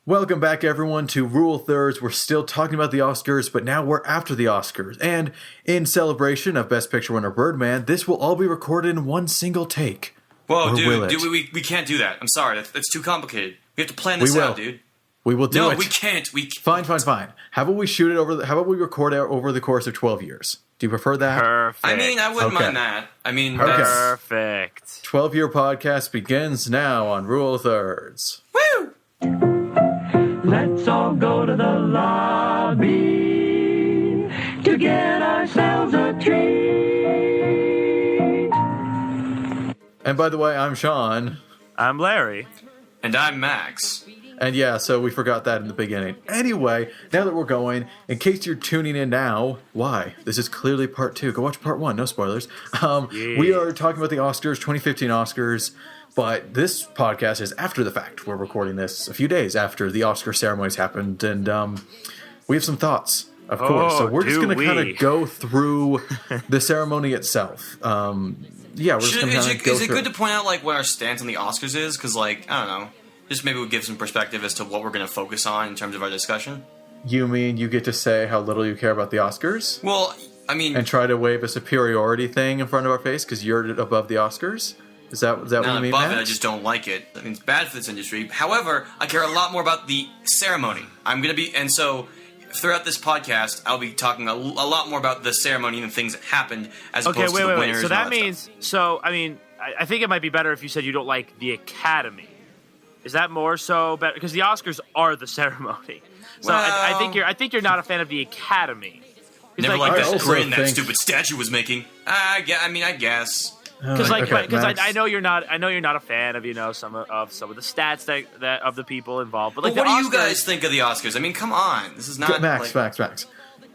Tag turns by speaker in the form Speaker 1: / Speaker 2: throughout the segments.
Speaker 1: Welcome back, everyone, to Rule Thirds. We're still talking about the Oscars, but now we're after the Oscars. And in celebration of Best Picture winner Birdman, this will all be recorded in one single take.
Speaker 2: Whoa, dude, we can't do that. I'm sorry, that's too complicated. We have to plan this out, dude.
Speaker 1: We will do it.
Speaker 2: No, we can't.
Speaker 1: Fine. How about we shoot it how about we record it over the course of 12 years? Do you prefer that?
Speaker 3: Perfect.
Speaker 2: I mean, I wouldn't mind that. I mean,
Speaker 3: perfect.
Speaker 1: 12-year podcast begins now on Rule Thirds.
Speaker 2: Woo!
Speaker 4: Let's all go to the lobby to get ourselves a treat.
Speaker 1: And by the way, I'm Sean.
Speaker 3: I'm Larry.
Speaker 2: And I'm Max.
Speaker 1: And yeah, so we forgot that in the beginning. Anyway, now that we're going, in case you're tuning in now, why? This is clearly part 2. Go watch part 1, no spoilers. We are talking about the Oscars, 2015 Oscars, but this podcast is after the fact. We're recording this a few days after the Oscar ceremonies happened, and we have some thoughts, of course. So we're just going to kind of go through the ceremony itself. Yeah, we're just going to kind of go through.
Speaker 2: Is it good to point out like what our stance on the Oscars is? Because, like, I don't know. Just maybe we'll give some perspective as to what we're going to focus on in terms of our discussion.
Speaker 1: You mean you get to say how little you care about the Oscars?
Speaker 2: Well, I mean...
Speaker 1: And try to wave a superiority thing in front of our face because you're above the Oscars? Is that what you mean,
Speaker 2: above
Speaker 1: Max?
Speaker 2: it, I just don't like it. I mean, it's bad for this industry. However, I care a lot more about the ceremony. And so... Throughout this podcast, I'll be talking a lot more about the ceremony and things that happened as opposed to the winners.
Speaker 3: So that means... So, I mean, I think it might be better if you said you don't like the Academy. Is that more so better? Because the Oscars are the ceremony. So
Speaker 2: well,
Speaker 3: I think you're not a fan of the Academy.
Speaker 2: Never like that grin that stupid statue was making. I guess.
Speaker 3: Because I know you're not a fan of some of the stats that of the people involved. But like,
Speaker 2: what do you guys think of the Oscars? I mean, come on, this is not
Speaker 1: Max.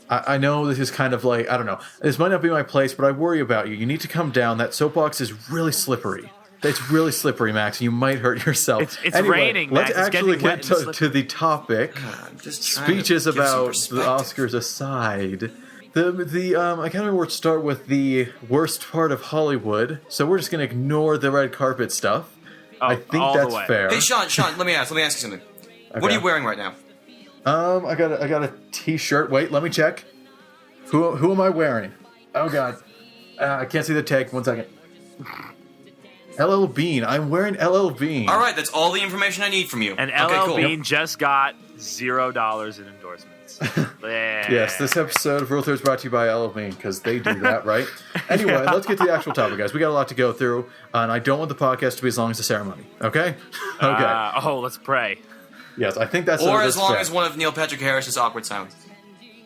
Speaker 1: I know this is kind of like, I don't know. This might not be my place, but I worry about you. You need to come down. That soapbox is really slippery. It's really slippery, Max, and you might hurt yourself.
Speaker 3: It's raining, Max.
Speaker 1: Let's actually get to the topic. Speeches about the Oscars aside. The Academy Awards start with the worst part of Hollywood, so we're just going to ignore the red carpet stuff. I think that's fair.
Speaker 2: Hey, Sean, let me ask you something. Okay. What are you wearing right now?
Speaker 1: I got a t-shirt. Wait, let me check. Who am I wearing? Oh, God. I can't see the tag. 1 second. LL Bean. I'm wearing LL Bean.
Speaker 2: All right, that's all the information I need from you.
Speaker 3: And LL Bean just got $0 in endorsements.
Speaker 1: Yes, this episode of Rule Thirds brought to you by LL Bean because they do that, right? Anyway, let's get to the actual topic, guys. We got a lot to go through, and I don't want the podcast to be as long as the ceremony. Okay? Okay.
Speaker 3: Let's pray.
Speaker 1: Yes, I think that's
Speaker 2: as long as one of Neil Patrick Harris's awkward sounds.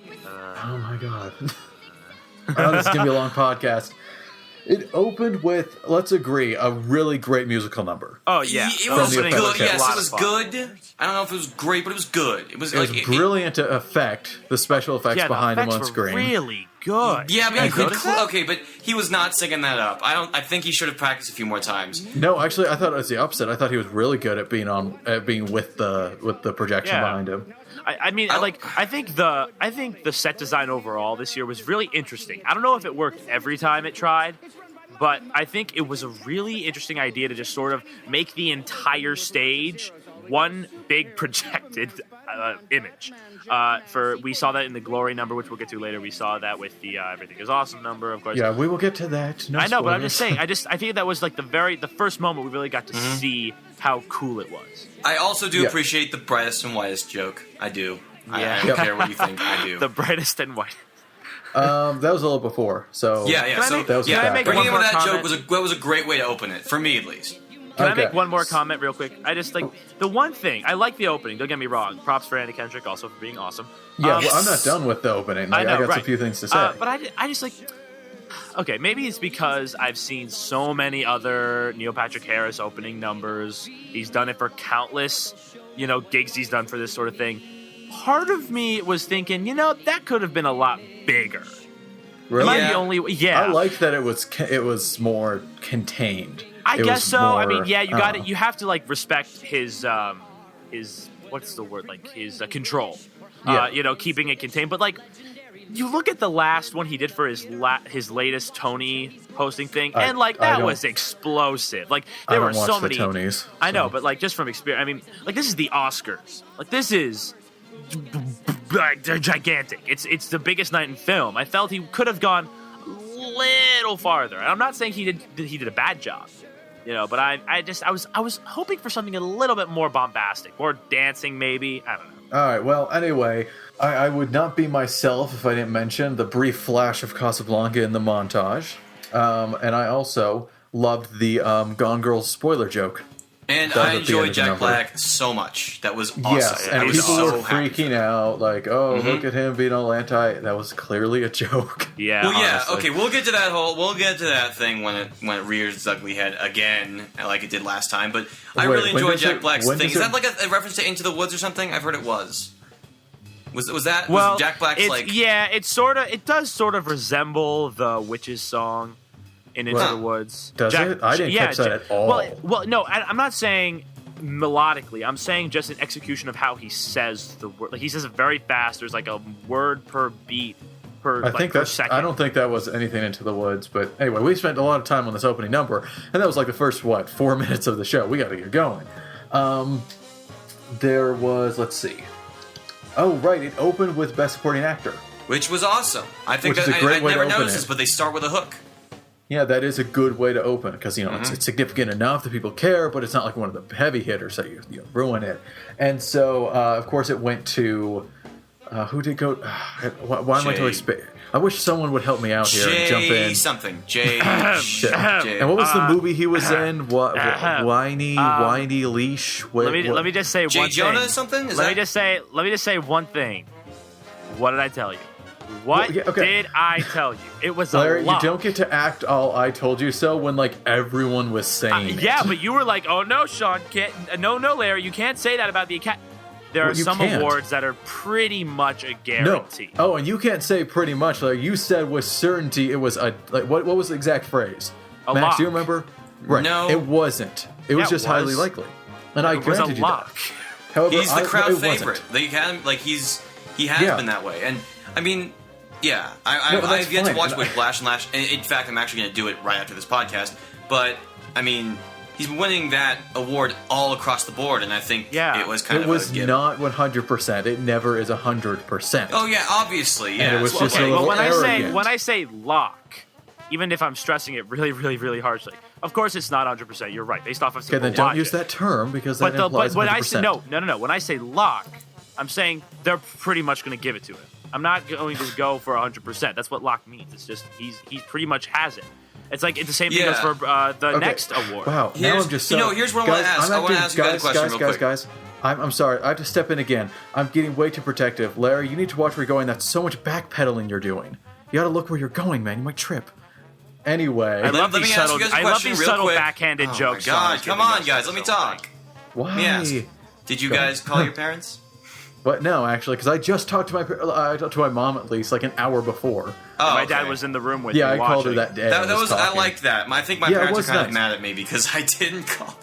Speaker 1: Oh my God. This is gonna be a long podcast. It opened with, let's agree, a really great musical number.
Speaker 3: Oh, yeah.
Speaker 2: It was good. Yes, it was good. I don't know if it was great, but it was good. It was
Speaker 1: brilliant to effect, the special effects behind him on screen.
Speaker 3: Really good.
Speaker 2: Yeah, but but he was not singing that up. I think he should have practiced a few more times.
Speaker 1: No, actually, I thought it was the opposite. I thought he was really good at being with the projection behind him.
Speaker 3: I think the set design overall this year was really interesting. I don't know if it worked every time it tried, but I think it was a really interesting idea to just sort of make the entire stage one big projected image. We saw that in the Glory number, which we'll get to later. We saw that with the Everything Is Awesome number, of course.
Speaker 1: Yeah, we will get to that. No
Speaker 3: I know,
Speaker 1: spoilers.
Speaker 3: but I'm just saying. I think that was like the first moment we really got to see how cool it was.
Speaker 2: I also do appreciate the brightest and whitest joke. I do.
Speaker 3: Yeah.
Speaker 2: I don't care what you think. I do.
Speaker 3: The brightest and whitest.
Speaker 1: That was a little before, so
Speaker 2: yeah.
Speaker 3: Can I make
Speaker 2: bringing in
Speaker 3: one more
Speaker 2: that
Speaker 3: comment?
Speaker 2: joke was a great way to open it for me, at least.
Speaker 3: Can I make one more comment real quick? I just the one thing I like the opening. Don't get me wrong. Props for Andy Kendrick also for being awesome.
Speaker 1: Yeah, well, I'm not done with the opening. I got a few things to say.
Speaker 3: But I just okay, maybe it's because I've seen so many other Neil Patrick Harris opening numbers. He's done it for countless, gigs he's done for this sort of thing. Part of me was thinking, that could have been a lot bigger.
Speaker 1: Really?
Speaker 3: I
Speaker 1: like that it was more contained.
Speaker 3: I guess so. I mean, you got it. You have to respect his what's the word? His control.
Speaker 1: Yeah.
Speaker 3: Keeping it contained. But you look at the last one he did for his latest Tony hosting thing, and
Speaker 1: I
Speaker 3: that
Speaker 1: don't-
Speaker 3: was explosive. Like
Speaker 1: I
Speaker 3: there
Speaker 1: don't
Speaker 3: were
Speaker 1: watch
Speaker 3: so
Speaker 1: the
Speaker 3: many.
Speaker 1: Tonys,
Speaker 3: I know,
Speaker 1: so.
Speaker 3: but like just from experience, I mean, like this is the Oscars. Like this is like they're gigantic. It's the biggest night in film. I felt he could have gone a little farther. And I'm not saying he did a bad job. But I was hoping for something a little bit more bombastic, more dancing maybe. I don't know.
Speaker 1: All right. Well, anyway, I would not be myself if I didn't mention the brief flash of Casablanca in the montage, and I also loved the Gone Girl spoiler joke.
Speaker 2: And
Speaker 1: That was
Speaker 2: I
Speaker 1: at the end
Speaker 2: enjoyed
Speaker 1: of the
Speaker 2: Jack
Speaker 1: number.
Speaker 2: Black so much. That was awesome.
Speaker 1: Yes,
Speaker 2: I
Speaker 1: and
Speaker 2: was
Speaker 1: people
Speaker 2: so
Speaker 1: were
Speaker 2: happy.
Speaker 1: freaking out, like, "Oh, look at him being all anti." That was clearly a joke.
Speaker 3: Yeah.
Speaker 2: Well, yeah,
Speaker 3: honestly.
Speaker 2: okay, we'll get to that thing when it rears its ugly head again, like it did last time. But I
Speaker 1: Wait,
Speaker 2: really
Speaker 1: when
Speaker 2: enjoyed
Speaker 1: does
Speaker 2: Jack
Speaker 1: it-
Speaker 2: Black's
Speaker 1: when
Speaker 2: thing.
Speaker 1: does
Speaker 2: Is
Speaker 1: it-
Speaker 2: that like a reference to Into the Woods or something? I've heard it was. Was that
Speaker 3: Well,
Speaker 2: was Jack Black's like?
Speaker 3: it does sort of resemble the Witches song in Into
Speaker 1: Huh.
Speaker 3: the Woods.
Speaker 1: Does it? I didn't catch that at all.
Speaker 3: Well, no, I'm not saying melodically. I'm saying just an execution of how he says the word. Like he says it very fast. There's like a word per beat per.
Speaker 1: I think
Speaker 3: per
Speaker 1: that's.
Speaker 3: second.
Speaker 1: I don't think that was anything Into the Woods, but anyway, we spent a lot of time on this opening number, and that was like the first 4 minutes of the show. We got to get going. There was. Let's see. Oh right, it opened with Best Supporting Actor.
Speaker 2: Which was awesome. I think
Speaker 1: Which is
Speaker 2: that
Speaker 1: a great
Speaker 2: I
Speaker 1: way to
Speaker 2: never
Speaker 1: open
Speaker 2: noticed
Speaker 1: it.
Speaker 2: this, but they start with a hook.
Speaker 1: Yeah, that is a good way to open because it's significant enough that people care, but it's not like one of the heavy hitters that you ruin it. And so, of course, it went to who did go? Why am I totally? I wish someone would help me out here and jump
Speaker 2: Jay
Speaker 1: in.
Speaker 2: something. Jay.
Speaker 1: Shit.
Speaker 2: Jay.
Speaker 1: And what was the movie he was in? Whiny Leash.
Speaker 3: Let me just say
Speaker 2: Jay
Speaker 3: one
Speaker 2: Jonah
Speaker 3: thing.
Speaker 2: something? Is
Speaker 3: let
Speaker 2: that?
Speaker 3: me just say one thing. What did I tell you? What
Speaker 1: Well, yeah, okay.
Speaker 3: did I tell you? It was
Speaker 1: Larry,
Speaker 3: a
Speaker 1: you
Speaker 3: lot.
Speaker 1: don't get to act all "I told you so" when like everyone was saying.
Speaker 3: Yeah,
Speaker 1: it.
Speaker 3: but you were like, "Oh no, Sean, can't." No, Larry, you can't say that about the Academy. There are
Speaker 1: Well, you
Speaker 3: some
Speaker 1: can't.
Speaker 3: awards that are pretty much a
Speaker 1: No.
Speaker 3: guarantee.
Speaker 1: Oh, and you can't say pretty much. Like you said with certainty, it was a like what was the exact phrase?
Speaker 3: A
Speaker 1: Max,
Speaker 3: lock.
Speaker 1: do you remember? Right.
Speaker 2: No.
Speaker 1: It wasn't. It was
Speaker 3: Yeah, it
Speaker 1: just highly
Speaker 3: was.
Speaker 1: likely. And I
Speaker 3: It was a
Speaker 1: granted you
Speaker 3: lock.
Speaker 1: that. However,
Speaker 2: He's the crowd
Speaker 1: it wasn't.
Speaker 2: favorite. The Academy, like he has
Speaker 1: Yeah.
Speaker 2: been that way. And I mean, yeah,
Speaker 1: No,
Speaker 2: I
Speaker 1: that's
Speaker 2: I've yet to
Speaker 1: fine.
Speaker 2: watch Whiplash and Lash. And in fact, I'm actually going to do it right after this podcast. But I mean, he's been winning that award all across the board, and I think
Speaker 3: Yeah.
Speaker 2: it was kind
Speaker 1: It
Speaker 2: of
Speaker 1: was
Speaker 2: a given.
Speaker 1: not 100%. It never is 100%.
Speaker 2: Oh yeah, obviously, yeah.
Speaker 1: it was
Speaker 2: Well,
Speaker 1: just
Speaker 2: okay,
Speaker 1: a
Speaker 3: Well,
Speaker 1: little
Speaker 3: when
Speaker 1: arrogant.
Speaker 3: I say lock, even if I'm stressing it really, really, really harshly, of course it's not 100%. You're right, based off of
Speaker 1: Okay,
Speaker 3: simple
Speaker 1: then don't
Speaker 3: logic.
Speaker 1: use that term because that
Speaker 3: But
Speaker 1: implies
Speaker 3: when
Speaker 1: 100%.
Speaker 3: I say no. When I say lock, I'm saying they're pretty much going to give it to him. I'm not going to go for 100%. That's what lock means. It's just he's pretty much has it. It's like it's the same thing
Speaker 2: Yeah.
Speaker 3: as for the
Speaker 1: Okay.
Speaker 3: next award.
Speaker 1: Wow, now
Speaker 2: Here's-
Speaker 1: I'm just
Speaker 2: you
Speaker 1: so...
Speaker 2: know, here's what I wanna ask. I wanna ask you guys a question real quick.
Speaker 1: Guys, I'm sorry. I have to step in again. I'm getting way too protective. Larry, you need to watch where you're going. That's so much backpedaling you're doing. You gotta look where you're going, man. You might trip. Anyway,
Speaker 3: I love
Speaker 2: let
Speaker 3: these
Speaker 2: me ask
Speaker 3: subtle.
Speaker 2: you guys a
Speaker 3: I love
Speaker 2: question
Speaker 3: these
Speaker 2: real
Speaker 3: subtle
Speaker 2: quick.
Speaker 3: backhanded
Speaker 2: Oh
Speaker 3: jokes.
Speaker 2: my
Speaker 3: Sean
Speaker 2: God,
Speaker 3: is
Speaker 2: come
Speaker 3: giving
Speaker 2: on,
Speaker 3: us.
Speaker 2: guys, let me talk.
Speaker 1: why?
Speaker 2: Let me ask. Did you guys call your parents?
Speaker 1: But no, actually, because I just talked to my mom at least like an hour before.
Speaker 2: Oh,
Speaker 3: My
Speaker 2: okay.
Speaker 3: dad was in the room with
Speaker 1: Yeah,
Speaker 3: me
Speaker 1: I called her
Speaker 3: watching.
Speaker 1: that day.
Speaker 2: That was I
Speaker 1: talking.
Speaker 2: liked that. I think my
Speaker 1: Yeah, it
Speaker 2: parents
Speaker 1: was
Speaker 2: are kind
Speaker 1: nice.
Speaker 2: of mad at me because I didn't call.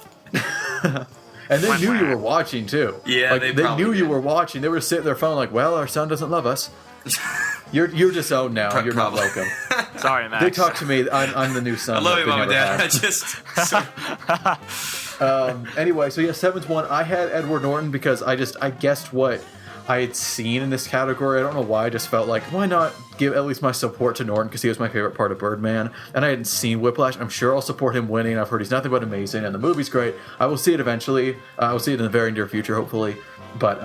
Speaker 1: And they knew you were watching too.
Speaker 2: Yeah,
Speaker 1: like,
Speaker 2: they
Speaker 1: they
Speaker 2: probably
Speaker 1: knew you
Speaker 2: did.
Speaker 1: were watching. They were sitting their phone like, "Well, our son doesn't love us." You're just owned now. You're not
Speaker 2: Probably.
Speaker 1: welcome.
Speaker 3: Sorry, Max.
Speaker 1: They talk to me. I'm the new son.
Speaker 2: I love
Speaker 1: that
Speaker 2: you,
Speaker 1: they
Speaker 2: mom and
Speaker 1: never
Speaker 2: dad. I
Speaker 1: had.
Speaker 2: just
Speaker 1: Anyway, so yeah, Seven's one. I had Edward Norton because I guessed what I had seen in this category. I don't know why. I just felt like, why not give at least my support to Norton because he was my favorite part of Birdman, and I hadn't seen Whiplash. I'm sure I'll support him winning. I've heard he's nothing but amazing, and the movie's great. I will see it eventually. I will see it in the very near future, hopefully. But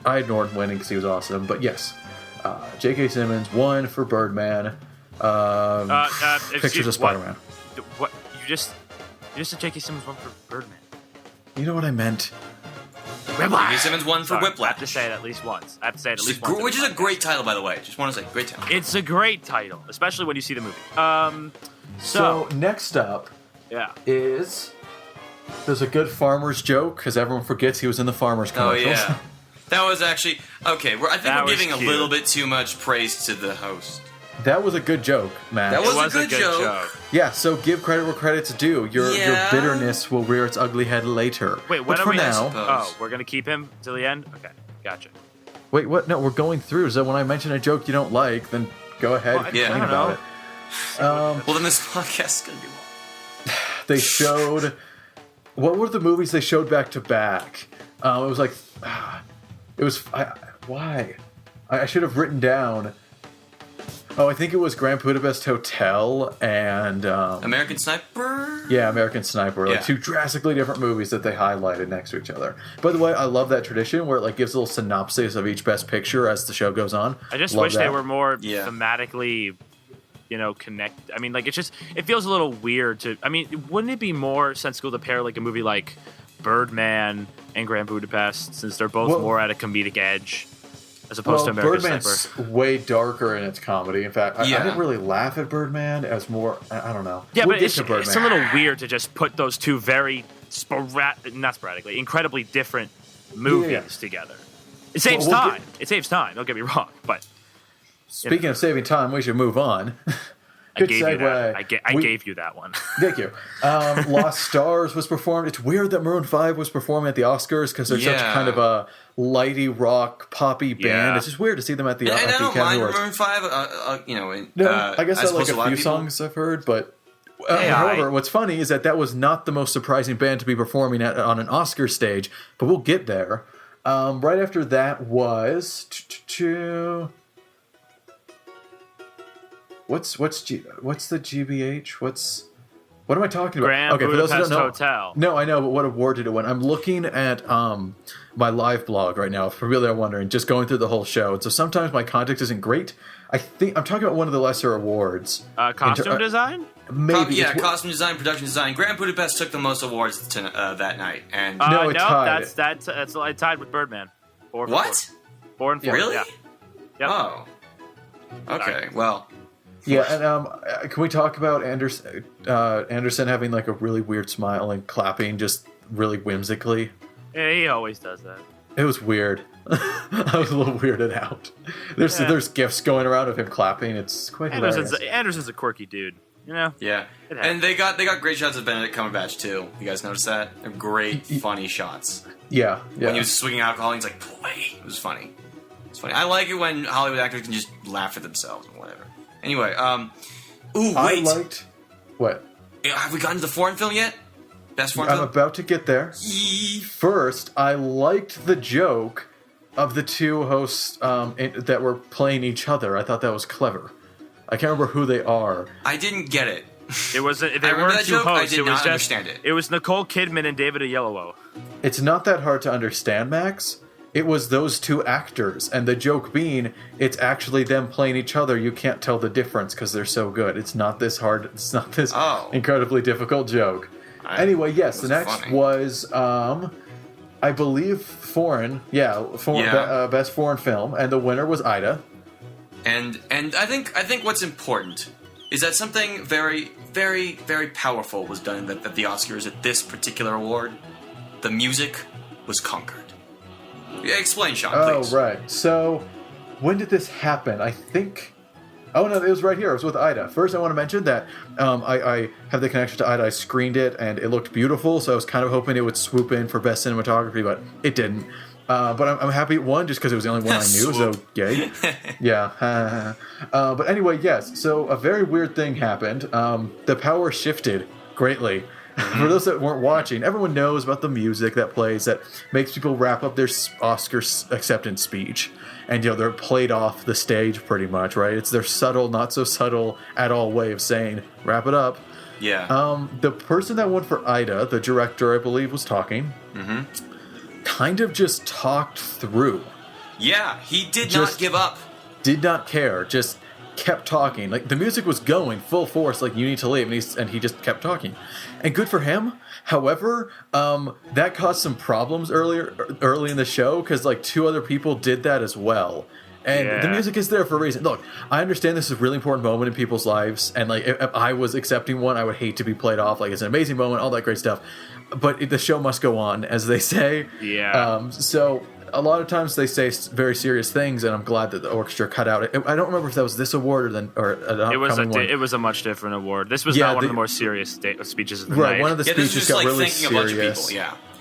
Speaker 1: I had Norton winning because he was awesome. But yes, J.K. Simmons won for Birdman. Pictures of Spider-Man.
Speaker 3: What you just said? J.K. Simmons won for Birdman.
Speaker 1: You know what I meant?
Speaker 2: J.K. Simmons won for
Speaker 3: Sorry, I
Speaker 2: Whiplash.
Speaker 3: have to say it at least once. I have to say it at least once.
Speaker 2: Which is a great title, by the way. Just want to say, great title.
Speaker 3: It's a great title, especially when you see the movie.
Speaker 1: So next up
Speaker 3: Yeah.
Speaker 1: is there's a good farmer's joke because everyone forgets he was in the farmer's
Speaker 2: Oh
Speaker 1: commercials.
Speaker 2: yeah, that was actually okay. I think
Speaker 3: That
Speaker 2: we're
Speaker 3: was
Speaker 2: giving a
Speaker 3: cute.
Speaker 2: little bit too much praise to the host.
Speaker 1: That was a good joke, Matt.
Speaker 2: That
Speaker 3: It
Speaker 2: was
Speaker 3: was
Speaker 2: a good joke.
Speaker 1: Yeah, so give credit where credit's due. Your
Speaker 2: Yeah.
Speaker 1: bitterness will rear its ugly head later.
Speaker 3: Wait,
Speaker 1: but
Speaker 3: when are
Speaker 1: for
Speaker 3: we?
Speaker 1: now,
Speaker 2: suppose.
Speaker 3: Oh, we're gonna keep him till the end. Okay, gotcha.
Speaker 1: Wait, what? No, we're going through. So when I mention a joke you don't like, then go ahead and
Speaker 2: yeah,
Speaker 1: complain
Speaker 3: I don't
Speaker 1: about
Speaker 3: know.
Speaker 1: it.
Speaker 2: Well, then this podcast is gonna be long.
Speaker 1: They showed what were the movies they showed back to back? It was like why? I should have written down. Oh, I think it was Grand Budapest Hotel and
Speaker 2: American Sniper.
Speaker 1: yeah, American Sniper. Like
Speaker 2: Yeah.
Speaker 1: two drastically different movies that they highlighted next to each other. By the way, I love that tradition where it like gives a little synopsis of each best picture as the show goes on.
Speaker 3: I just
Speaker 1: Love
Speaker 3: wish they
Speaker 1: that.
Speaker 3: were more
Speaker 2: Yeah.
Speaker 3: thematically, connect. I mean, like it feels a little weird to. I mean, wouldn't it be more sensible to pair like a movie like Birdman and Grand Budapest, since they're both
Speaker 1: Well-
Speaker 3: more at a comedic edge, as opposed to American
Speaker 1: Birdman's
Speaker 3: Sniper?
Speaker 1: way darker in its comedy. In fact, I
Speaker 2: Yeah.
Speaker 1: didn't really laugh at Birdman as more. I don't know.
Speaker 3: Yeah,
Speaker 1: We'll
Speaker 3: but
Speaker 1: get
Speaker 3: it's
Speaker 1: to Birdman.
Speaker 3: a little weird to just put those two very not sporadically, incredibly different movies
Speaker 1: Yeah.
Speaker 3: together. It saves
Speaker 1: we'll
Speaker 3: time. It saves time. Don't get me wrong, but
Speaker 1: Speaking of saving time, we should move on.
Speaker 3: I
Speaker 1: Good
Speaker 3: gave you
Speaker 1: segue.
Speaker 3: that. I
Speaker 1: We-
Speaker 3: gave you that one.
Speaker 1: Thank you. Lost Stars was performed. It's weird that Maroon 5 was performing at the Oscars because they're such
Speaker 2: Yeah.
Speaker 1: kind of a lighty rock, poppy band.
Speaker 3: Yeah.
Speaker 1: It's just weird to see them at the,
Speaker 2: And
Speaker 1: at
Speaker 2: I
Speaker 1: the
Speaker 2: don't
Speaker 1: Academy
Speaker 2: mind
Speaker 1: Awards.
Speaker 2: Maroon 5.
Speaker 1: No, I guess I like
Speaker 2: suppose
Speaker 1: a
Speaker 2: lot
Speaker 1: few
Speaker 2: of people-
Speaker 1: songs I've heard, but
Speaker 3: Hey,
Speaker 1: however,
Speaker 3: I-
Speaker 1: what's funny is that was not the most surprising band to be performing on an Oscar stage, but we'll get there. Right after that was what's the GBH? What am I talking about?
Speaker 3: Grand
Speaker 1: for those who don't
Speaker 3: Budapest
Speaker 1: know,
Speaker 3: Hotel.
Speaker 1: No, I know, but what award did it win? I'm looking at my live blog right now. For people that are wondering, just going through the whole show. And so sometimes my context isn't great. I think I'm talking about one of the lesser awards.
Speaker 3: Costume design?
Speaker 1: Maybe.
Speaker 2: Yeah,
Speaker 1: it's-
Speaker 2: costume design, production design. Grand Budapest took the most awards that night. And
Speaker 1: No, it tied.
Speaker 3: that's it tied with Birdman. 4 for
Speaker 2: what?
Speaker 3: 4 and 4.
Speaker 2: Really?
Speaker 3: Yeah. Yep.
Speaker 2: Oh. Okay. Well.
Speaker 1: Yeah, and can we talk about Anderson having like a really weird smile and clapping just really whimsically?
Speaker 3: Yeah, he always does that.
Speaker 1: It was weird. I was a little weirded out. There's gifs going around of him clapping. It's quite hilarious.
Speaker 3: Anderson's a quirky dude. You know?
Speaker 2: Yeah.
Speaker 3: It
Speaker 2: And they got great shots of Benedict Cumberbatch too. You guys notice that? They're great, funny shots.
Speaker 1: Yeah.
Speaker 2: When he was swigging alcohol, he's like, "Boy," it was funny. It's funny. I like it when Hollywood actors can just laugh at themselves or whatever. Anyway, ooh, wait.
Speaker 1: I liked what?
Speaker 2: Have we gotten to the foreign film yet? Best foreign
Speaker 1: I'm
Speaker 2: film?
Speaker 1: about to get there. First, I liked the joke of the two hosts that were playing each other. I thought that was clever. I can't remember who they are.
Speaker 2: I didn't get it.
Speaker 3: It was they
Speaker 2: remember
Speaker 3: weren't
Speaker 2: that
Speaker 3: two
Speaker 2: joke. I
Speaker 3: hosts.
Speaker 2: did
Speaker 3: It was
Speaker 2: not
Speaker 3: just
Speaker 2: understand it.
Speaker 3: It was Nicole Kidman and David Oyelowo.
Speaker 1: It's not that hard to understand, Max. It was those two actors, and the joke being, it's actually them playing each other. You can't tell the difference because they're so good. It's not this hard. It's not this incredibly difficult joke. Anyway, yes, the next
Speaker 2: funny.
Speaker 1: was, I believe, foreign. Yeah, best foreign film, and the winner was Ida.
Speaker 2: And I think what's important is that something very, very, very powerful was done at the Oscars at this particular award. The music was conquered. Yeah, explain, Sean, please.
Speaker 1: Oh, right. So, when did this happen? I think... Oh, no, it was right here. It was with Ida. First, I want to mention that I have the connection to Ida. I screened it, and it looked beautiful, so I was kind of hoping it would swoop in for best cinematography, but it didn't. But I'm happy it won, just because it was the only one I knew, so yay. Yeah. But anyway, yes. So, a very weird thing happened. The power shifted greatly. For those that weren't watching, everyone knows about the music that plays that makes people wrap up their Oscar acceptance speech. And, they're played off the stage pretty much, right? It's their subtle, not so subtle at all way of saying, wrap it up.
Speaker 2: Yeah.
Speaker 1: The person that won for Ida, the director, I believe, was talking. Kind of just talked through.
Speaker 2: Yeah, he did
Speaker 1: Just-
Speaker 2: not give up.
Speaker 1: Did not care. Just kept talking. Like, the music was going full force, like, you need to leave. And he just kept talking. And good for him. However, that caused some problems early in the show, because, like, 2 other people did that as well. And the music is there for a reason. Look, I understand this is a really important moment in people's lives, and, like, if I was accepting one, I would hate to be played off. Like, it's an amazing moment, all that great stuff. But the show must go on, as they say.
Speaker 3: Yeah.
Speaker 1: So a lot of times they say very serious things, and I'm glad that the orchestra cut out. I don't remember if that was this award or an upcoming one.
Speaker 3: It was a much different award. This was
Speaker 1: Yeah,
Speaker 3: not one of the more serious speeches of the
Speaker 1: right,
Speaker 3: night.
Speaker 1: one of the
Speaker 2: Yeah, this is
Speaker 1: speeches
Speaker 2: just
Speaker 1: got
Speaker 2: like
Speaker 1: really
Speaker 2: thanking a bunch of
Speaker 1: serious.
Speaker 2: people.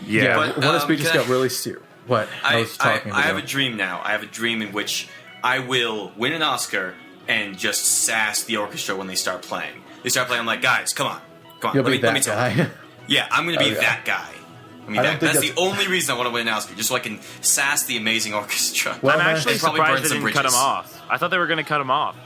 Speaker 2: Yeah.
Speaker 3: Yeah.
Speaker 1: One of the speeches
Speaker 2: can I-
Speaker 1: got really serious. What? I was talking
Speaker 2: I have a
Speaker 1: about.
Speaker 2: dream now. I have a dream in which I will win an Oscar and just sass the orchestra when they start playing. They start playing. I'm like, guys, come on.
Speaker 1: You'll be
Speaker 2: let me
Speaker 1: that
Speaker 2: talk.
Speaker 1: guy.
Speaker 2: Yeah, I'm going to be
Speaker 1: Oh, yeah.
Speaker 2: that guy. I mean,
Speaker 1: I don't think
Speaker 2: that's the
Speaker 1: that's-
Speaker 2: only reason I want to win an Oscar, just so I can sass the amazing orchestra.
Speaker 1: Well,
Speaker 3: I'm
Speaker 1: man,
Speaker 3: actually
Speaker 2: and probably
Speaker 3: surprised
Speaker 2: burn
Speaker 3: they
Speaker 2: some
Speaker 3: didn't cut him
Speaker 2: bridges.
Speaker 3: off. I thought they were going to cut him off.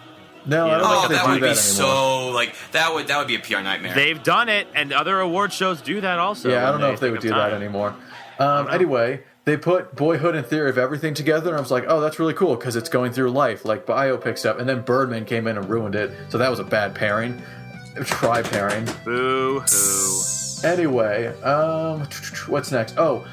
Speaker 1: No, I don't
Speaker 2: Oh,
Speaker 1: think they
Speaker 2: that
Speaker 1: do
Speaker 2: would be
Speaker 1: anymore.
Speaker 2: so like that would be a PR nightmare.
Speaker 3: They've done it, and other award shows do that also.
Speaker 1: Yeah, I
Speaker 3: when
Speaker 1: don't know if they
Speaker 3: take
Speaker 1: would
Speaker 3: up
Speaker 1: do that
Speaker 3: time.
Speaker 1: anymore. Anyway, they put Boyhood and Theory of Everything together, and I was like, oh, that's really cool because it's going through life, like biopic stuff. And then Birdman came in and ruined it, so that was a bad pairing. Try pairing.
Speaker 3: Boo hoo.
Speaker 1: Anyway, what's next? Oh,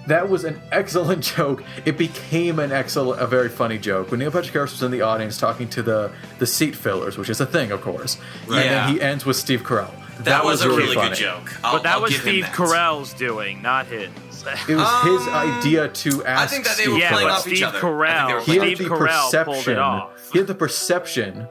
Speaker 1: that was an excellent joke. It became a very funny joke when Neil Patrick Harris was in the audience talking to the seat fillers, which is a thing, of course.
Speaker 2: Right.
Speaker 1: And
Speaker 2: Yeah.
Speaker 1: then he ends with Steve Carell.
Speaker 2: that was a really
Speaker 1: funny.
Speaker 2: good joke.
Speaker 3: But that
Speaker 2: I'll
Speaker 3: was
Speaker 2: give him
Speaker 3: Steve
Speaker 2: that.
Speaker 3: Carell's doing, not his.
Speaker 1: It was his idea to ask.
Speaker 2: I think that they were
Speaker 1: Steve
Speaker 3: yeah,
Speaker 2: playing
Speaker 3: but
Speaker 1: Carell.
Speaker 2: off each
Speaker 3: Steve
Speaker 2: other. I think they were
Speaker 3: Carell,
Speaker 1: He had
Speaker 2: playing
Speaker 3: Steve
Speaker 1: the
Speaker 3: Carell pulled
Speaker 1: perception.
Speaker 3: it off.
Speaker 1: He had the perception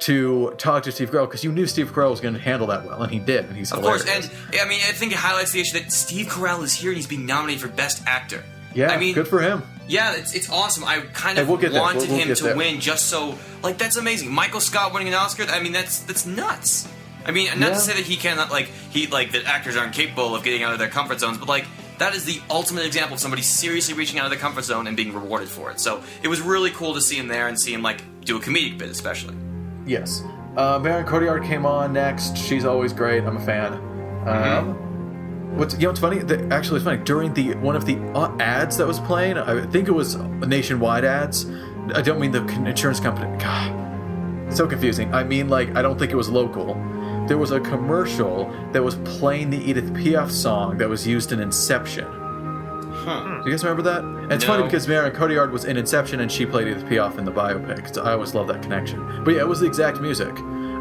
Speaker 1: to talk to Steve Carell because you knew Steve Carell was going to handle that well, and he did, and he's
Speaker 2: Of
Speaker 1: hilarious.
Speaker 2: course, and I mean, I think it highlights the issue that Steve Carell is here and he's being nominated for Best Actor.
Speaker 1: yeah,
Speaker 2: I mean,
Speaker 1: good for him.
Speaker 2: yeah, it's awesome. I kind
Speaker 1: Hey,
Speaker 2: of
Speaker 1: we'll get there.
Speaker 2: wanted
Speaker 1: We'll
Speaker 2: him
Speaker 1: get
Speaker 2: to
Speaker 1: there.
Speaker 2: win just so, like, that's amazing. Michael Scott winning an Oscar. I mean, that's nuts. I mean, not
Speaker 1: Yeah.
Speaker 2: to say that he cannot, like, that actors aren't capable of getting out of their comfort zones, but like. That is the ultimate example of somebody seriously reaching out of their comfort zone and being rewarded for it. So it was really cool to see him there and see him like do a comedic bit, especially.
Speaker 1: Yes. Marion Cotillard came on next. She's always great. I'm a fan. What's funny? Actually, it's funny. During one of the ads that was playing, I think it was nationwide ads. I don't mean the insurance company. God, so confusing. I mean, like, I don't think it was local. There was a commercial that was playing the Edith Piaf song that was used in Inception.
Speaker 2: Huh.
Speaker 1: Do you guys remember that? And it's
Speaker 2: No.
Speaker 1: funny because Marion Cotillard was in Inception and she played Edith Piaf in the biopic. So I always love that connection. But yeah, it was the exact music.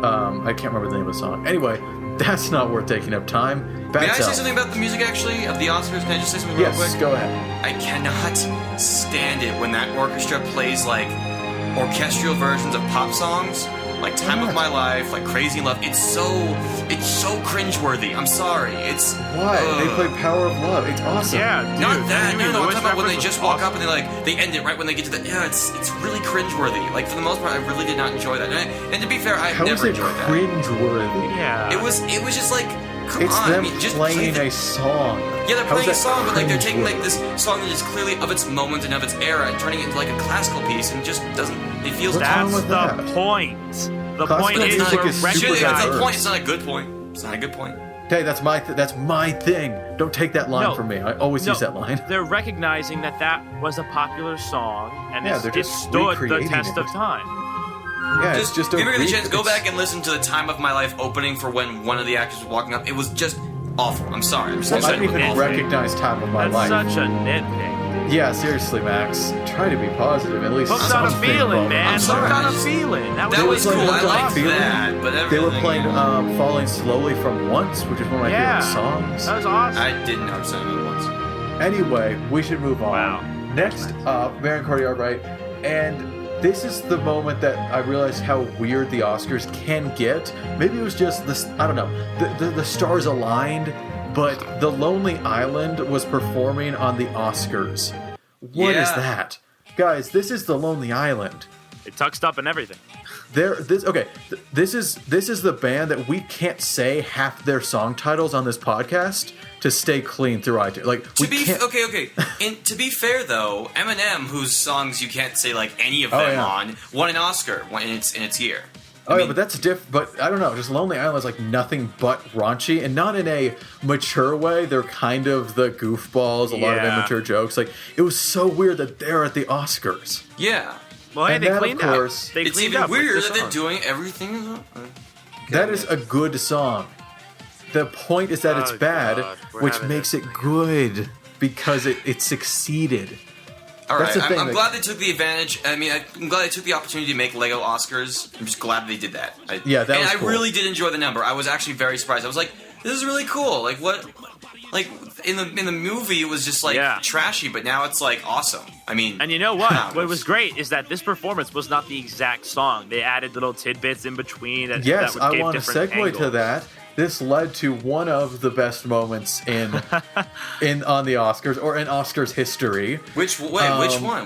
Speaker 1: I can't remember the name of the song. Anyway, that's not worth taking up time. Bad
Speaker 2: May I say
Speaker 1: Self.
Speaker 2: something about the music actually of the Oscars? Can I just say something real
Speaker 1: Yes,
Speaker 2: quick?
Speaker 1: go ahead.
Speaker 2: I cannot stand it when that orchestra plays like orchestral versions of pop songs, like "Time of My Life," like "Crazy in Love." It's so cringeworthy. I'm sorry. It's
Speaker 1: Why? They
Speaker 2: ugh.
Speaker 1: play Power of Love. It's awesome.
Speaker 3: Yeah, dude,
Speaker 2: Not that.
Speaker 3: Huey
Speaker 2: No, I'm
Speaker 3: Lewis
Speaker 2: talking about when they
Speaker 3: reference
Speaker 2: just
Speaker 3: was
Speaker 2: walk
Speaker 3: awesome.
Speaker 2: up and they end it right when they get to the. Yeah, it's really cringeworthy. Like for the most part, I really did not enjoy that. And to be fair, I've
Speaker 1: How is
Speaker 2: never
Speaker 1: it
Speaker 2: enjoyed that.
Speaker 1: cringeworthy?
Speaker 3: Yeah.
Speaker 2: It was just like, come
Speaker 1: It's
Speaker 2: on.
Speaker 1: them
Speaker 2: I mean, just play
Speaker 1: playing
Speaker 2: the,
Speaker 1: a song.
Speaker 2: Yeah, they're
Speaker 1: How is
Speaker 2: playing a
Speaker 1: that
Speaker 2: song, but like they're taking like
Speaker 1: cringeworthy?
Speaker 2: this song that is clearly of its moment and of its era and turning it into like a classical piece, and just doesn't. It feels
Speaker 1: What's
Speaker 2: bad.
Speaker 1: wrong
Speaker 3: That's
Speaker 1: with
Speaker 3: the
Speaker 1: that?
Speaker 3: point. The
Speaker 1: Classical
Speaker 3: point is
Speaker 1: music
Speaker 3: we're
Speaker 1: is super
Speaker 2: It's
Speaker 3: recognizing.
Speaker 2: a
Speaker 1: diverse.
Speaker 2: point. It's not a good point. It's not a good point.
Speaker 1: Hey, that's my thing. Don't take that line from me. I always use that line.
Speaker 3: They're recognizing that was a popular song and
Speaker 1: Yeah,
Speaker 3: it
Speaker 1: they're just
Speaker 3: stood the
Speaker 1: recreating
Speaker 3: test
Speaker 1: it.
Speaker 3: of time.
Speaker 1: Yeah, it's just
Speaker 2: if you ever get a
Speaker 1: re-
Speaker 2: chance, go
Speaker 1: it's-
Speaker 2: back and listen to the "Time of My Life" opening for when one of the actors was walking up. It was just awful. I'm sorry. I'm just
Speaker 1: Well,
Speaker 2: gonna
Speaker 1: I
Speaker 2: say
Speaker 1: didn't
Speaker 2: it was
Speaker 1: even
Speaker 2: awful.
Speaker 1: recognize Time of My
Speaker 3: That's
Speaker 1: Life.
Speaker 3: such a nitpick.
Speaker 1: Yeah, seriously, Max. Try to be positive. At least
Speaker 3: Hooked on a
Speaker 1: something
Speaker 3: feeling,
Speaker 1: about
Speaker 3: man.
Speaker 1: it.
Speaker 2: I'm sorry,
Speaker 3: Hooked on
Speaker 2: I
Speaker 3: a
Speaker 2: just-
Speaker 3: feeling. That was
Speaker 2: That was
Speaker 1: playing
Speaker 2: cool. I
Speaker 1: Hooked on a
Speaker 2: liked
Speaker 1: Feeling.
Speaker 2: that, but
Speaker 1: They
Speaker 2: everything.
Speaker 1: were playing "Falling Slowly" from Once, which is one of my
Speaker 3: yeah,
Speaker 1: favorite songs.
Speaker 3: that was awesome.
Speaker 2: I didn't understand it once.
Speaker 1: Anyway, we should move on.
Speaker 3: Wow.
Speaker 1: Next up, Marion Cotillard, right? And this is the moment that I realized how weird the Oscars can get. Maybe it was just this. I don't know. The stars aligned, but The Lonely Island was performing on the Oscars. What is
Speaker 2: Yeah.
Speaker 1: that, guys? This is The Lonely Island.
Speaker 3: It tucked up and everything.
Speaker 1: This is the band that we can't say half their song titles on this podcast to stay clean through iTunes. Like
Speaker 2: To
Speaker 1: we
Speaker 2: be
Speaker 1: can't.
Speaker 2: okay. And to be fair though, Eminem, whose songs you can't say like any of them
Speaker 1: yeah.
Speaker 2: on, won an Oscar in its year.
Speaker 1: Oh, yeah, but that's But I don't know. Just Lonely Island is like nothing but raunchy, and not in a mature way. They're kind of the goofballs, a lot of
Speaker 3: Yeah.
Speaker 1: immature jokes. Like it was so weird that they're at the Oscars.
Speaker 2: Yeah.
Speaker 3: Well, hey,
Speaker 1: And
Speaker 3: they
Speaker 1: that, of
Speaker 3: cleaned
Speaker 1: course-
Speaker 3: up. They
Speaker 2: It's
Speaker 3: cleaned
Speaker 2: even
Speaker 3: up with
Speaker 2: weirder
Speaker 3: the
Speaker 2: that they're
Speaker 3: song.
Speaker 2: doing everything.
Speaker 1: That is a good song. The point is that it's
Speaker 3: Oh,
Speaker 1: bad,
Speaker 3: God, we're
Speaker 1: which
Speaker 3: having
Speaker 1: makes
Speaker 3: this.
Speaker 1: it good because it succeeded.
Speaker 2: All right,
Speaker 1: That's the thing,
Speaker 2: I'm
Speaker 1: like-
Speaker 2: glad they took the advantage. I mean, I'm glad they took the opportunity to make Lego Oscars. I'm just glad they did that.
Speaker 1: Yeah, that
Speaker 2: and
Speaker 1: was
Speaker 2: I
Speaker 1: cool.
Speaker 2: really did enjoy the number. I was actually very surprised. I was like, this is really cool. Like what? Like in the movie, it was just like
Speaker 3: Yeah.
Speaker 2: trashy, but now it's like awesome. I mean,
Speaker 3: And you know what?
Speaker 2: wow.
Speaker 3: What was great is that this performance was not the exact song. They added little tidbits in between that,
Speaker 1: Yes,
Speaker 3: that would
Speaker 1: I
Speaker 3: give
Speaker 1: want to
Speaker 3: different
Speaker 1: segue to
Speaker 3: angles.
Speaker 1: that. this led to one of the best moments in on the Oscars or in Oscars history.
Speaker 2: Which one?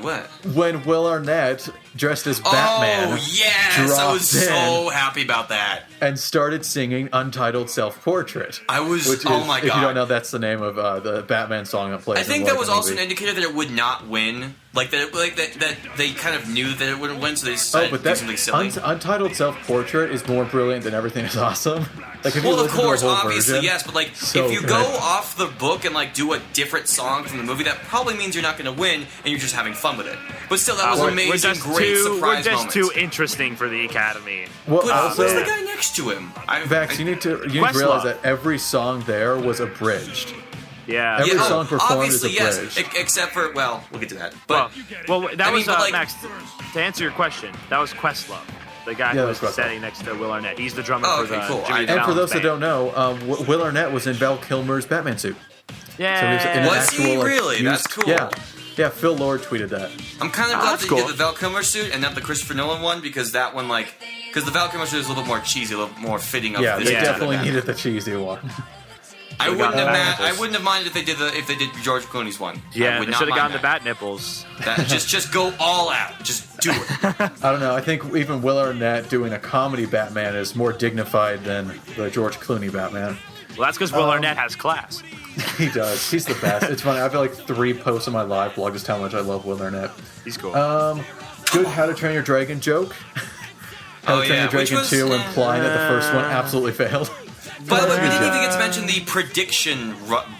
Speaker 2: What?
Speaker 1: When Will Arnett, dressed as Batman,
Speaker 2: Oh yes, I was
Speaker 1: dropped
Speaker 2: so happy about that.
Speaker 1: and started singing Untitled Self-Portrait.
Speaker 2: I was.
Speaker 1: Which is,
Speaker 2: oh my god!
Speaker 1: if you don't know, that's the name of the Batman song that plays.
Speaker 2: I think
Speaker 1: in
Speaker 2: that was
Speaker 1: the
Speaker 2: also an
Speaker 1: movie.
Speaker 2: indicator that it would not win. Like that, that they kind of knew that it wouldn't win, so they
Speaker 1: Oh,
Speaker 2: decided
Speaker 1: but
Speaker 2: to do
Speaker 1: that
Speaker 2: something silly.
Speaker 1: Untitled Self-Portrait is more brilliant than Everything Is Awesome. Like, if you
Speaker 2: Well, of
Speaker 1: listen to
Speaker 2: course,
Speaker 1: the whole
Speaker 2: obviously,
Speaker 1: version,
Speaker 2: yes, but like,
Speaker 1: so
Speaker 2: if you
Speaker 1: good.
Speaker 2: go off the book and like do a different song from the movie, that probably means you're not going to win, and you're just having fun with it. But still, that was an amazing, great surprise
Speaker 3: We're just
Speaker 2: moment.
Speaker 3: too interesting for the Academy.
Speaker 1: Well,
Speaker 2: But
Speaker 1: also,
Speaker 2: what's the guy next to him?
Speaker 1: Vax, you need to
Speaker 3: Questlove.
Speaker 1: realize that every song there was abridged.
Speaker 3: Yeah.
Speaker 1: Every song performed is
Speaker 2: obviously, yes,
Speaker 1: abridged.
Speaker 2: except for we'll get to that. But
Speaker 3: well, that
Speaker 2: I mean,
Speaker 3: was
Speaker 2: but, like-
Speaker 3: Max. To answer your question, that was Questlove, the guy
Speaker 1: Yeah,
Speaker 3: who
Speaker 1: that
Speaker 3: was
Speaker 1: was Questlove.
Speaker 3: standing next to Will Arnett. He's the drummer
Speaker 2: Oh,
Speaker 3: for
Speaker 2: okay,
Speaker 3: the
Speaker 2: cool.
Speaker 3: Jimmy
Speaker 2: And
Speaker 1: And for
Speaker 3: Fallon
Speaker 1: those that
Speaker 3: band.
Speaker 1: don't know, Will Arnett was in Val Kilmer's Batman suit.
Speaker 3: Yeah.
Speaker 1: So he was in an
Speaker 2: Was he
Speaker 1: actual, like,
Speaker 2: really? That's
Speaker 1: used-
Speaker 2: cool.
Speaker 1: Yeah, Phil Lord tweeted that.
Speaker 2: I'm kind of
Speaker 3: Oh,
Speaker 2: glad
Speaker 3: that's
Speaker 2: that you
Speaker 3: cool.
Speaker 2: get the Val Kilmer suit and not the Christopher Nolan one, because that one, like, because the Val Kilmer suit is a little bit more cheesy, a little more fitting of
Speaker 1: Yeah,
Speaker 2: this
Speaker 1: they
Speaker 3: Yeah.
Speaker 1: definitely
Speaker 2: particular
Speaker 1: needed the cheesy one.
Speaker 2: I
Speaker 3: Should've
Speaker 2: wouldn't
Speaker 3: gone
Speaker 2: have
Speaker 3: the
Speaker 2: I
Speaker 3: Bat
Speaker 2: wouldn't have minded if they did George Clooney's one. I
Speaker 3: Yeah,
Speaker 2: would
Speaker 3: they
Speaker 2: not
Speaker 3: should have
Speaker 2: mind
Speaker 3: gone the bat nipples.
Speaker 2: that. Just go all out. Just do it.
Speaker 1: I don't know. I think even Will Arnett doing a comedy Batman is more dignified than the George Clooney Batman.
Speaker 3: Well, that's because Will Arnett has class.
Speaker 1: He does. He's the best. It's funny. I feel like 3 posts on my live blog just how much I love Will Arnett.
Speaker 3: He's cool.
Speaker 1: Good How to Train Your Dragon joke. How
Speaker 2: Oh,
Speaker 1: to Train
Speaker 2: yeah,
Speaker 1: Your
Speaker 2: which
Speaker 1: Dragon
Speaker 2: was,
Speaker 1: 2, implying that the first one absolutely failed.
Speaker 2: By the way, we
Speaker 1: Good
Speaker 2: didn't
Speaker 1: job.
Speaker 2: even get to mention the prediction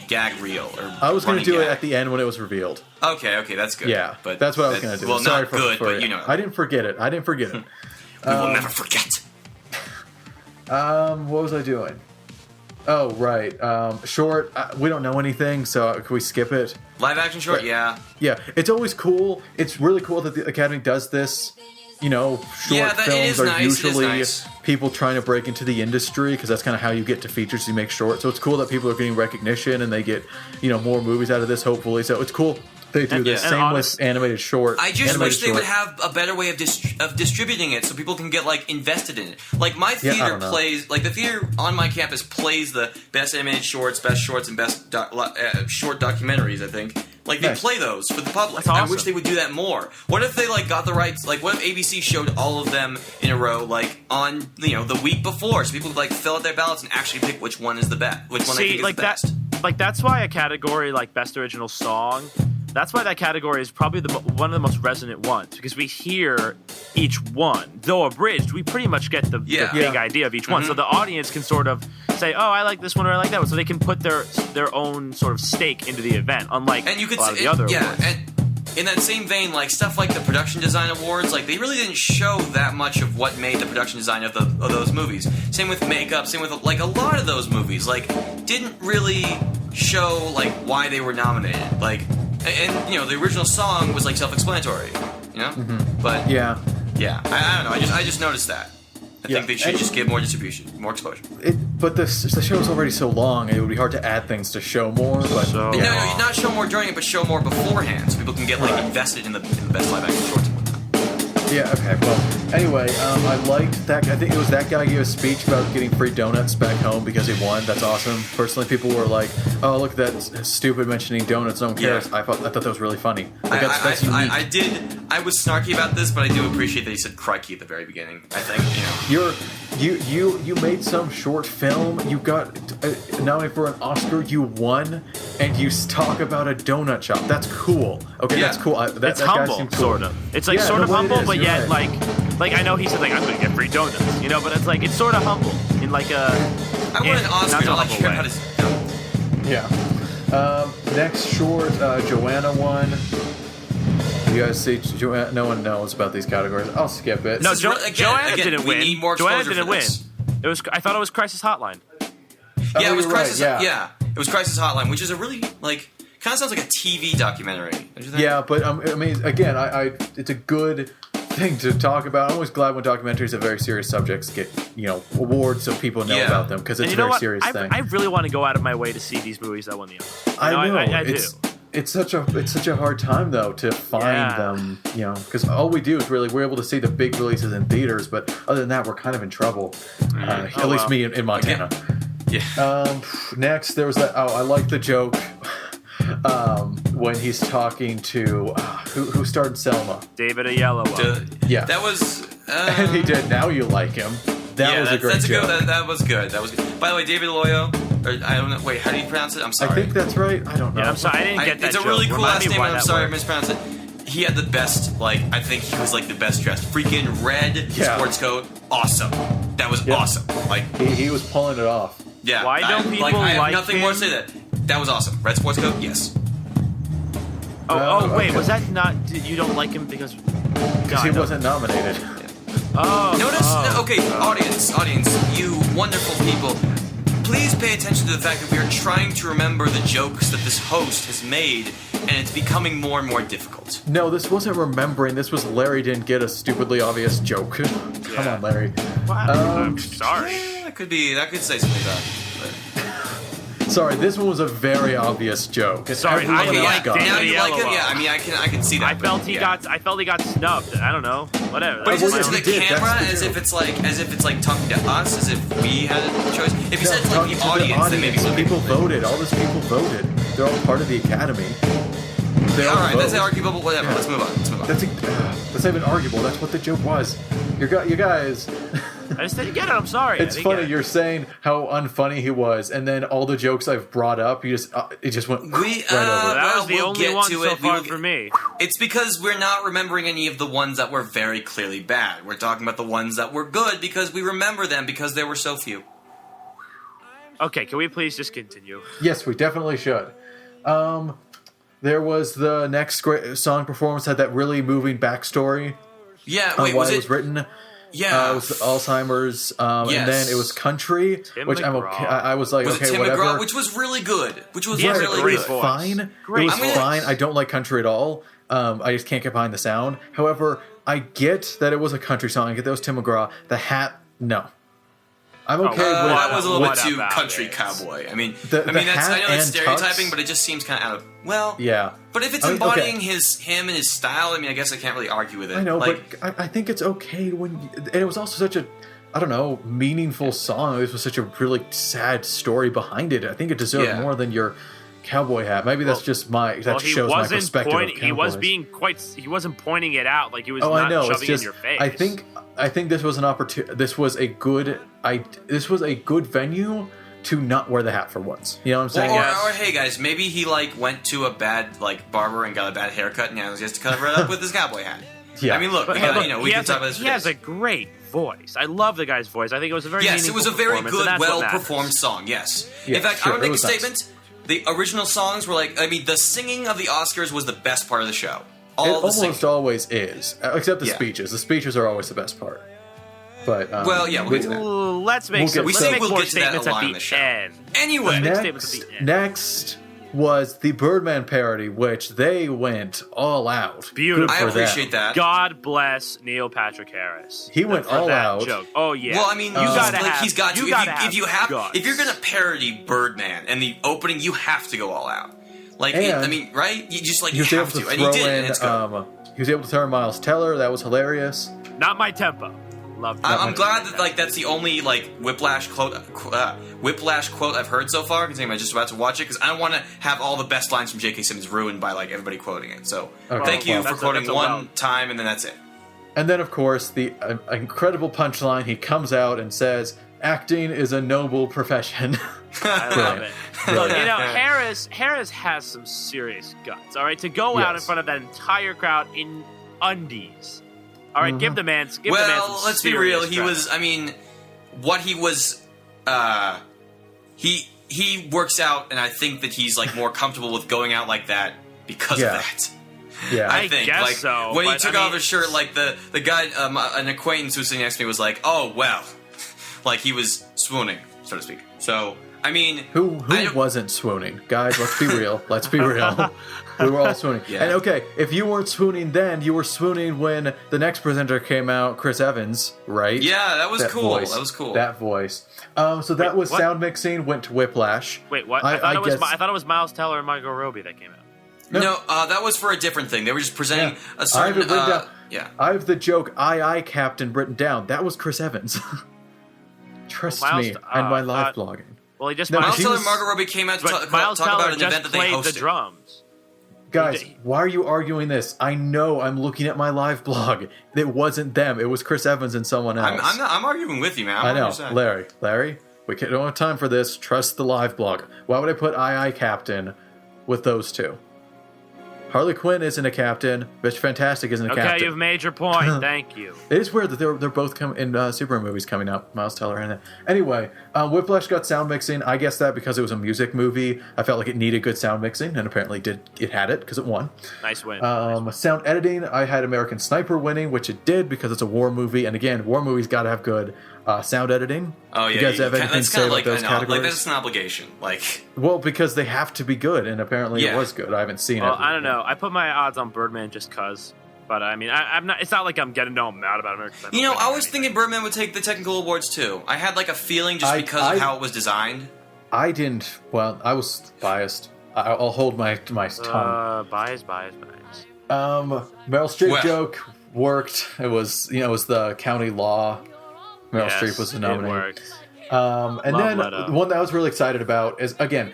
Speaker 2: gag reel. Or
Speaker 1: I was going to
Speaker 2: running
Speaker 1: do it
Speaker 2: gag.
Speaker 1: at the end when it was revealed.
Speaker 2: Okay, that's good.
Speaker 1: Yeah,
Speaker 2: but
Speaker 1: that's what I was going to do.
Speaker 2: Well,
Speaker 1: Sorry
Speaker 2: not good, but you know,
Speaker 1: I didn't forget it. I didn't forget it.
Speaker 2: we will never forget.
Speaker 1: What was I doing? Oh, right. Short. We don't know anything, so can we skip it?
Speaker 2: Live action short, yeah.
Speaker 1: Yeah, it's always cool. It's really cool that the Academy does this. You know, short
Speaker 2: Yeah, that- it
Speaker 1: films
Speaker 2: is
Speaker 1: are
Speaker 2: nice, it is
Speaker 1: usually
Speaker 2: nice.
Speaker 1: people trying to break into the industry because that's kind of how you get to features. You make short, so it's cool that people are getting recognition and they get more movies out of this. Hopefully, so it's cool they do this.
Speaker 3: and
Speaker 1: Same
Speaker 3: honest-
Speaker 1: with animated short.
Speaker 2: I just
Speaker 1: animated
Speaker 2: wish they
Speaker 1: short.
Speaker 2: would have a better way of distributing it so people can get like invested in it. Like my
Speaker 1: I
Speaker 2: theater
Speaker 1: don't know.
Speaker 2: plays, like the theater on my campus plays the best animated shorts, and best short documentaries. I think like they
Speaker 1: Nice.
Speaker 2: play those for the public.
Speaker 3: That's
Speaker 2: I
Speaker 3: awesome.
Speaker 2: wish they would do that more. What if they like got the rights? Like what if ABC showed all of them in a row, like on the week before, so people could like fill out their ballots and actually pick which one is the best, which one they
Speaker 3: See,
Speaker 2: think is
Speaker 3: like
Speaker 2: the
Speaker 3: that,
Speaker 2: best.
Speaker 3: like that's why a category like Best Original Song, that's why that category is probably one of the most resonant ones, because we hear each one. Though abridged, we pretty much get the
Speaker 2: Yeah.
Speaker 3: big
Speaker 1: Yeah.
Speaker 3: idea of each one, so the audience can sort of say, "Oh, I like this one or I like that one," so they can put their own sort of stake into the event. Unlike
Speaker 2: And you could
Speaker 3: a lot of
Speaker 2: say,
Speaker 3: the other
Speaker 2: yeah,
Speaker 3: awards.
Speaker 2: and in that same vein, like stuff like the production design awards, like they really didn't show that much of what made the production design of those movies. Same with makeup, same with like a lot of those movies, like didn't really show like why they were nominated. Like, and the original song was like self-explanatory, But
Speaker 1: Yeah.
Speaker 2: I don't know. I just noticed that. I
Speaker 1: Yeah,
Speaker 2: think they should
Speaker 1: and-
Speaker 2: just give more distribution, more exposure.
Speaker 1: But the show's already so long, it would be hard to add things to show more. But
Speaker 3: So-
Speaker 1: yeah.
Speaker 2: No, not show more during it, but show more beforehand, so people can get like
Speaker 1: Right.
Speaker 2: invested in the best live action shorts.
Speaker 1: Yeah, okay, well, anyway, I liked that. I think it was that guy gave a speech about getting free donuts back home because he won. That's awesome. Personally, people were like, oh, look at that stupid mentioning donuts, no one cares.
Speaker 2: Yeah.
Speaker 1: I thought that was really funny. Like, that's unique.
Speaker 2: I was snarky about this, but I do appreciate that he said crikey at the very beginning. I think,
Speaker 1: You made some short film, you got nominated for an Oscar, you won, and you talk about a donut shop. That's cool. Okay,
Speaker 2: Yeah.
Speaker 1: that's cool. That
Speaker 3: It's
Speaker 1: that guy
Speaker 3: humble,
Speaker 1: seemed cool.
Speaker 3: sort of. It's like
Speaker 1: Yeah,
Speaker 3: sort
Speaker 1: no,
Speaker 3: of
Speaker 1: well, it
Speaker 3: humble,
Speaker 1: is,
Speaker 3: but
Speaker 1: you're
Speaker 3: yet
Speaker 1: right.
Speaker 3: like I know he said like I'm gonna get free donuts, but it's like it's sort of humble in like a.
Speaker 2: I want an Oscar, not like
Speaker 3: humble
Speaker 2: care
Speaker 3: way.
Speaker 2: how to.
Speaker 1: Yeah. Next short, Joanna won. You guys see, no one knows about these categories. I'll skip it.
Speaker 3: No,
Speaker 2: This is really-
Speaker 3: Joanna
Speaker 2: again,
Speaker 3: didn't
Speaker 2: we
Speaker 3: win.
Speaker 2: need more
Speaker 3: Joanna
Speaker 2: exposure
Speaker 3: didn't
Speaker 2: for
Speaker 3: win.
Speaker 2: this.
Speaker 3: It was. I thought it was Crisis Hotline.
Speaker 2: Yeah, it was
Speaker 1: you're right,
Speaker 2: Crisis.
Speaker 1: yeah.
Speaker 2: It was Crisis Hotline, which is a really like kind of sounds like a TV documentary. Don't you think?
Speaker 1: Yeah, but I mean, again, I it's a good thing to talk about. I'm always glad when documentaries of very serious subjects get awards so people know
Speaker 2: Yeah.
Speaker 1: about them because it's
Speaker 3: And
Speaker 1: a
Speaker 3: you know
Speaker 1: very
Speaker 3: what?
Speaker 1: serious thing.
Speaker 3: I really want to go out of my way to see these movies that won the Oscar.
Speaker 1: I know.
Speaker 3: I do.
Speaker 1: It's such a hard time though to find
Speaker 3: Yeah.
Speaker 1: them, because all we do is we're able to see the big releases in theaters, but other than that, we're kind of in trouble. At least
Speaker 3: well.
Speaker 1: me in Montana.
Speaker 2: Yeah.
Speaker 1: Next, there was that. Oh, I like the joke when he's talking to who starred Selma.
Speaker 3: David Oyelowo.
Speaker 1: Yeah.
Speaker 2: That was.
Speaker 1: And he did. Now you like him. That was a great joke.
Speaker 2: That was good. That was good. By the way, David Loyo, or I don't know. Wait, how do you pronounce it? I'm sorry.
Speaker 1: I think that's right. I don't know.
Speaker 3: Yeah, I'm sorry. I didn't get that
Speaker 2: It's a
Speaker 3: joke.
Speaker 2: really cool
Speaker 3: Remind
Speaker 2: last
Speaker 3: me
Speaker 2: name.
Speaker 3: why
Speaker 2: And I'm
Speaker 3: that
Speaker 2: sorry I
Speaker 3: worked.
Speaker 2: mispronounced it. He had the best. Like, I think he was like the best dressed. Freaking red sports coat. Awesome. That was awesome. Like
Speaker 1: He was pulling it off.
Speaker 2: yeah.
Speaker 3: Why don't people
Speaker 2: I have
Speaker 3: like
Speaker 2: nothing more to
Speaker 3: him?
Speaker 2: say that. That was awesome. Red sports coat. Yes.
Speaker 3: Wait,
Speaker 1: okay.
Speaker 3: was that not? You don't like him because?
Speaker 1: Because he wasn't nominated.
Speaker 2: Okay, audience, you wonderful people. Please pay attention to the fact that we are trying to remember the jokes that this host has made, and it's becoming more and more difficult.
Speaker 1: No, this wasn't remembering. This was Larry didn't get a stupidly obvious joke. Come on, Larry.
Speaker 3: I'm sorry.
Speaker 2: That could say something about it.
Speaker 1: Sorry, this one was a very obvious joke.
Speaker 3: Sorry,
Speaker 1: Everyone
Speaker 3: I
Speaker 1: else
Speaker 3: like
Speaker 1: got it.
Speaker 2: Now you like him?
Speaker 3: Yellow.
Speaker 2: Yeah, I mean, I can see that.
Speaker 3: I felt he got snubbed. I don't know. Whatever.
Speaker 2: But he
Speaker 1: Well,
Speaker 2: just
Speaker 1: yeah,
Speaker 2: looks to
Speaker 1: he
Speaker 2: the
Speaker 1: did.
Speaker 2: camera
Speaker 1: That's the
Speaker 2: as
Speaker 1: joke.
Speaker 2: if it's like talking to us, as if we had a choice. If he said to like
Speaker 1: Talking
Speaker 2: the
Speaker 1: to
Speaker 2: audience, then maybe something.
Speaker 1: people voted. All those people voted. They're all part of the academy. They all
Speaker 2: All right, that's
Speaker 1: vote.
Speaker 2: arguable, but whatever.
Speaker 1: Yeah.
Speaker 2: Let's move on.
Speaker 1: That's not even arguable. That's what the joke was. You guys.
Speaker 3: I just didn't get it. I'm sorry.
Speaker 1: It's
Speaker 3: I didn't
Speaker 1: funny.
Speaker 3: get it.
Speaker 1: You're saying how unfunny he was, and then all the jokes I've brought up, it just went
Speaker 2: We,
Speaker 1: right over.
Speaker 3: That was the
Speaker 2: we'll
Speaker 3: only
Speaker 2: get
Speaker 3: one
Speaker 2: to
Speaker 3: so
Speaker 2: it.
Speaker 3: far for me.
Speaker 2: It's because we're not remembering any of the ones that were very clearly bad. We're talking about the ones that were good because we remember them because there were so few.
Speaker 3: Okay, can we please just continue?
Speaker 1: Yes, we definitely should. There was the next great song performance had that really moving backstory
Speaker 2: Yeah,
Speaker 1: on
Speaker 2: wait,
Speaker 1: why
Speaker 2: was
Speaker 1: it
Speaker 2: it?
Speaker 1: was written.
Speaker 2: Yeah.
Speaker 1: It was Alzheimer's, and
Speaker 2: Yes.
Speaker 1: then it was Country,
Speaker 3: Tim
Speaker 1: which I'm
Speaker 3: McGraw.
Speaker 1: okay. I was like,
Speaker 2: Was
Speaker 1: okay,
Speaker 2: it Tim
Speaker 1: whatever.
Speaker 2: McGraw, which was really good. Which was
Speaker 3: He has a
Speaker 2: really
Speaker 3: great
Speaker 2: good.
Speaker 3: voice.
Speaker 1: Fine.
Speaker 3: Great
Speaker 1: It was
Speaker 3: voice.
Speaker 1: fine. I don't like country at all. I just can't get behind the sound. However, I get that it was a country song. I get that it was Tim McGraw. The hat, no. I'm okay with
Speaker 2: That was a little bit
Speaker 3: What
Speaker 2: too
Speaker 3: about
Speaker 2: country
Speaker 3: it?
Speaker 2: cowboy. I mean,
Speaker 1: The
Speaker 2: that's I
Speaker 1: hat
Speaker 2: know that's
Speaker 1: and
Speaker 2: stereotyping,
Speaker 1: tux.
Speaker 2: but it just seems kind of out of
Speaker 1: Yeah.
Speaker 2: But if it's
Speaker 1: I mean, okay.
Speaker 2: embodying him and his style, I mean, I guess I can't really argue with it.
Speaker 1: I know,
Speaker 2: like,
Speaker 1: but I think it's okay and it was also such a, I don't know, meaningful song. This was such a really sad story behind it. I think it deserved
Speaker 2: Yeah.
Speaker 1: more than your cowboy hat. Maybe that's just that
Speaker 3: Well, he
Speaker 1: shows my
Speaker 3: wasn't
Speaker 1: perspective of
Speaker 3: pointing. He was
Speaker 1: cowboys.
Speaker 3: being he wasn't pointing it out like he was
Speaker 1: Oh,
Speaker 3: not
Speaker 1: I know. It's
Speaker 3: shoving
Speaker 1: just
Speaker 3: in your face.
Speaker 1: I think this was an opportunity. This was a good. This was a good venue to not wear the hat for once. You know what I'm saying?
Speaker 2: or hey guys, maybe he like went to a bad like barber and got a bad haircut, and now he has to cover it up with his cowboy hat.
Speaker 1: Yeah.
Speaker 2: I mean, look,
Speaker 3: But,
Speaker 2: we gotta,
Speaker 3: look,
Speaker 2: we
Speaker 3: he
Speaker 2: can
Speaker 3: has
Speaker 2: talk
Speaker 3: a-
Speaker 2: about this.
Speaker 3: He has a great voice. I love the guy's voice. I think it was a very
Speaker 2: Yes, it was a very
Speaker 3: meaningful
Speaker 2: good,
Speaker 3: performance, and that's what matters.
Speaker 2: well-performed song. Yes.
Speaker 1: Yeah,
Speaker 2: In fact,
Speaker 1: sure,
Speaker 2: I'm gonna
Speaker 1: it
Speaker 2: make a
Speaker 1: was nice.
Speaker 2: statement. The original songs were like, I mean, the singing of the Oscars was the best part of the show.
Speaker 1: It
Speaker 2: All the
Speaker 1: almost
Speaker 2: singing.
Speaker 1: always is, except the
Speaker 2: Yeah.
Speaker 1: speeches. The speeches are always the best part. But
Speaker 2: Well, yeah, we'll get to that.
Speaker 3: Ooh, let's make
Speaker 1: We'll
Speaker 3: some.
Speaker 1: get-
Speaker 3: Let's
Speaker 1: we
Speaker 3: make
Speaker 2: will
Speaker 3: more
Speaker 2: get to that
Speaker 3: statements
Speaker 2: a
Speaker 3: at
Speaker 2: lot on
Speaker 3: the
Speaker 2: the show.
Speaker 3: end.
Speaker 2: Anyway,
Speaker 3: Next statements at the end.
Speaker 1: Next was the Birdman parody, which they went all out.
Speaker 3: Beautiful.
Speaker 1: Good
Speaker 2: I
Speaker 1: for them.
Speaker 2: appreciate that.
Speaker 3: God bless Neil Patrick Harris.
Speaker 1: He went
Speaker 3: for
Speaker 1: all
Speaker 3: that
Speaker 1: out.
Speaker 3: Joke. Oh yeah.
Speaker 2: Well, I mean,
Speaker 3: you gotta
Speaker 2: like,
Speaker 3: have.
Speaker 2: he's got to.
Speaker 3: You
Speaker 2: If
Speaker 3: gotta
Speaker 2: you, if you have,
Speaker 3: guts.
Speaker 2: if you're gonna parody Birdman and the opening, you have to go all out. Like,
Speaker 1: And
Speaker 2: I mean, right? You just like
Speaker 1: He
Speaker 2: you
Speaker 1: was able
Speaker 2: have
Speaker 1: to
Speaker 2: to, and he
Speaker 1: throw
Speaker 2: did,
Speaker 1: in.
Speaker 2: and it's good.
Speaker 1: He was able to throw in Miles Teller. That was hilarious.
Speaker 3: Not my tempo. Love.
Speaker 2: I'm glad that like that's the only like Whiplash quote I've heard so far. Considering I'm just about to watch it because I don't want to have all the best lines from J.K. Simmons ruined by like everybody quoting it. So
Speaker 1: Okay.
Speaker 2: thank you
Speaker 1: Well,
Speaker 2: for
Speaker 3: that's a-
Speaker 2: quoting
Speaker 3: that's a
Speaker 2: one
Speaker 3: well-
Speaker 2: time and then that's it.
Speaker 1: And then, of course, the incredible punchline. He comes out and says, "Acting is a noble profession."
Speaker 3: I love it.
Speaker 1: Brilliant.
Speaker 3: Look, you know, Harris has some serious guts. All right, to go out in
Speaker 1: Yes.
Speaker 3: front of that entire crowd in undies. All right, give the man. Give the man
Speaker 2: Well,
Speaker 3: some
Speaker 2: let's be
Speaker 3: serious
Speaker 2: real. He
Speaker 3: credit.
Speaker 2: was. I mean, what he was. He works out, and I think that he's like more comfortable with going out like that because
Speaker 1: Yeah.
Speaker 2: of that.
Speaker 1: Yeah.
Speaker 2: I
Speaker 3: I
Speaker 2: think
Speaker 3: guess
Speaker 2: like
Speaker 3: so,
Speaker 2: when he
Speaker 3: but,
Speaker 2: took
Speaker 3: I
Speaker 2: off
Speaker 3: mean-
Speaker 2: his shirt, like the guy, an acquaintance who was sitting next to me was like, "Oh well," like he was swooning, so to speak. So I mean,
Speaker 1: Who
Speaker 2: I don't-
Speaker 1: wasn't swooning? Guys, let's be real. Let's be real. We were all swooning.
Speaker 2: Yeah.
Speaker 1: And okay, if you weren't swooning then, you were swooning when the next presenter came out, Chris Evans, right?
Speaker 2: Yeah, that was cool.
Speaker 1: Voice,
Speaker 2: That was cool.
Speaker 1: That voice. So that was
Speaker 3: what?
Speaker 1: sound mixing, went to Whiplash.
Speaker 3: Wait, what?
Speaker 1: I
Speaker 3: I thought
Speaker 1: guess-
Speaker 3: it was Miles Teller and Margot Robbie that came out.
Speaker 2: No, that was for a different thing. They were just presenting
Speaker 1: Yeah.
Speaker 2: a
Speaker 1: I have
Speaker 2: certain.
Speaker 1: it written down.
Speaker 2: Yeah.
Speaker 1: I have the joke "I Captain" written down. That was Chris Evans. Trust
Speaker 3: Miles-
Speaker 1: me, and my live
Speaker 3: uh,
Speaker 1: blogging.
Speaker 3: Well, he just
Speaker 1: No,
Speaker 2: Miles
Speaker 1: she
Speaker 2: Teller
Speaker 1: was-
Speaker 2: and Margot Robbie came out to
Speaker 3: but
Speaker 2: talk
Speaker 3: Miles
Speaker 2: about
Speaker 3: Teller
Speaker 2: an
Speaker 3: just
Speaker 2: event that they
Speaker 3: played
Speaker 2: hosted.
Speaker 3: the drums.
Speaker 1: Guys, why are you arguing this? I know. I'm looking at my live blog. It wasn't them. It was Chris Evans and someone else.
Speaker 2: I'm arguing with you, man.
Speaker 1: I
Speaker 2: I'm
Speaker 1: know,
Speaker 2: on your side.
Speaker 1: Larry. We don't have time for this. Trust the live blog. Why would I put II Captain with those two? Harley Quinn isn't a captain. Bitch Fantastic isn't a
Speaker 3: Okay,
Speaker 1: captain.
Speaker 3: you've made your point. Thank you.
Speaker 1: It is weird that they're both in Superman movies coming out. Miles Teller and anyway, Whiplash got sound mixing. I guess that because it was a music movie, I felt like it needed good sound mixing, and apparently it had it because it won.
Speaker 3: Nice win.
Speaker 1: Sound editing, I had American Sniper winning, which it did because it's a war movie, and again, war movies got to have good sound editing.
Speaker 2: Oh yeah,
Speaker 1: you guys have anything to
Speaker 2: that's
Speaker 1: say
Speaker 2: kind of
Speaker 1: about
Speaker 2: like
Speaker 1: those
Speaker 2: I know,
Speaker 1: categories?
Speaker 2: like that's an obligation. Like,
Speaker 1: Well, because they have to be good, and apparently
Speaker 2: Yeah.
Speaker 1: it was good. I haven't seen
Speaker 3: Well,
Speaker 1: it.
Speaker 3: I don't know. I put my odds on Birdman just cause. But I mean, I'm not. It's not like I'm getting all mad about American Sniper.
Speaker 2: you know, I was
Speaker 3: anything.
Speaker 2: thinking Birdman would take the technical awards too. I had like a feeling just because
Speaker 1: I-
Speaker 2: of how it was designed.
Speaker 1: I didn't. Well, I was biased. I'll hold my tongue.
Speaker 3: Bias.
Speaker 1: Meryl Streep
Speaker 2: Well-
Speaker 1: joke worked. It was the county law. Meryl
Speaker 3: Yes,
Speaker 1: Streep was the
Speaker 3: it
Speaker 1: nominee.
Speaker 3: worked.
Speaker 1: And
Speaker 3: Love
Speaker 1: then
Speaker 3: Leto.
Speaker 1: the one that I was really excited about is again,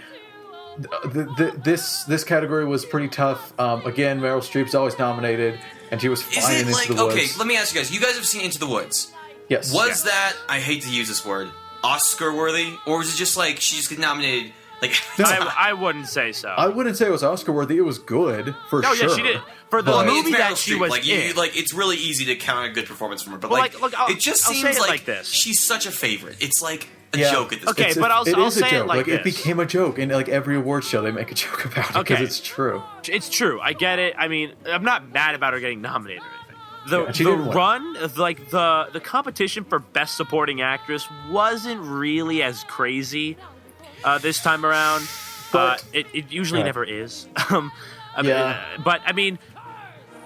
Speaker 1: this category was pretty tough. Again, Meryl Streep's always nominated, and she was
Speaker 2: Is
Speaker 1: flying
Speaker 2: it
Speaker 1: into
Speaker 2: like
Speaker 1: the woods.
Speaker 2: okay? Let me ask you guys. You guys have seen Into the Woods.
Speaker 1: Yes.
Speaker 2: Was that, I hate to use this word, Oscar worthy, or was it just like she just got nominated? Like,
Speaker 3: I wouldn't say so.
Speaker 1: I wouldn't say it was Oscar worthy. It was good for
Speaker 3: No,
Speaker 1: sure.
Speaker 3: yeah, she did. For the
Speaker 2: Well, I mean,
Speaker 3: movie
Speaker 2: it's Meryl
Speaker 3: that she
Speaker 2: Streep.
Speaker 3: was
Speaker 2: like,
Speaker 3: in.
Speaker 2: like it's really easy to count a good performance from her, but
Speaker 3: Well,
Speaker 2: like,
Speaker 3: like, I'll-
Speaker 2: it just
Speaker 3: I'll
Speaker 2: seems
Speaker 3: say it like this.
Speaker 2: she's such a favorite. It's like a
Speaker 1: Yeah.
Speaker 2: joke at this
Speaker 3: Okay,
Speaker 2: point.
Speaker 3: but I'll
Speaker 1: it is
Speaker 3: say
Speaker 1: a
Speaker 3: it
Speaker 1: joke.
Speaker 3: like
Speaker 1: it
Speaker 3: this.
Speaker 1: became a joke, and like every award show, they make a joke about it because
Speaker 3: Okay.
Speaker 1: it's true.
Speaker 3: It's true. I get it. I mean, I'm not mad about her getting nominated or anything.
Speaker 1: Yeah, she
Speaker 3: The
Speaker 1: didn't win.
Speaker 3: run, like the competition for Best Supporting Actress wasn't really as crazy this time around.
Speaker 1: But-
Speaker 3: It usually
Speaker 1: Right.
Speaker 3: never is.
Speaker 1: Yeah.
Speaker 3: But I mean,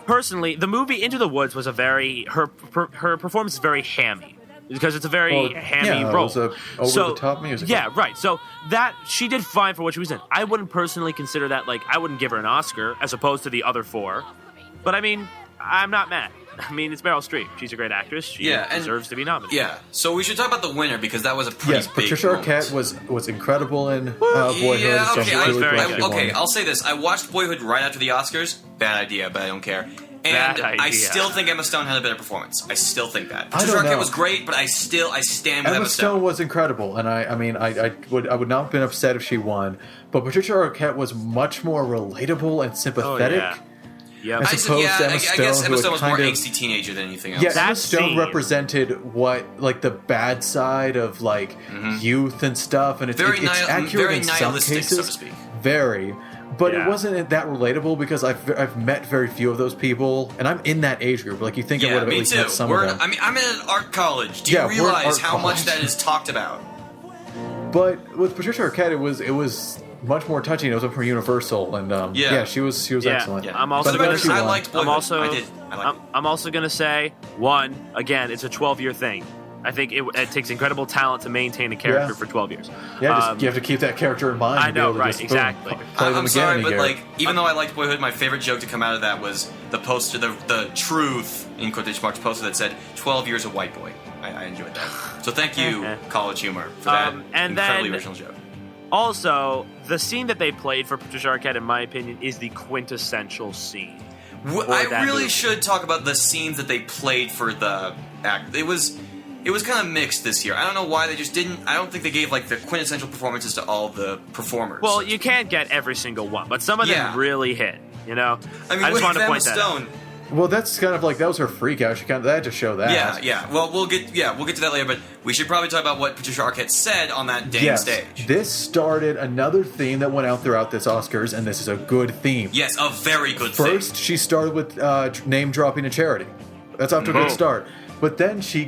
Speaker 3: personally, the movie Into the Woods was her performance is very hammy because it's a very
Speaker 1: Well,
Speaker 3: hammy
Speaker 1: yeah, it
Speaker 3: role.
Speaker 1: was a over-the-top musical.
Speaker 3: Yeah, right. So that she did fine for what she was in. I wouldn't personally consider that like I wouldn't give her an Oscar as opposed to the other four. But I mean, I'm not mad. I mean, it's Meryl Streep. She's a great actress. She
Speaker 2: Yeah, and-
Speaker 3: deserves to be nominated.
Speaker 2: Yeah, so we should talk about the winner because that was a pretty
Speaker 1: Yes,
Speaker 2: big
Speaker 1: Patricia
Speaker 2: moment.
Speaker 1: Arquette was incredible in Boyhood.
Speaker 2: Yeah,
Speaker 1: so
Speaker 2: okay,
Speaker 1: I'm really glad she
Speaker 2: okay.
Speaker 1: won.
Speaker 2: I'll say this: I watched Boyhood right after the Oscars. Bad idea, but I don't care. And
Speaker 3: Bad
Speaker 2: I
Speaker 3: idea.
Speaker 2: still think Emma Stone had a better performance. I still think that.
Speaker 1: I
Speaker 2: Patricia
Speaker 1: don't
Speaker 2: Arquette
Speaker 1: know.
Speaker 2: was great, but I stand with
Speaker 1: Emma Stone was incredible, and I mean, I would not have been upset if she won. But Patricia Arquette was much more relatable and sympathetic.
Speaker 3: yeah. Yep.
Speaker 1: As
Speaker 2: I, said,
Speaker 1: opposed
Speaker 2: yeah,
Speaker 1: to Emma
Speaker 2: I
Speaker 1: Stone,
Speaker 2: guess
Speaker 1: who
Speaker 2: Emma
Speaker 1: had
Speaker 2: Stone was more
Speaker 1: kind of-
Speaker 2: angsty teenager than anything else.
Speaker 1: Yeah,
Speaker 3: That
Speaker 1: Emma Stone
Speaker 3: scene-
Speaker 1: represented what like the bad side of like youth and stuff, and it's,
Speaker 2: Very
Speaker 1: it's
Speaker 2: nihil-
Speaker 1: accurate
Speaker 2: very
Speaker 1: in some
Speaker 2: nihilistic,
Speaker 1: cases.
Speaker 2: so to speak.
Speaker 1: Very, but
Speaker 3: Yeah.
Speaker 1: it wasn't that relatable because I've met very few of those people, and I'm in that age group. Like you think I would
Speaker 2: Yeah,
Speaker 1: have at
Speaker 2: me
Speaker 1: least
Speaker 2: too.
Speaker 1: met some of them.
Speaker 2: I mean, I'm in an art college. Do you
Speaker 1: Yeah, we're in
Speaker 2: realize
Speaker 1: art
Speaker 2: how much
Speaker 1: college.
Speaker 2: that is talked about?
Speaker 1: But with Patricia Arquette, it was much more touching. It was up from Universal, and
Speaker 2: Yeah.
Speaker 1: she was
Speaker 3: Yeah,
Speaker 1: excellent.
Speaker 2: Yeah.
Speaker 3: I'm also
Speaker 1: So I'm glad
Speaker 3: gonna
Speaker 1: she
Speaker 3: say-
Speaker 2: I
Speaker 1: won.
Speaker 2: liked Boyhood.
Speaker 3: I'm also
Speaker 2: I did. I liked it.
Speaker 3: I'm also gonna say one again. It's a 12-year thing. I think it takes incredible talent to maintain a character
Speaker 1: Yeah.
Speaker 3: for 12 years.
Speaker 1: Yeah, just, you have to keep that character in mind.
Speaker 3: I
Speaker 1: to be
Speaker 3: know,
Speaker 1: able to
Speaker 3: right,
Speaker 1: just, boom,
Speaker 3: exactly.
Speaker 1: play them
Speaker 2: I'm
Speaker 1: again
Speaker 2: sorry,
Speaker 1: in a
Speaker 2: but
Speaker 1: year.
Speaker 2: like, even though I liked Boyhood, my favorite joke to come out of that was the poster, the truth in quotation marks poster that said 12 years a white boy. I enjoyed that. So thank you, College Humor, for that
Speaker 3: And
Speaker 2: incredibly
Speaker 3: then-
Speaker 2: original joke.
Speaker 3: Also, the scene that they played for Patricia Arquette, in my opinion, is the quintessential scene. for
Speaker 2: I
Speaker 3: that
Speaker 2: really
Speaker 3: movie.
Speaker 2: should talk about the scenes that they played for the act. It was kind of mixed this year. I don't know why they just didn't. I don't think they gave like the quintessential performances to all the performers.
Speaker 3: Well, you can't get every single one, but some of
Speaker 2: Yeah.
Speaker 3: them really hit. You know,
Speaker 2: I mean,
Speaker 3: just
Speaker 2: with
Speaker 3: wanted to
Speaker 2: Emma
Speaker 3: point that out.
Speaker 2: Stone.
Speaker 1: Well, that's kind of like that was her freak out. She kind of that to show that.
Speaker 2: Yeah. Well, we'll get to that later, but we should probably talk about what Patricia Arquette said on that dang
Speaker 1: Yes.
Speaker 2: stage.
Speaker 1: This started another theme that went out throughout this Oscars, and this is a good theme.
Speaker 2: Yes, a very good
Speaker 1: First, she started with name dropping a charity. That's off to a good
Speaker 3: Boom.
Speaker 1: start. But then she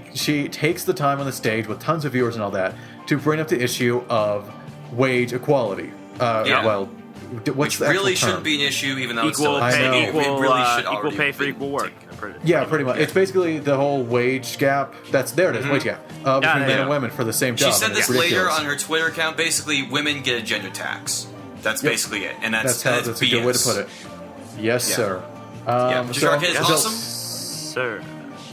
Speaker 1: takes the time on the stage with tons of viewers and all that to bring up the issue of wage equality.
Speaker 2: Yeah.
Speaker 1: Well, what's
Speaker 2: Which
Speaker 1: the actual
Speaker 2: really
Speaker 1: term?
Speaker 2: shouldn't be an issue, even though it's
Speaker 3: Equal
Speaker 2: still
Speaker 1: I know.
Speaker 3: pay,
Speaker 2: it
Speaker 3: equal,
Speaker 2: really should
Speaker 3: equal
Speaker 2: already
Speaker 3: pay for
Speaker 2: be
Speaker 3: equal work.
Speaker 1: Yeah, pretty much.
Speaker 2: Yeah.
Speaker 1: It's basically the whole wage gap. There it is, wage gap between
Speaker 3: Yeah,
Speaker 1: men
Speaker 3: yeah.
Speaker 1: and women for the same
Speaker 2: She
Speaker 1: job.
Speaker 2: said
Speaker 1: and it's
Speaker 2: this later
Speaker 1: ridiculous.
Speaker 2: on her Twitter account. Basically, women get a gender tax. That's
Speaker 1: Yep.
Speaker 2: basically it, and
Speaker 1: That's
Speaker 2: that's
Speaker 1: a good way to
Speaker 2: BS.
Speaker 1: put it. Yes,
Speaker 2: Yeah.
Speaker 1: sir.
Speaker 2: Yeah, Patricia Arquette is
Speaker 1: so-
Speaker 2: awesome.
Speaker 3: Sir.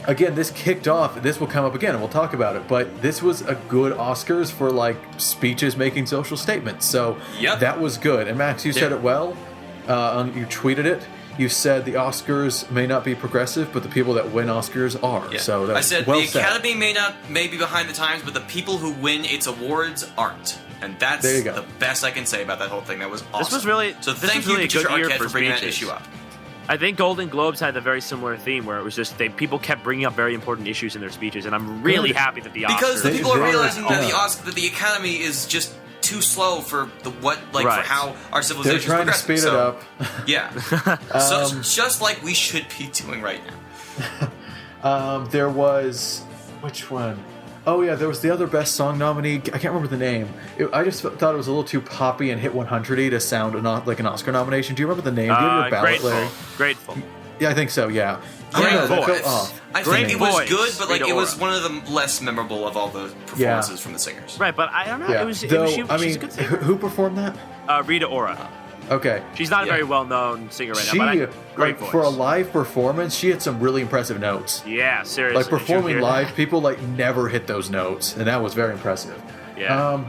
Speaker 1: again, this kicked off. This will come up again, and we'll talk about it. But this was a good Oscars for like speeches making social statements. So
Speaker 2: Yep.
Speaker 1: that was good. And Max, you said it well. You tweeted it. You said the Oscars may not be progressive, but the people that win Oscars are.
Speaker 2: Yeah.
Speaker 1: So
Speaker 2: I
Speaker 1: that's
Speaker 2: said
Speaker 1: well
Speaker 2: the
Speaker 1: said.
Speaker 2: Academy may be behind the times, but the people who win its awards aren't. And that's
Speaker 1: There you go.
Speaker 2: the best I can say about that whole thing. That was awesome.
Speaker 3: This was really-
Speaker 2: so.
Speaker 3: this
Speaker 2: Thank
Speaker 3: was
Speaker 2: you,
Speaker 3: really a
Speaker 2: Patricia
Speaker 3: good year
Speaker 2: Arquette,
Speaker 3: for
Speaker 2: for bringing that
Speaker 3: speeches.
Speaker 2: issue up.
Speaker 3: I think Golden Globes had a very similar theme where it was just people kept bringing up very important issues in their speeches, and I'm really
Speaker 1: Good.
Speaker 3: happy that the
Speaker 2: Because the
Speaker 3: Oscars
Speaker 2: people are
Speaker 1: They-
Speaker 2: realizing that
Speaker 1: yeah.
Speaker 2: that the Academy is just too slow for
Speaker 3: Right.
Speaker 2: for how our
Speaker 1: They're
Speaker 2: civilization is
Speaker 1: trying to
Speaker 2: progressing.
Speaker 1: speed it
Speaker 2: So,
Speaker 1: up.
Speaker 2: Yeah, so just like we should be doing right now.
Speaker 1: There was which one? Oh yeah, there was the other best song nominee. I can't remember the name. I just thought it was a little too poppy and hit 100y to sound like an Oscar nomination. Do you remember the name? Do you have your ballot, Larry?
Speaker 3: Grateful.
Speaker 1: Yeah, I think so. Yeah. I don't
Speaker 2: Yeah,
Speaker 1: know, that
Speaker 3: voice.
Speaker 1: felt off.
Speaker 2: I
Speaker 3: Great
Speaker 2: think it was
Speaker 3: voice,
Speaker 2: good, but like
Speaker 3: Rita
Speaker 2: it was
Speaker 3: Ora.
Speaker 2: one of the less memorable of all the performances from the singers.
Speaker 3: Right, but I don't know.
Speaker 1: Yeah.
Speaker 3: It was
Speaker 1: Though,
Speaker 3: she's
Speaker 1: I
Speaker 3: a
Speaker 1: mean,
Speaker 3: good singer.
Speaker 1: who performed that?
Speaker 3: Rita Ora.
Speaker 1: Okay.
Speaker 3: She's not a
Speaker 2: Yeah.
Speaker 3: very well-known singer right
Speaker 1: She,
Speaker 3: now, but great
Speaker 1: like,
Speaker 3: voice.
Speaker 1: for a live performance, she had some really impressive notes.
Speaker 3: Yeah, seriously.
Speaker 1: Like performing
Speaker 3: Did you hear
Speaker 1: live, people like never hit those notes, and that was very impressive.
Speaker 3: that? Yeah.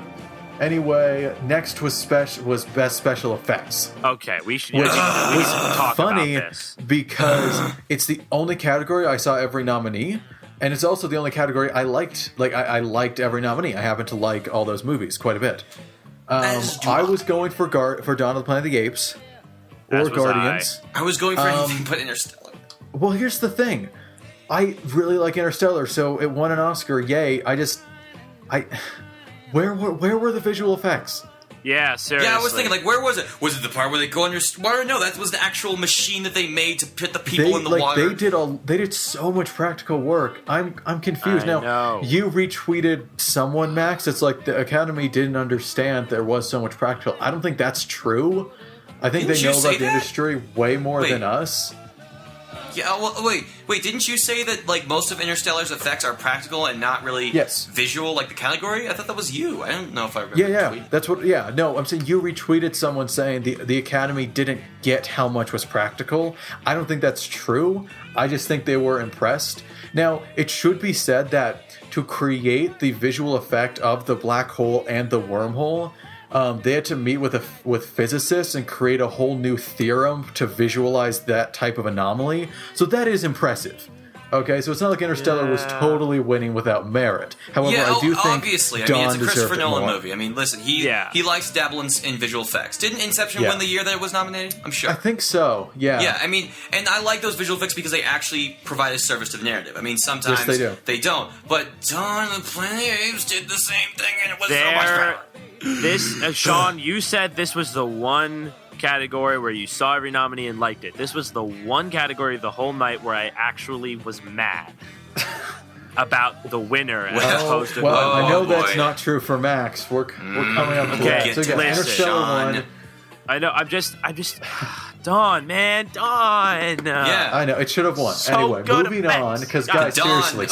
Speaker 1: Anyway, next was best special effects.
Speaker 3: Okay, we should,
Speaker 1: Which
Speaker 3: we should talk
Speaker 1: Funny
Speaker 3: about this.
Speaker 1: because it's the only category I saw every nominee, and it's also the only category I liked. Like I liked every nominee. I happen to like all those movies quite a bit.
Speaker 2: As do
Speaker 1: I was going for Dawn of the Planet of the Apes or
Speaker 3: As was
Speaker 1: Guardians.
Speaker 2: I was going for anything but Interstellar.
Speaker 1: Well, here's the thing. I really like Interstellar, so it won an Oscar. Yay! Where were the visual effects?
Speaker 3: Yeah, seriously.
Speaker 2: Yeah, I was thinking, like, where was it? Was it the part where they go underwater? No, that was the actual machine that they made to put the people in the water.
Speaker 1: They did so much practical work. I'm confused
Speaker 3: I
Speaker 1: now.
Speaker 3: know.
Speaker 1: You retweeted someone, Max. It's like the Academy didn't understand there was so much practical. I don't think that's true. I think
Speaker 2: Didn't
Speaker 1: they
Speaker 2: you
Speaker 1: know
Speaker 2: say
Speaker 1: about the
Speaker 2: that?
Speaker 1: industry way more
Speaker 2: Wait.
Speaker 1: than us.
Speaker 2: Yeah, well, wait, didn't you say that, like, most of Interstellar's effects are practical and not really
Speaker 1: Yes.
Speaker 2: visual, like the category? I thought that was you. I don't know if I remember the
Speaker 1: Yeah,
Speaker 2: tweet.
Speaker 1: that's what. Yeah, no, I'm saying you retweeted someone saying the Academy didn't get how much was practical. I don't think that's true. I just think they were impressed. Now, it should be said that to create the visual effect of the black hole and the wormhole, they had to meet with physicists and create a whole new theorem to visualize that type of anomaly. So that is impressive. Okay, so it's not like Interstellar was
Speaker 3: Yeah.
Speaker 1: totally winning without merit. However,
Speaker 2: Yeah,
Speaker 1: I do think
Speaker 2: obviously. I mean,
Speaker 1: Dawn
Speaker 2: it's a Christopher
Speaker 1: deserved it
Speaker 2: Nolan
Speaker 1: more.
Speaker 2: movie. I mean, listen, he
Speaker 3: Yeah.
Speaker 2: likes dabbling in visual effects. Didn't Inception
Speaker 1: Yeah.
Speaker 2: win the year that it was nominated? I'm sure.
Speaker 1: I think so. Yeah.
Speaker 2: Yeah, I mean, and I like those visual effects because they actually provide a service to the narrative. I mean, sometimes
Speaker 1: they do.
Speaker 2: not But Dawn of the Planet of the Apes did the same thing, and it was so much
Speaker 3: There,
Speaker 2: better.
Speaker 3: this Sean, you said this was the one category where you saw every nominee and liked it. This was the one category the whole night where I actually was mad about the winner as opposed to
Speaker 1: Well, I know
Speaker 2: Oh,
Speaker 1: that's
Speaker 2: boy.
Speaker 1: not true for Max. We're coming up to
Speaker 3: Okay,
Speaker 1: that. So
Speaker 2: get
Speaker 1: yeah,
Speaker 2: to
Speaker 3: listen,
Speaker 1: Interstellar
Speaker 2: Sean.
Speaker 1: won.
Speaker 3: I know. I'm just. Dawn, man, Dawn.
Speaker 2: Yeah.
Speaker 1: I know it should have won.
Speaker 3: So
Speaker 1: Anyway,
Speaker 3: good
Speaker 1: moving
Speaker 3: effects.
Speaker 1: on because
Speaker 3: The
Speaker 1: guys,
Speaker 2: dawn
Speaker 1: seriously,
Speaker 2: of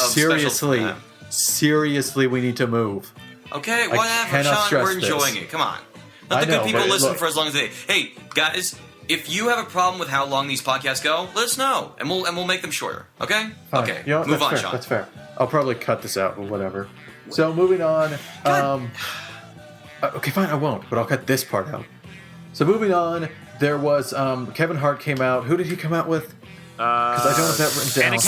Speaker 2: special- yeah.
Speaker 1: seriously, we need to move.
Speaker 2: Okay, whatever,
Speaker 1: cannot
Speaker 2: Sean.
Speaker 1: stress
Speaker 2: We're enjoying
Speaker 1: this.
Speaker 2: it. Come on. Let
Speaker 1: I
Speaker 2: the good
Speaker 1: know,
Speaker 2: people
Speaker 1: but
Speaker 2: listen
Speaker 1: look-
Speaker 2: for as long as they. Hey, guys, if you have a problem with how long these podcasts go, let us know, and we'll make them shorter. Okay.
Speaker 1: Fine.
Speaker 2: Okay.
Speaker 1: You know what?
Speaker 2: Move
Speaker 1: That's
Speaker 2: on,
Speaker 1: fair.
Speaker 2: Sean.
Speaker 1: That's fair. I'll probably cut this out, but whatever. So moving on. Okay, fine. I won't, but I'll cut this part out. So moving on, there was Kevin Hart came out. Who did he come out with? Because I don't have that written down.
Speaker 3: Anna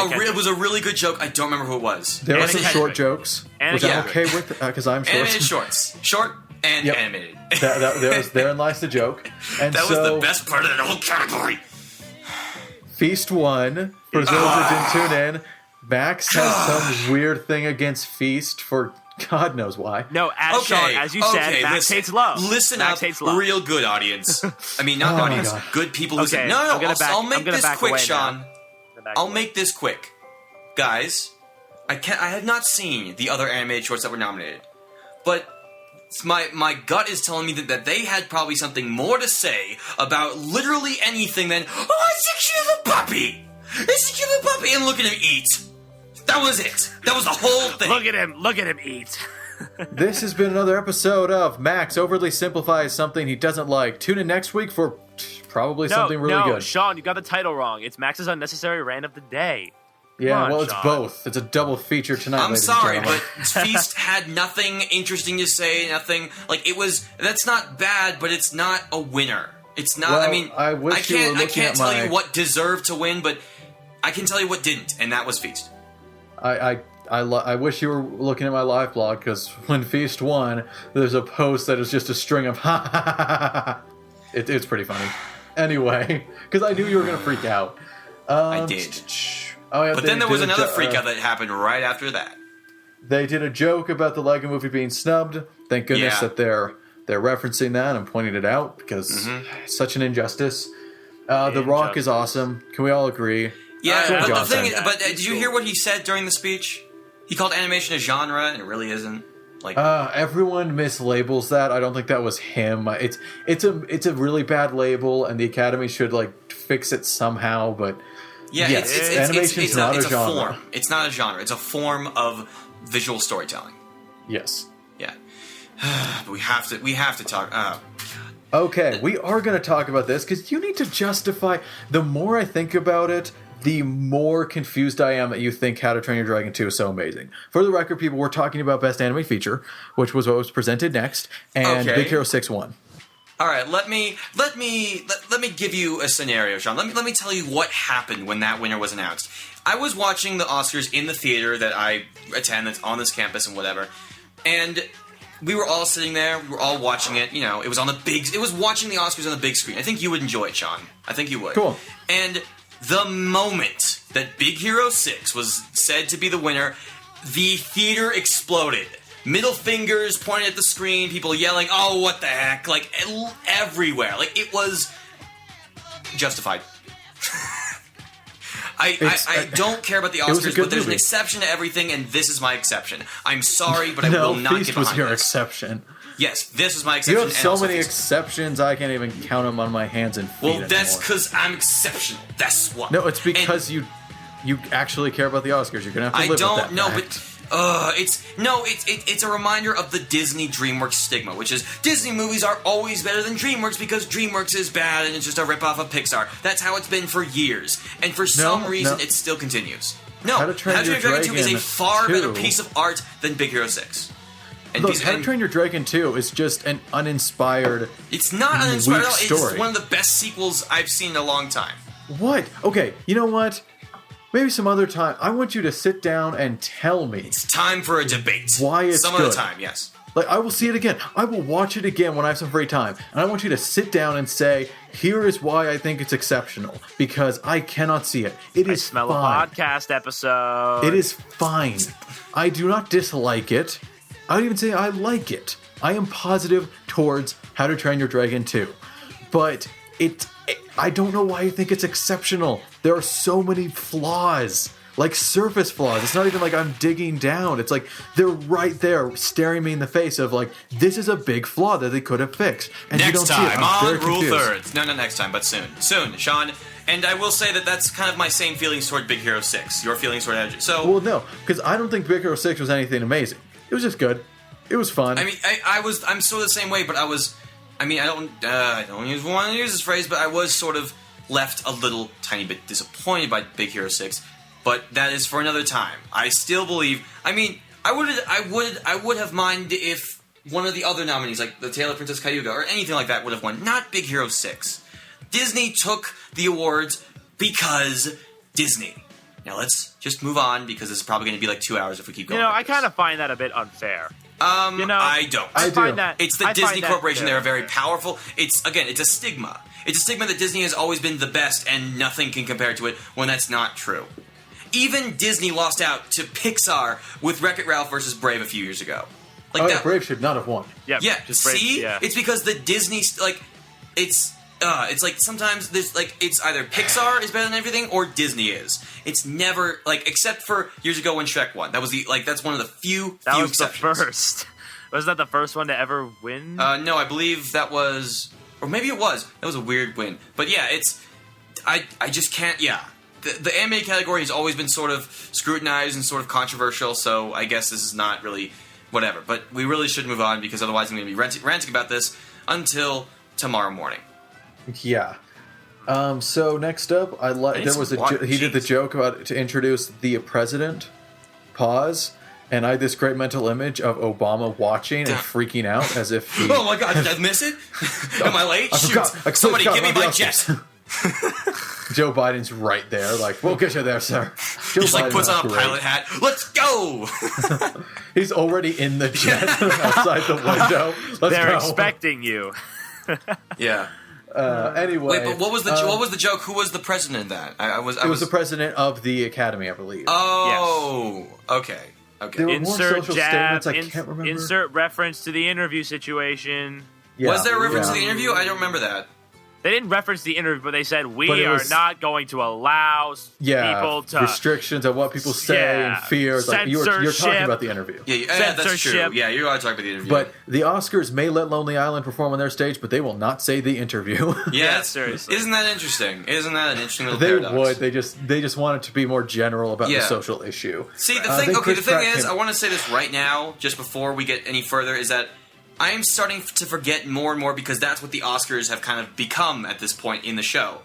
Speaker 3: Kendrick.
Speaker 2: It was a really good joke. I don't remember who it was.
Speaker 1: There were
Speaker 3: Anna
Speaker 1: some
Speaker 3: Kendrick.
Speaker 1: short jokes,
Speaker 3: Anna
Speaker 1: which I'm
Speaker 2: Kendrick.
Speaker 1: okay with because I'm short.
Speaker 2: Animated shorts, short and
Speaker 1: Yep.
Speaker 2: animated.
Speaker 1: Therein lies the joke. And
Speaker 2: That was
Speaker 1: so,
Speaker 2: the best part of that whole category.
Speaker 1: Feast won. For those that didn't tune in, Max has some weird thing against Feast for God knows why.
Speaker 3: No, as Sean, as you said, Max
Speaker 2: listen,
Speaker 3: hates love.
Speaker 2: Listen
Speaker 3: Max
Speaker 2: up,
Speaker 3: hates love.
Speaker 2: real good audience. I mean, not
Speaker 1: Oh my
Speaker 2: audience,
Speaker 1: God.
Speaker 2: good people who
Speaker 3: Okay,
Speaker 2: listen. No,
Speaker 3: I'm gonna
Speaker 2: I'll
Speaker 3: back-
Speaker 2: make
Speaker 3: I'm gonna
Speaker 2: this
Speaker 3: back
Speaker 2: quick,
Speaker 3: away
Speaker 2: Sean.
Speaker 3: now.
Speaker 2: I'll make this quick, guys. I have not seen the other animated shorts that were nominated, but my gut is telling me that they had probably something more to say about literally anything than it's a cute little puppy. It's a cute little puppy, and look at him eat. That was it. That was the whole thing.
Speaker 3: Look at him eat.
Speaker 1: This has been another episode of Max overly simplifies something he doesn't like. Tune in next week for probably something really good.
Speaker 3: Sean, you got the title wrong. It's Max's unnecessary rant of the day.
Speaker 1: Yeah,
Speaker 3: Come on,
Speaker 1: well, it's
Speaker 3: Sean.
Speaker 1: both. It's a double feature tonight.
Speaker 2: I'm
Speaker 1: ladies and
Speaker 2: sorry,
Speaker 1: gentlemen.
Speaker 2: but Feast had nothing interesting to say. Nothing like it was. That's not bad, but it's not a winner. It's not.
Speaker 1: Well,
Speaker 2: I mean,
Speaker 1: I wish you were
Speaker 2: can't. I
Speaker 1: looking
Speaker 2: can't
Speaker 1: at
Speaker 2: tell
Speaker 1: my-
Speaker 2: you what deserved to win, but I can tell you what didn't, and that was Feast.
Speaker 1: I wish you were looking at my live blog, because when Feast won, there's a post that is just a string of ha ha ha ha ha. It's pretty funny. Anyway, because I knew you were gonna freak out.
Speaker 2: I did.
Speaker 1: Oh, yeah,
Speaker 2: But
Speaker 1: they
Speaker 2: then there was
Speaker 1: did a
Speaker 2: another
Speaker 1: jo-
Speaker 2: freak out that happened right after that.
Speaker 1: They did a joke about the Lego Movie being snubbed. Thank goodness
Speaker 2: Yeah.
Speaker 1: that they're referencing that and pointing it out, because
Speaker 2: Mm-hmm.
Speaker 1: it's such an injustice. The Rock is awesome. Can we all agree?
Speaker 2: Yeah,
Speaker 1: Dwayne
Speaker 2: but the
Speaker 1: Johnson.
Speaker 2: thing is, did you hear what he said during the speech? He called animation a genre, and it really isn't. Like,
Speaker 1: Everyone mislabels that. I don't think that was him. It's a really bad label, and the Academy should like fix it somehow. But
Speaker 2: yeah,
Speaker 1: yes, animation's
Speaker 2: it's
Speaker 1: not
Speaker 2: a
Speaker 1: a genre.
Speaker 2: form. It's not a genre. It's a form of visual storytelling.
Speaker 1: yes.
Speaker 2: Yeah, but we have to talk.
Speaker 1: Okay, we are going to talk about this because you need to justify. The more I think about it, the more confused I am that you think How to Train Your Dragon 2 is so amazing. For the record, people, we're talking about Best Anime Feature, which was what was presented next, and
Speaker 2: Okay.
Speaker 1: Big Hero 6 won.
Speaker 2: All right, let me give you a scenario, Sean. Let me tell you what happened when that winner was announced. I was watching the Oscars in the theater that I attend, that's on this campus and whatever, and we were all sitting there. We were all watching it. You know, it was on the big. It was watching the Oscars on the big screen. I think you would enjoy it, Sean. I think you would.
Speaker 1: Cool.
Speaker 2: And the moment that Big Hero 6 was said to be the winner, the theater exploded. Middle fingers pointed at the screen, people yelling, "Oh, what the heck!" Like everywhere. Like it was justified. I don't care about the
Speaker 1: was a
Speaker 2: Oscars,
Speaker 1: good
Speaker 2: but there's an
Speaker 1: movie.
Speaker 2: exception to everything, and this is my exception. I'm sorry, but I
Speaker 1: No,
Speaker 2: will not
Speaker 1: Feast
Speaker 2: get
Speaker 1: was
Speaker 2: behind
Speaker 1: your
Speaker 2: this.
Speaker 1: exception.
Speaker 2: Yes, this is my
Speaker 1: You
Speaker 2: exception.
Speaker 1: have
Speaker 2: and
Speaker 1: so
Speaker 2: also
Speaker 1: many
Speaker 2: Feast.
Speaker 1: exceptions, I can't even count them on my hands and feet
Speaker 2: Well, that's
Speaker 1: anymore.
Speaker 2: because I'm exceptional. That's what.
Speaker 1: No, it's
Speaker 2: And
Speaker 1: because you actually care about the Oscars. You're gonna have to
Speaker 2: I
Speaker 1: live
Speaker 2: don't
Speaker 1: with that
Speaker 2: know,
Speaker 1: fact.
Speaker 2: but it's a reminder of the Disney DreamWorks stigma, which is Disney movies are always better than DreamWorks because DreamWorks is bad and it's just a ripoff of Pixar. That's how it's been for years, and for some reason, it still continues. No,
Speaker 1: How to Train Your
Speaker 2: Dragon 2 is a
Speaker 1: Dragon
Speaker 2: far
Speaker 1: 2.
Speaker 2: better piece of art than Big Hero 6. And
Speaker 1: Look, How to Train Your Dragon 2 is just an uninspired.
Speaker 2: it's not uninspired at all.
Speaker 1: weak
Speaker 2: It's
Speaker 1: story.
Speaker 2: one of the best sequels I've seen in a long time.
Speaker 1: What? Okay, you know what? Maybe some other time. I want you to sit down and tell me.
Speaker 2: It's time for a debate.
Speaker 1: Why it's
Speaker 2: some other
Speaker 1: good.
Speaker 2: time, yes.
Speaker 1: Like, I will see it again. I will watch it again when I have some free time. And I want you to sit down and say, here is why I think it's exceptional. Because I cannot see it. It is
Speaker 3: Smell
Speaker 1: fine.
Speaker 3: a podcast episode.
Speaker 1: It is fine. I do not dislike it. I don't even say I like it. I am positive towards How to Train Your Dragon 2. But I don't know why you think it's exceptional. There are so many flaws. Like surface flaws. It's not even like I'm digging down. It's like they're right there staring me in the face of like, this is a big flaw that they could have fixed. And you
Speaker 2: Next
Speaker 1: don't see it.
Speaker 2: time
Speaker 1: I'm
Speaker 2: on
Speaker 1: very
Speaker 2: Rule
Speaker 1: confused.
Speaker 2: Thirds. No, not next time, but soon. Soon, Sean. And I will say that that's kind of my same feelings toward Big Hero 6. Your feelings toward Edge. So,
Speaker 1: Well, no, because I don't think Big Hero 6 was anything amazing. It was just good. It was fun.
Speaker 2: I mean, I'm sort of the same way, but I don't want to use this phrase, but I was sort of left a little tiny bit disappointed by Big Hero 6. But that is for another time. I still believe. I mean, I would have minded if one of the other nominees, like the Tale of Princess Kaguya or anything like that, would have won. Not Big Hero 6. Disney took the awards because Disney. Now let's just move on because this is probably going to be like 2 hours if we keep going.
Speaker 3: You know,
Speaker 2: like
Speaker 3: I kind of find that a bit unfair.
Speaker 2: You know, I don't.
Speaker 1: I
Speaker 3: I
Speaker 1: do.
Speaker 3: find that
Speaker 2: It's the
Speaker 3: I find
Speaker 2: Disney
Speaker 3: that
Speaker 2: Corporation. They're very
Speaker 3: unfair.
Speaker 2: powerful. It's a stigma. It's a stigma that Disney has always been the best, and nothing can compare to it. When that's not true. Even Disney lost out to Pixar with Wreck-It Ralph versus Brave a few years ago. Like
Speaker 1: oh,
Speaker 2: that.
Speaker 1: Brave should not have won.
Speaker 3: Yeah,
Speaker 2: Yeah.
Speaker 3: just break-
Speaker 2: See,
Speaker 3: yeah.
Speaker 2: it's because the Disney it's like sometimes there's like it's either Pixar is better than everything or Disney is. It's never like except for years ago when Shrek won. That was that's one of the few
Speaker 3: That was
Speaker 2: exceptions.
Speaker 3: the first. Was that the first one to ever win?
Speaker 2: No, I believe that was, or maybe it was. That was a weird win. But yeah, I just can't. Yeah, the anime category has always been sort of scrutinized and sort of controversial. So I guess this is not really whatever. But we really should move on because otherwise I'm going to be ranting about this until tomorrow morning.
Speaker 1: Yeah. So next up,
Speaker 2: I need
Speaker 1: there was
Speaker 2: some water.
Speaker 1: he did the
Speaker 2: Jeez.
Speaker 1: joke about to introduce the president. Pause. And I had this great mental image of Obama watching and freaking out as if he...
Speaker 2: Oh my god, did I miss it? Am I late?
Speaker 1: I
Speaker 2: Shoot!
Speaker 1: forgot.
Speaker 2: Somebody
Speaker 1: forgot
Speaker 2: give me
Speaker 1: about
Speaker 2: my
Speaker 1: the
Speaker 2: jet!
Speaker 1: Oscars. Joe Biden's right there. Like, we'll get you there, sir. Joe
Speaker 2: Just like
Speaker 1: Biden
Speaker 2: puts
Speaker 1: is
Speaker 2: on a
Speaker 1: great.
Speaker 2: pilot hat. Let's go!
Speaker 1: He's already in the jet outside the window. Let's
Speaker 3: They're
Speaker 1: go.
Speaker 3: expecting you.
Speaker 2: Yeah.
Speaker 1: Anyway.
Speaker 2: Wait, but what was the joke? Who was the president of that?
Speaker 1: It was the president of the Academy, I believe.
Speaker 2: Oh, okay.
Speaker 1: There were more
Speaker 3: Insert
Speaker 1: social
Speaker 3: jab.
Speaker 1: statements. I can't remember.
Speaker 3: Insert reference to the interview situation.
Speaker 1: Yeah,
Speaker 2: Was there a reference to
Speaker 1: yeah.
Speaker 2: the interview? I don't remember that.
Speaker 3: They didn't reference the interview, but they said
Speaker 1: But
Speaker 3: we
Speaker 1: it
Speaker 3: are
Speaker 1: was-
Speaker 3: not going to allow people to
Speaker 1: restrictions on what people say
Speaker 3: Yeah.
Speaker 1: and fears. Like you're talking
Speaker 3: Censorship.
Speaker 1: about the interview.
Speaker 2: Yeah, that's true.
Speaker 3: Censorship.
Speaker 2: Yeah, you are talking about the interview.
Speaker 1: But the Oscars may let Lonely Island perform on their stage, but they will not say the interview.
Speaker 2: yeah, that's-
Speaker 3: seriously.
Speaker 2: Isn't that interesting? Isn't that an interesting little
Speaker 1: They
Speaker 2: paradox?
Speaker 1: would. They just want it to be more general about the
Speaker 2: Yeah.
Speaker 1: social issue.
Speaker 2: See, the
Speaker 1: I
Speaker 2: thing.
Speaker 1: think
Speaker 2: Okay, the
Speaker 1: Chris
Speaker 2: thing
Speaker 1: Pratt
Speaker 2: is,
Speaker 1: came-
Speaker 2: I want to say this right now, just before we get any further, is that I am starting to forget more and more because that's what the Oscars have kind of become at this point in the show.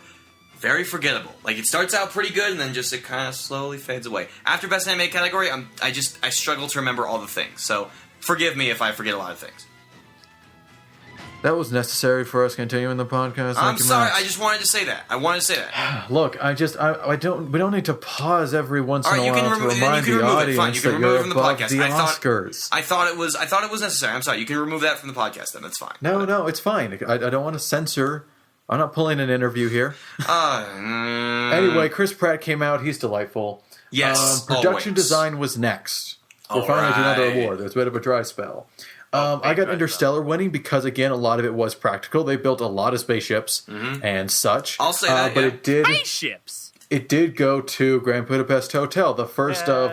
Speaker 2: Very forgettable. Like it starts out pretty good and then just it kind of slowly fades away. After Best Animated category, I struggle to remember all the things. So forgive me if I forget a lot of things.
Speaker 1: That was necessary for us continuing the podcast.
Speaker 2: I'm
Speaker 1: Thank you,
Speaker 2: sorry.
Speaker 1: Max.
Speaker 2: I just wanted to say that. I wanted to say that.
Speaker 1: Look, I don't. We don't need to pause every once
Speaker 2: All
Speaker 1: in
Speaker 2: right,
Speaker 1: a
Speaker 2: you
Speaker 1: while
Speaker 2: can
Speaker 1: to
Speaker 2: remove it.
Speaker 1: remind
Speaker 2: You can
Speaker 1: the
Speaker 2: remove it.
Speaker 1: audience
Speaker 2: Fine, you can
Speaker 1: that
Speaker 2: remove
Speaker 1: you're
Speaker 2: it from the
Speaker 1: above
Speaker 2: podcast.
Speaker 1: the
Speaker 2: I thought-
Speaker 1: Oscars.
Speaker 2: I thought it was necessary. I'm sorry. You can remove that from the podcast. Then that's fine.
Speaker 1: No, it's fine. I don't want to censor. I'm not pulling an interview here. Anyway, Chris Pratt came out. He's delightful.
Speaker 2: Yes,
Speaker 1: Production
Speaker 2: always.
Speaker 1: design was next. We're
Speaker 2: All
Speaker 1: finally doing another
Speaker 2: right.
Speaker 1: award. There's a bit of a dry spell. I got
Speaker 3: dry
Speaker 1: Interstellar winning because, again, a lot of it was practical. They built a lot of spaceships and such.
Speaker 2: Mm-hmm. I'll say that,
Speaker 1: But
Speaker 2: yeah.
Speaker 3: spaceships.
Speaker 1: it did go to Grand Budapest Hotel, the first of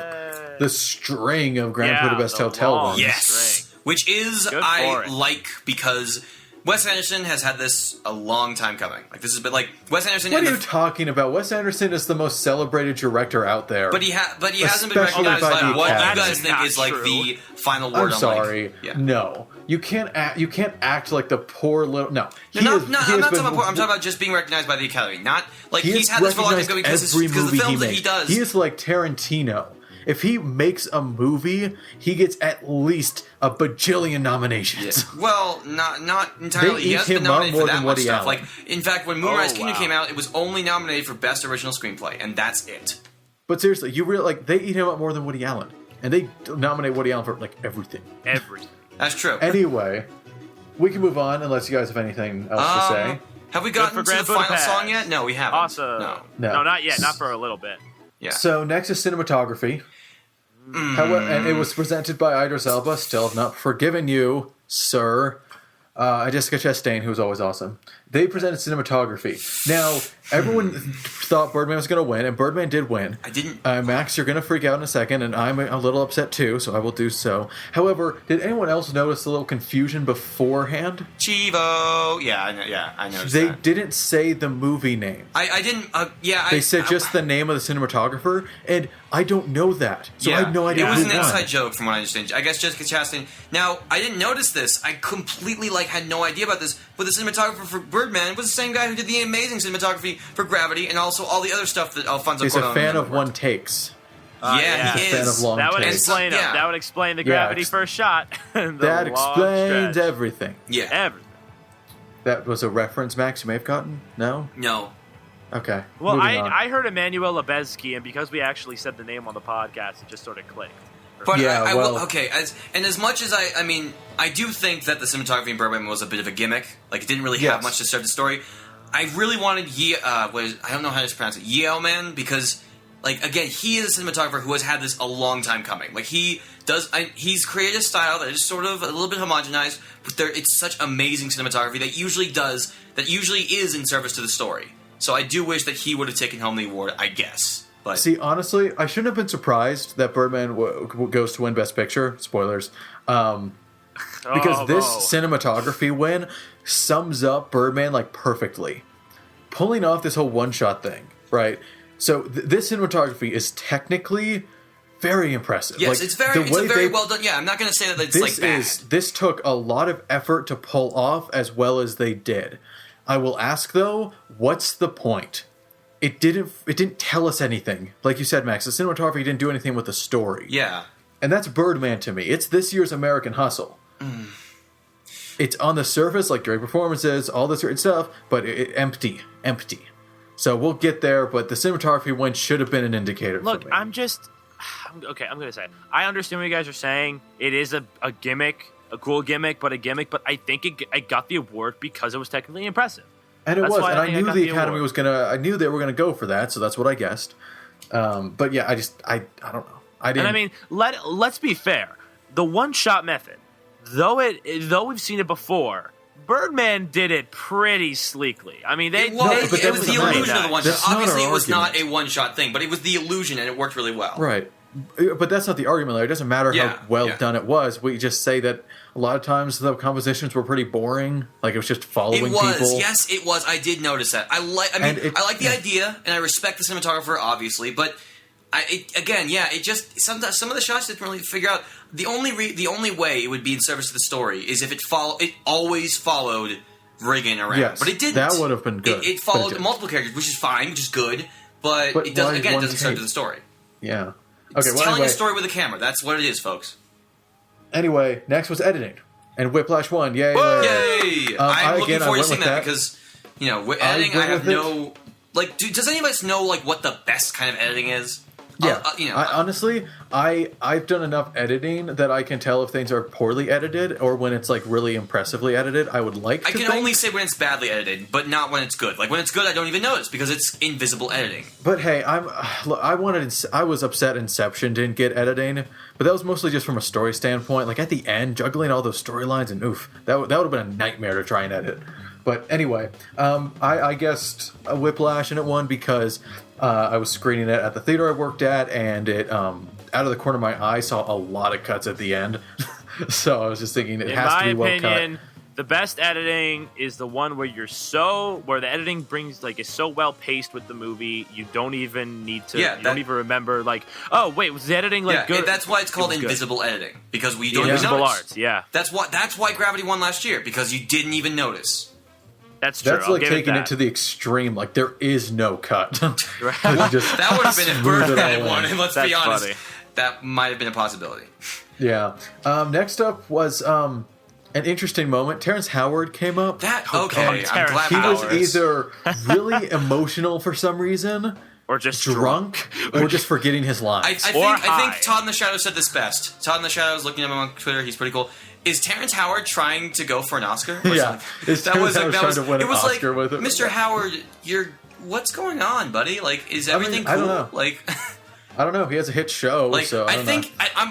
Speaker 1: the string of Grand
Speaker 3: Yeah,
Speaker 1: Budapest
Speaker 3: the
Speaker 1: Hotel
Speaker 3: long-
Speaker 1: ones.
Speaker 2: Yes,
Speaker 3: String.
Speaker 2: which is
Speaker 3: Good for
Speaker 2: I
Speaker 3: it.
Speaker 2: like because Wes Anderson has had this a long time coming. Like this has been like Wes Anderson.
Speaker 1: What
Speaker 2: in
Speaker 1: are
Speaker 2: the
Speaker 1: you talking about? Wes Anderson is the most celebrated director out there.
Speaker 2: But he hasn't been
Speaker 1: Especially
Speaker 2: recognized
Speaker 1: by
Speaker 2: by
Speaker 1: the
Speaker 2: what you
Speaker 1: Academy.
Speaker 2: guys think
Speaker 3: Not
Speaker 2: is like
Speaker 3: true.
Speaker 2: the final word.
Speaker 1: I'm
Speaker 2: on
Speaker 1: sorry.
Speaker 2: Like, yeah.
Speaker 1: No, you can't act. You can't act like the poor little. No,
Speaker 2: No,
Speaker 1: He
Speaker 2: no,
Speaker 1: is-
Speaker 2: no,
Speaker 1: he
Speaker 2: I'm
Speaker 1: has
Speaker 2: not talking
Speaker 1: been-
Speaker 2: about. I'm talking about just being recognized by the Academy. Not like
Speaker 1: He
Speaker 2: he's
Speaker 1: has
Speaker 2: had this for a long time
Speaker 1: recognized
Speaker 2: because
Speaker 1: every
Speaker 2: the
Speaker 1: movie
Speaker 2: films that
Speaker 1: makes.
Speaker 2: he does.
Speaker 1: He is like Tarantino. If he makes a movie, he gets at least a bajillion nominations.
Speaker 2: Well, not entirely.
Speaker 1: They
Speaker 2: He
Speaker 1: eat
Speaker 2: has been
Speaker 1: him up
Speaker 2: nominated
Speaker 1: more
Speaker 2: for
Speaker 1: than
Speaker 2: that much
Speaker 1: Woody
Speaker 2: stuff.
Speaker 1: Allen.
Speaker 2: Like, in fact, when Moonrise Kingdom
Speaker 3: wow.
Speaker 2: came out, it was only nominated for Best Original Screenplay, and that's it.
Speaker 1: But seriously, you really like they eat him up more than Woody Allen, and they nominate Woody Allen for like everything.
Speaker 3: Everything.
Speaker 2: That's true.
Speaker 1: Anyway, we can move on unless you guys have anything else to say.
Speaker 2: Have we gotten
Speaker 3: for
Speaker 2: to the
Speaker 3: Grand
Speaker 2: final
Speaker 3: Budapest.
Speaker 2: song yet? No, we haven't.
Speaker 3: Awesome.
Speaker 1: No.
Speaker 3: Not yet. Not for a little bit.
Speaker 2: Yeah.
Speaker 1: So next is cinematography. However, and it was presented by Idris Elba. Still have not forgiven you, sir. Jessica Chastain, who was always awesome. They presented cinematography. Now, everyone thought Birdman was going to win, and Birdman did win.
Speaker 2: I didn't.
Speaker 1: Max, you're going to freak out in a second, and I'm a little upset too, so I will do so. However, did anyone else notice a little confusion beforehand?
Speaker 2: Chivo. Yeah, I noticed
Speaker 1: They
Speaker 2: that.
Speaker 1: didn't say the movie name.
Speaker 2: I didn't. Yeah,
Speaker 1: They said just the name of the cinematographer, and I don't know that, so I have no idea
Speaker 2: It was
Speaker 1: who
Speaker 2: an
Speaker 1: won.
Speaker 2: inside joke, from what I understand. I guess Jessica Chastain. Now, I didn't notice this. I completely had no idea about this. But the cinematographer for Birdman was the same guy who did the amazing cinematography for Gravity, and also all the other stuff that Alfonso
Speaker 1: He's a
Speaker 2: Cuarón
Speaker 1: fan
Speaker 2: did.
Speaker 1: of one takes.
Speaker 2: Yeah,
Speaker 1: He's
Speaker 2: he
Speaker 1: a fan
Speaker 2: is.
Speaker 1: of long
Speaker 3: That would
Speaker 1: takes.
Speaker 3: explain it.
Speaker 2: Yeah.
Speaker 3: That would explain the
Speaker 1: Yeah,
Speaker 3: gravity first shot. The
Speaker 1: That
Speaker 3: long
Speaker 1: explains
Speaker 3: stretch.
Speaker 1: everything.
Speaker 2: Yeah.
Speaker 3: Everything.
Speaker 1: That was a reference, Max, you may have gotten? No?
Speaker 2: No.
Speaker 1: Okay.
Speaker 3: Well,
Speaker 1: moving on.
Speaker 3: I heard Emmanuel Lubezki, and because we actually said the name on the podcast, it just sort of clicked.
Speaker 2: But
Speaker 1: Yeah,
Speaker 2: I will,
Speaker 1: well-
Speaker 2: okay, as much as I mean, I do think that the cinematography in Birdman was a bit of a gimmick. Like, it didn't really have
Speaker 1: Yes.
Speaker 2: much to serve the story. I really wanted I don't know how to pronounce it, Yeoman, because, like, again, he is a cinematographer who has had this a long time coming. Like, he's created a style that is sort of a little bit homogenized, but it's such amazing cinematography that usually is in service to the story. So I do wish that he would have taken home the award, I guess. But
Speaker 1: See, honestly, I shouldn't have been surprised that Birdman goes to win Best Picture. Spoilers. Because this cinematography win sums up Birdman like perfectly. Pulling off this whole one-shot thing, right? So this cinematography is technically very impressive.
Speaker 2: yes,
Speaker 1: Like,
Speaker 2: it's
Speaker 1: the way
Speaker 2: very
Speaker 1: they-
Speaker 2: well done. Yeah, I'm not going to say that it's
Speaker 1: This
Speaker 2: like bad.
Speaker 1: this took a lot of effort to pull off as well as they did. I will ask though, what's the point? It didn't tell us anything. Like you said, Max, the cinematography didn't do anything with the story.
Speaker 2: Yeah.
Speaker 1: And that's Birdman to me. It's this year's American Hustle. It's on the surface, like great performances, all this great stuff, but empty. So we'll get there, but the cinematography win should have been an indicator
Speaker 3: Look,
Speaker 1: for me.
Speaker 3: I'm going to say it. I understand what you guys are saying. It is a gimmick, a cool gimmick, but I think it got the award because it was technically impressive.
Speaker 1: And it
Speaker 3: That's
Speaker 1: was,
Speaker 3: why
Speaker 1: and
Speaker 3: I
Speaker 1: I
Speaker 3: think I
Speaker 1: knew
Speaker 3: got
Speaker 1: the
Speaker 3: the
Speaker 1: Academy
Speaker 3: award.
Speaker 1: was gonna. I knew they were gonna go for that, so that's what I guessed. But yeah, I don't know. I didn't.
Speaker 3: And I mean, let's be fair. The one-shot method, though we've seen it before, Birdman did it pretty sleekly. I mean,
Speaker 2: It was
Speaker 1: but that
Speaker 2: the
Speaker 1: was the
Speaker 2: illusion
Speaker 1: night.
Speaker 2: of the one
Speaker 1: That's
Speaker 2: shot.
Speaker 1: not our
Speaker 2: Obviously, it was not
Speaker 1: argument.
Speaker 2: a one-shot thing, but it was the illusion, and it worked really well.
Speaker 1: right, but that's not the argument. Like, it doesn't matter
Speaker 2: Yeah,
Speaker 1: how well
Speaker 2: yeah.
Speaker 1: done it was. We just say that a lot of times the compositions were pretty boring. Like it was just following
Speaker 2: It was,
Speaker 1: people.
Speaker 2: yes, it was. I did notice that. I like the idea, and I respect the cinematographer, obviously. But it just sometimes some of the shots didn't really figure out. The only way it would be in service to the story is if it always followed Reagan around.
Speaker 1: Yes,
Speaker 2: but it didn't.
Speaker 1: that would have been good,
Speaker 2: It
Speaker 1: but it
Speaker 2: followed
Speaker 1: didn't.
Speaker 2: multiple characters, which is fine, which is good. But
Speaker 1: But
Speaker 2: it doesn't.
Speaker 1: why
Speaker 2: Again, it
Speaker 1: one
Speaker 2: doesn't serve
Speaker 1: take?
Speaker 2: to the story.
Speaker 1: Yeah.
Speaker 2: It's
Speaker 1: Okay. Well,
Speaker 2: telling
Speaker 1: anyway,
Speaker 2: a story with a camera. That's what it is, folks.
Speaker 1: next was editing, and Whiplash won. Yay!
Speaker 2: Yay!
Speaker 1: I
Speaker 2: I'm looking
Speaker 1: again, I
Speaker 2: forward to
Speaker 1: went
Speaker 2: seeing
Speaker 1: with
Speaker 2: that
Speaker 1: that.
Speaker 2: because with editing, I
Speaker 1: went
Speaker 2: have
Speaker 1: with
Speaker 2: no like. Does any of us know like what the best kind of editing is?
Speaker 1: Yeah,
Speaker 2: I
Speaker 1: honestly, I've done enough editing that I can tell if things are poorly edited or when it's like really impressively edited. I would like.
Speaker 2: I
Speaker 1: to
Speaker 2: can
Speaker 1: think.
Speaker 2: only say when it's badly edited, but not when it's good. Like when it's good, I don't even notice because it's invisible editing.
Speaker 1: But hey, I was upset Inception didn't get editing, but that was mostly just from a story standpoint. Like at the end, juggling all those storylines and that would have been a nightmare to try and edit. But anyway, I guessed a Whiplash and it won because I was screening it at the theater I worked at, and it out of the corner of my eye saw a lot of cuts at the end. So I was just thinking it
Speaker 3: In
Speaker 1: has
Speaker 3: my
Speaker 1: to be well
Speaker 3: opinion,
Speaker 1: cut.
Speaker 3: the best editing is the one where where the editing is so well paced with the movie, you don't even need to.
Speaker 2: Yeah,
Speaker 3: you don't even remember oh wait, was the editing good?
Speaker 2: That's why it's called
Speaker 3: was good.
Speaker 2: invisible editing because we don't even
Speaker 3: Invisible
Speaker 2: notice.
Speaker 3: arts. Yeah,
Speaker 2: That's why Gravity won last year because you didn't even notice.
Speaker 3: that's true.
Speaker 1: That's
Speaker 3: I'll
Speaker 1: like
Speaker 3: give
Speaker 1: taking
Speaker 3: it,
Speaker 1: it
Speaker 3: that.
Speaker 1: to the extreme. Like there is no cut.
Speaker 2: That would have been if
Speaker 1: Smooth it
Speaker 2: Birdman
Speaker 1: all
Speaker 2: had
Speaker 1: in.
Speaker 2: won. And let's
Speaker 3: That's
Speaker 2: be honest,
Speaker 3: funny.
Speaker 2: that might have been a possibility.
Speaker 1: Yeah. Next up was an interesting moment. Terrence Howard came up.
Speaker 2: That
Speaker 3: Oh,
Speaker 2: okay?
Speaker 3: God,
Speaker 2: I'm
Speaker 3: Terrence
Speaker 2: glad
Speaker 1: He
Speaker 2: we
Speaker 1: was
Speaker 2: got this.
Speaker 1: either really emotional for some reason,
Speaker 3: or just
Speaker 1: drunk, or just forgetting his lines.
Speaker 2: I
Speaker 3: high.
Speaker 2: think Todd in the Shadows said this best. Todd in the Shadows, looking at him on Twitter, he's pretty cool. Is Terrence Howard trying to go for an Oscar? Or
Speaker 1: Yeah.
Speaker 2: something?
Speaker 1: Is Terrence Howard trying to win
Speaker 2: it
Speaker 1: an
Speaker 2: was
Speaker 1: Oscar
Speaker 2: like,
Speaker 1: with it?
Speaker 2: Mr. Howard, what's going on, buddy? Like, is everything
Speaker 1: I
Speaker 2: cool?
Speaker 1: don't know.
Speaker 2: Like,
Speaker 1: I don't know. He has a hit show,
Speaker 2: like
Speaker 1: so I don't know.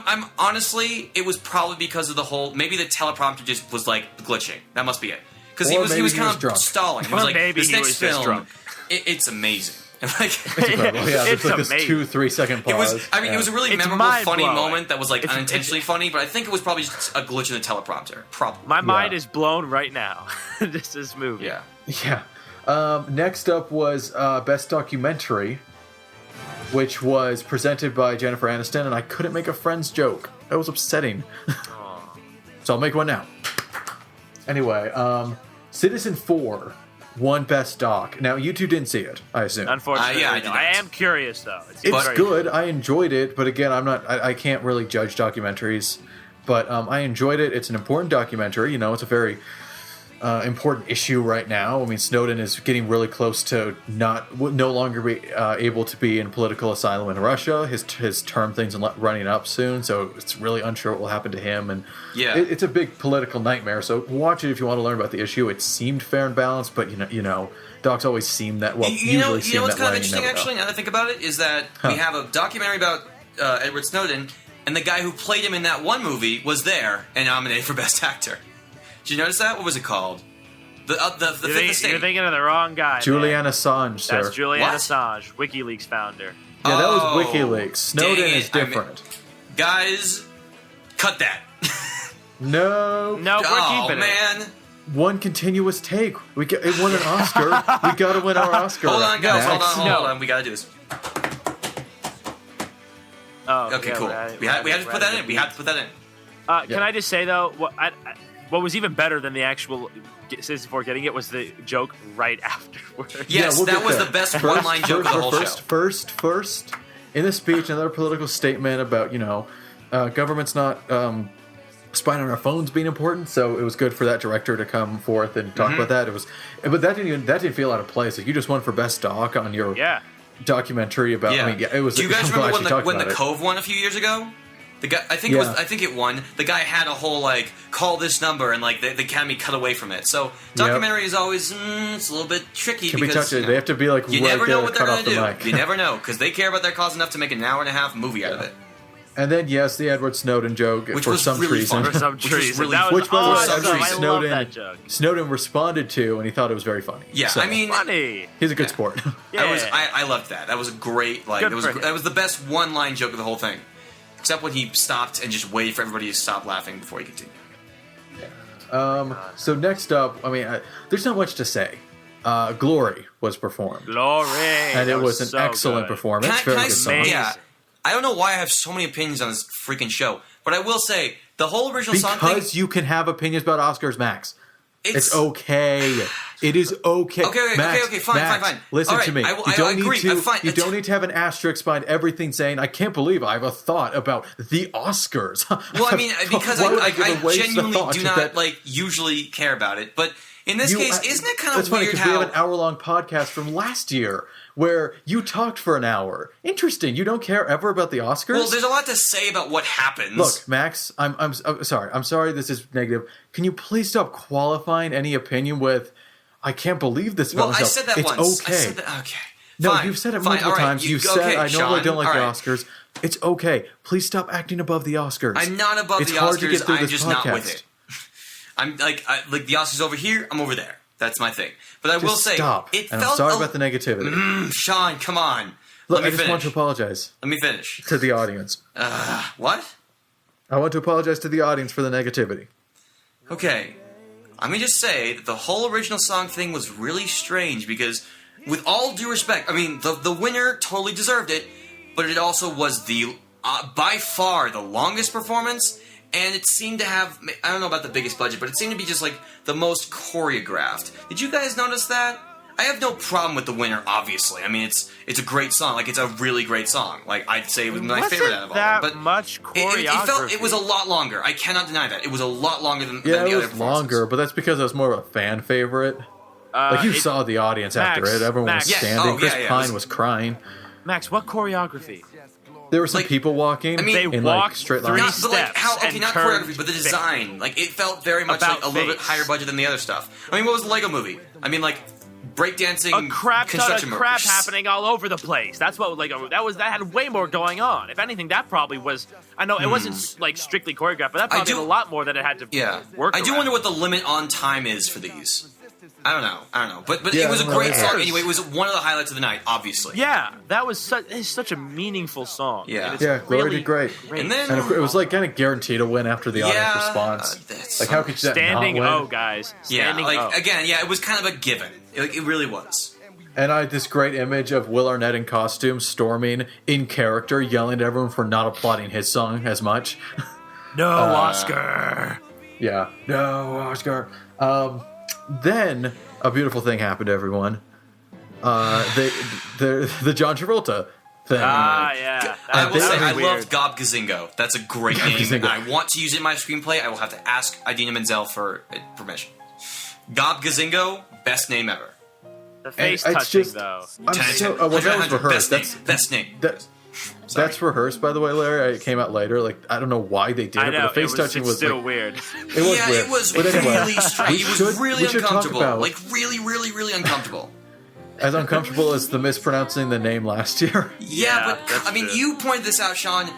Speaker 2: I'm honestly, it was probably because of the whole. Maybe the teleprompter just was like glitching. That must be it. Because he
Speaker 1: Or
Speaker 2: was
Speaker 1: maybe he
Speaker 2: kind
Speaker 1: was
Speaker 2: of
Speaker 1: drunk.
Speaker 2: stalling. He
Speaker 3: Or
Speaker 2: was like,
Speaker 3: maybe
Speaker 2: this
Speaker 3: he
Speaker 2: next
Speaker 3: was just
Speaker 2: film,
Speaker 3: drunk.
Speaker 2: it's amazing. Like,
Speaker 1: Incredible. Yeah,
Speaker 3: It's
Speaker 1: there's like this
Speaker 3: amazing.
Speaker 1: 2-3 second
Speaker 2: It
Speaker 1: pause.
Speaker 2: was. I mean,
Speaker 1: Yeah.
Speaker 2: it was a really
Speaker 3: It's
Speaker 2: memorable, funny
Speaker 3: mind-blowing.
Speaker 2: moment that was like
Speaker 3: It's-
Speaker 2: unintentionally funny. But I think it was probably just a glitch in the teleprompter. Probably.
Speaker 3: My mind is blown right now. This movie.
Speaker 2: Yeah.
Speaker 1: Yeah. Next up was Best Documentary, which was presented by Jennifer Aniston, and I couldn't make a Friends joke. That was upsetting. So I'll make one now. Anyway, Citizen 4 won Best Doc. Now, you two didn't see it, I assume.
Speaker 3: Unfortunately,
Speaker 2: yeah, I did
Speaker 3: no.
Speaker 2: not.
Speaker 3: I am curious though. It seems
Speaker 1: It's
Speaker 3: very-
Speaker 1: good. I enjoyed it, but again, I can't really judge documentaries. But I enjoyed it. It's an important documentary. It's a very important issue right now. I mean, Snowden is getting really close to no longer be able to be in political asylum in Russia. His term thing's running up soon, so it's really unsure what will happen to him. And
Speaker 2: Yeah.
Speaker 1: it's a big political nightmare. So watch it if you want to learn about the issue. It seemed fair and balanced, but docs always seem that well.
Speaker 2: You know
Speaker 1: usually seem
Speaker 2: what's
Speaker 1: that
Speaker 2: kind of
Speaker 1: way.
Speaker 2: interesting, actually, now that I think about it, is that we have a documentary about Edward Snowden, and the guy who played him in that one movie was there and nominated for Best Actor. Did you notice that? What was it called? The Fifth Estate.
Speaker 3: You're thinking of the wrong guy.
Speaker 1: Julian
Speaker 3: man.
Speaker 1: Assange, sir.
Speaker 3: That's Julian
Speaker 2: What?
Speaker 3: Assange, WikiLeaks founder.
Speaker 1: Yeah, that was
Speaker 2: Oh,
Speaker 1: WikiLeaks. Snowden
Speaker 2: dang
Speaker 1: is
Speaker 2: it. I mean-
Speaker 1: different.
Speaker 2: Guys, cut that.
Speaker 1: No.
Speaker 3: No, we're
Speaker 2: Oh,
Speaker 3: keeping it.
Speaker 2: man.
Speaker 1: One continuous take. It won an Oscar. We got to win our Oscar.
Speaker 2: Hold on, guys.
Speaker 1: Max.
Speaker 2: Hold
Speaker 3: No.
Speaker 2: on. We gotta do this.
Speaker 3: Oh,
Speaker 2: Okay,
Speaker 3: yeah,
Speaker 2: cool. We had to put that in. We had to put that in.
Speaker 1: Yeah.
Speaker 3: Can I just say though, what was even better than the actual Citizen 4 getting it was the joke right afterwards.
Speaker 2: Yes,
Speaker 1: we'll
Speaker 2: that
Speaker 1: get
Speaker 2: was
Speaker 1: there.
Speaker 2: the best one-line joke of the whole show.
Speaker 1: First, in the speech, another political statement about, government's not spying on our phones being important, so it was good for that director to come forth and talk about that. But that didn't feel out of place. Like, you just won for best doc on your documentary about.
Speaker 2: Yeah.
Speaker 1: I mean, it was.
Speaker 2: Do you guys
Speaker 1: I'm glad
Speaker 2: remember
Speaker 1: you
Speaker 2: when
Speaker 1: talked
Speaker 2: the
Speaker 1: about
Speaker 2: Cove won a few years ago? The guy, I think it won. The guy had a whole call this number, and the Academy cut away from it. So documentary is always it's a little bit tricky
Speaker 1: Can be
Speaker 2: because
Speaker 1: touchy. They have to be you
Speaker 2: you never know what they're
Speaker 1: going to
Speaker 2: do.
Speaker 1: mic.
Speaker 2: You never know because they care about their cause enough to make an hour and a half movie out of it.
Speaker 1: And then the Edward Snowden joke
Speaker 2: Which
Speaker 1: for
Speaker 2: was
Speaker 1: some
Speaker 2: really
Speaker 1: reason.
Speaker 2: fun.
Speaker 3: For some
Speaker 2: Which was
Speaker 3: reason.
Speaker 2: really-
Speaker 3: That was
Speaker 1: Which, by the way,
Speaker 3: awesome.
Speaker 1: actually
Speaker 3: I love
Speaker 1: Snowden
Speaker 3: that joke.
Speaker 1: Snowden responded to, and he thought it was very funny.
Speaker 2: Yeah,
Speaker 1: So,
Speaker 2: I mean,
Speaker 3: Funny.
Speaker 1: he's a good sport.
Speaker 3: Yeah.
Speaker 2: I loved that. That was a great
Speaker 3: Good for him.
Speaker 2: that was the best one-line joke of the whole thing, except when he stopped and just waited for everybody to stop laughing before he continued.
Speaker 1: So next up, there's not much to say. Glory was performed,
Speaker 3: Glory.
Speaker 1: and it
Speaker 3: That
Speaker 1: was an
Speaker 3: so
Speaker 1: excellent
Speaker 3: good.
Speaker 1: performance.
Speaker 2: Can
Speaker 1: Very
Speaker 2: I
Speaker 1: good
Speaker 2: say,
Speaker 1: song.
Speaker 2: yeah, I don't know why I have so many opinions on this freaking show, but I will say the whole original song thing.
Speaker 1: Because you can have opinions about Oscars, Max. It's
Speaker 2: Oh,
Speaker 1: okay. It is okay.
Speaker 2: Okay,
Speaker 1: Max,
Speaker 2: fine,
Speaker 1: Max,
Speaker 2: fine.
Speaker 1: Listen
Speaker 2: All right,
Speaker 1: to me.
Speaker 2: I agree. Fine.
Speaker 1: You don't need to have an asterisk behind everything saying, "I can't believe I have a thought about the Oscars."
Speaker 2: Well, I mean, because
Speaker 1: Why would
Speaker 2: I
Speaker 1: give a waste of
Speaker 2: genuinely
Speaker 1: thought
Speaker 2: do not
Speaker 1: that
Speaker 2: usually care about it, but in this case, isn't it kind
Speaker 1: That's
Speaker 2: of
Speaker 1: funny
Speaker 2: weird
Speaker 1: because we
Speaker 2: how?
Speaker 1: have an hour-long podcast from last year where you talked for an hour. Interesting. You don't care ever about the Oscars?
Speaker 2: Well, there's a lot to say about what happens.
Speaker 1: Look, Max, I'm sorry. I'm sorry this is negative. Can you please stop qualifying any opinion with "I can't believe this about
Speaker 2: well, I
Speaker 1: myself."
Speaker 2: said that
Speaker 1: it's
Speaker 2: once.
Speaker 1: okay.
Speaker 2: I said that, okay.
Speaker 1: No,
Speaker 2: Fine,
Speaker 1: you've said it
Speaker 2: fine,
Speaker 1: multiple
Speaker 2: all right,
Speaker 1: times. You've said,
Speaker 2: okay,
Speaker 1: "I normally
Speaker 2: Sean,
Speaker 1: don't like
Speaker 2: all
Speaker 1: the
Speaker 2: right.
Speaker 1: Oscars." It's okay. Please stop acting above the Oscars.
Speaker 2: I'm not above
Speaker 1: it's
Speaker 2: the
Speaker 1: hard to
Speaker 2: Oscars.
Speaker 1: get through
Speaker 2: I'm
Speaker 1: this
Speaker 2: just
Speaker 1: podcast.
Speaker 2: not with it. I'm like the Oscars over here. I'm over there. That's my thing. But I will
Speaker 1: Just
Speaker 2: say,
Speaker 1: stop.
Speaker 2: it
Speaker 1: And
Speaker 2: felt
Speaker 1: I'm sorry about the negativity.
Speaker 2: Sean, come on.
Speaker 1: Look,
Speaker 2: Let me
Speaker 1: I just
Speaker 2: finish.
Speaker 1: want to apologize
Speaker 2: Let me finish.
Speaker 1: to the audience.
Speaker 2: What?
Speaker 1: I want to apologize to the audience for the negativity.
Speaker 2: Okay. Let me just say that the whole original song thing was really strange because, with all due respect, I mean, the winner totally deserved it, but it also was the by far the longest performance, and it seemed to have, I don't know about the biggest budget, but it seemed to be just like the most choreographed. Did you guys notice that? I have no problem with the winner, obviously. I mean, it's a great song. Like, it's a really great song. Like, I'd say it was my favorite out of all
Speaker 3: that
Speaker 2: of them. But
Speaker 3: much choreography.
Speaker 2: it was a lot longer. I cannot deny that. It was a lot longer than
Speaker 1: Yeah,
Speaker 2: the
Speaker 1: it
Speaker 2: other
Speaker 1: was
Speaker 2: performances.
Speaker 1: longer, but that's because it was more of a fan favorite. Like, you saw the audience after
Speaker 3: Max,
Speaker 1: it. Everyone
Speaker 3: Max.
Speaker 1: was
Speaker 3: Yes.
Speaker 1: standing.
Speaker 2: Oh,
Speaker 1: Chris
Speaker 2: yeah, it
Speaker 1: Pine was crying.
Speaker 3: Max, what choreography?
Speaker 1: There were some
Speaker 2: Like,
Speaker 1: people walking
Speaker 2: I mean- They
Speaker 1: in
Speaker 3: walked
Speaker 1: straight
Speaker 3: three
Speaker 1: lines.
Speaker 2: Not, but like
Speaker 3: steps
Speaker 2: how? Okay,
Speaker 3: and
Speaker 2: not
Speaker 3: turned
Speaker 2: choreography, but the
Speaker 3: face.
Speaker 2: design. Like it felt very much
Speaker 3: About
Speaker 2: like a little bit
Speaker 3: face.
Speaker 2: higher budget than the other stuff. I mean, what was the Lego Movie? I mean, like breakdancing,
Speaker 3: A crap ton
Speaker 2: construction
Speaker 3: of crap
Speaker 2: workers.
Speaker 3: happening all over the place. That's what that had way more going on. If anything, that probably was. I know it wasn't like strictly choreographed, but that probably
Speaker 2: do-
Speaker 3: had a lot more that it had to
Speaker 2: Yeah,
Speaker 3: work.
Speaker 2: I do
Speaker 3: around.
Speaker 2: wonder what the limit on time is for these. I don't know. But
Speaker 1: Yeah,
Speaker 2: it was a
Speaker 1: I don't
Speaker 2: great
Speaker 1: know.
Speaker 2: song anyway. It was one of the highlights of the night, obviously.
Speaker 3: Yeah, that was it's such a meaningful song.
Speaker 2: Yeah.
Speaker 3: And it's
Speaker 1: Yeah, Glory
Speaker 3: really
Speaker 1: did great.
Speaker 2: And then
Speaker 1: And it was like kind of guaranteed to win after the audience
Speaker 2: Yeah,
Speaker 1: response.
Speaker 2: that's
Speaker 1: Like, how could you
Speaker 3: standing
Speaker 1: not win?
Speaker 3: O, guys.
Speaker 2: yeah,
Speaker 3: Standing
Speaker 2: like
Speaker 3: O.
Speaker 2: again, yeah, it was kind of a given. It really was.
Speaker 1: And I had this great image of Will Arnett in costume storming in character, yelling at everyone for not applauding his song as much.
Speaker 3: No Oscar.
Speaker 1: Yeah. No, Oscar. Then a beautiful thing happened to everyone. The John Travolta thing.
Speaker 3: Yeah.
Speaker 2: I will
Speaker 3: That
Speaker 2: say
Speaker 3: was
Speaker 2: I
Speaker 3: weird.
Speaker 2: love Gob Gazingo. That's a great name,
Speaker 1: Gazingo.
Speaker 2: and I want to use it in my screenplay. I will have to ask Idina Menzel for permission. Gob Gazingo, best name ever.
Speaker 3: The face
Speaker 1: it's
Speaker 3: touching
Speaker 1: just-
Speaker 3: though.
Speaker 1: I'm
Speaker 2: 10
Speaker 1: so,
Speaker 2: 10.
Speaker 1: well, that
Speaker 2: 100,
Speaker 1: was rehearsed.
Speaker 2: Best name.
Speaker 1: That,
Speaker 2: Sorry.
Speaker 1: that's rehearsed, by the way, Larry. It came out later. Like, I don't know why they did
Speaker 3: I
Speaker 1: it,
Speaker 3: know
Speaker 1: but the face touching
Speaker 3: it's
Speaker 1: was
Speaker 3: still
Speaker 1: like,
Speaker 3: weird.
Speaker 1: it was
Speaker 2: Yeah,
Speaker 1: weird.
Speaker 2: it was
Speaker 1: But anyway,
Speaker 2: really strange. It was
Speaker 1: we
Speaker 2: really
Speaker 1: should talk
Speaker 2: uncomfortable.
Speaker 1: about-
Speaker 2: Like really, really, really uncomfortable.
Speaker 1: as uncomfortable as the mispronouncing the name last year.
Speaker 2: Yeah, but
Speaker 3: that's
Speaker 2: I mean,
Speaker 3: true.
Speaker 2: you pointed this out, Sean.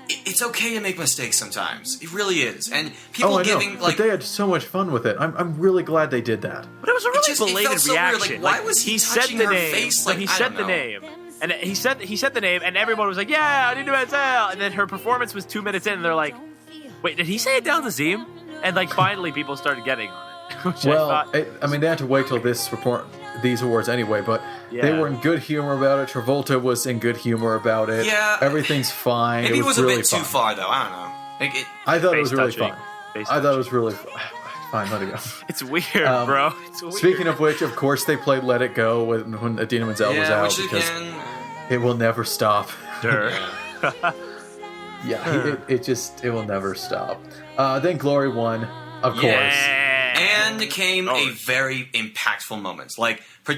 Speaker 2: It's okay to make mistakes sometimes. It really is. And people
Speaker 1: Oh, I know.
Speaker 2: giving like
Speaker 1: but they had so much fun with it. I'm really glad they did that.
Speaker 3: But it was a really
Speaker 2: just- it felt
Speaker 3: belated
Speaker 2: so weird,
Speaker 3: reaction.
Speaker 2: like, why was he
Speaker 3: said
Speaker 2: touching
Speaker 3: the
Speaker 2: her
Speaker 3: name?
Speaker 2: face?
Speaker 3: Like,
Speaker 2: Like,
Speaker 3: he
Speaker 2: I
Speaker 3: said
Speaker 2: don't
Speaker 3: the
Speaker 2: know.
Speaker 3: name, and he said the name, and everyone was like, "Yeah, I need to tell." And then her performance was 2 minutes in, and they're like, "Wait, did he say it down the seam?" And like finally, people started getting on it. Which I
Speaker 1: Well,
Speaker 3: thought,
Speaker 1: I mean, they had to wait till these awards anyway, but they
Speaker 3: Yeah.
Speaker 1: were in good humor about it. Travolta was in good humor about it.
Speaker 2: Yeah.
Speaker 1: Everything's fine.
Speaker 2: Maybe it was
Speaker 1: really
Speaker 2: a bit
Speaker 1: fun.
Speaker 2: too far, though. I don't know. Like,
Speaker 1: I thought it was
Speaker 3: Face
Speaker 1: really
Speaker 3: touching.
Speaker 1: fun.
Speaker 3: Face
Speaker 1: I thought it
Speaker 3: touching.
Speaker 1: was really Fine, let it go.
Speaker 3: It's weird, bro. It's weird.
Speaker 1: Speaking of which, of course, they played "Let It Go" when Idina Menzel was out
Speaker 2: which
Speaker 1: because
Speaker 2: again,
Speaker 1: it will never stop.
Speaker 3: Sure.
Speaker 1: Yeah, it will never stop. Then Glory won, of course.
Speaker 3: Yeah.
Speaker 2: and came a very impactful moment. Like there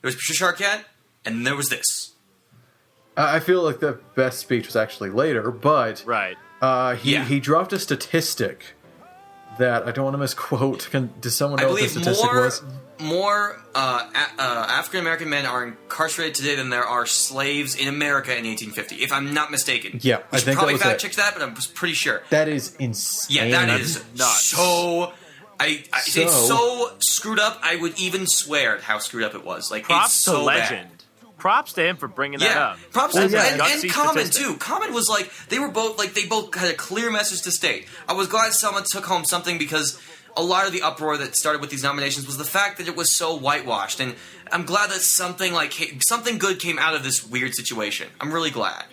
Speaker 2: was Patricia Arquette, and there was this.
Speaker 1: I feel like the best speech was actually later, but
Speaker 3: Right.
Speaker 1: he dropped a statistic that I don't want to misquote. Does someone know what the statistic was?
Speaker 2: More African American men are incarcerated today than there are slaves in America in 1850, if I'm not mistaken.
Speaker 1: Yeah,
Speaker 2: we should
Speaker 1: I think
Speaker 2: probably
Speaker 1: that was
Speaker 2: fact
Speaker 1: it.
Speaker 2: check that, but I'm pretty sure.
Speaker 1: That is insane.
Speaker 2: Yeah, that is
Speaker 3: nuts.
Speaker 2: so. It's so screwed up. I would even swear at how screwed up it was. Like,
Speaker 3: Props
Speaker 2: it's so
Speaker 3: to Legend.
Speaker 2: bad.
Speaker 3: Props to him for bringing that
Speaker 2: Yeah,
Speaker 3: up.
Speaker 2: props
Speaker 3: That's
Speaker 2: to
Speaker 3: a
Speaker 2: and
Speaker 3: gutsy
Speaker 2: Common
Speaker 3: statistic.
Speaker 2: too. Common was like they both had a clear message to state. I was glad someone took home something because a lot of the uproar that started with these nominations was the fact that it was so whitewashed, and I'm glad that something good came out of this weird situation. I'm really glad.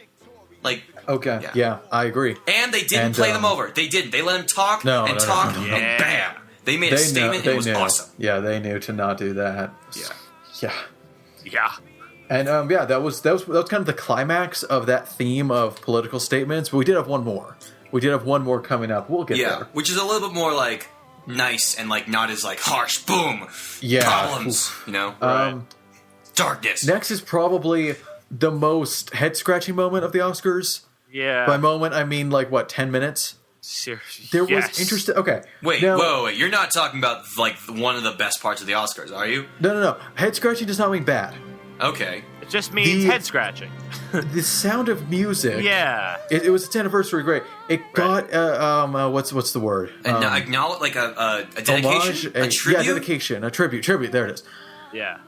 Speaker 2: Like,
Speaker 1: Okay,
Speaker 2: Yeah.
Speaker 1: yeah, I agree.
Speaker 2: and they didn't
Speaker 1: And,
Speaker 2: play them over. They didn't. They let him talk
Speaker 1: No,
Speaker 2: and
Speaker 1: no,
Speaker 2: talk,
Speaker 1: no, no.
Speaker 2: and
Speaker 3: Yeah.
Speaker 2: bam, they made a statement. And it was
Speaker 1: knew.
Speaker 2: awesome.
Speaker 1: Yeah, they knew to not do that.
Speaker 2: Yeah.
Speaker 1: Yeah.
Speaker 3: Yeah.
Speaker 1: And that was kind of the climax of that theme of political statements. But we did have one more. We did have one more coming up. We'll get
Speaker 2: Yeah,
Speaker 1: there.
Speaker 2: which is a little bit more like nice and like not as like harsh. Boom.
Speaker 1: Yeah.
Speaker 2: Problems. You know. Darkness.
Speaker 1: Next is probably the most head scratching moment of the Oscars.
Speaker 3: Yeah.
Speaker 1: By moment, I mean like what, 10 minutes?
Speaker 3: Seriously.
Speaker 1: There
Speaker 3: Yes.
Speaker 1: was interesting. Okay,
Speaker 2: Wait,
Speaker 1: now,
Speaker 2: whoa, you're not talking about like one of the best parts of the Oscars, are you?
Speaker 1: No. Head scratching does not mean bad.
Speaker 2: Okay.
Speaker 3: It just means
Speaker 1: The-
Speaker 3: head scratching.
Speaker 1: The Sound of Music.
Speaker 3: Yeah.
Speaker 1: It was its anniversary. Great. It got what's the word?
Speaker 2: And acknowledge like a dedication,
Speaker 1: Homage,
Speaker 2: a tribute.
Speaker 1: Yeah, dedication, a tribute. There it is.
Speaker 3: Yeah.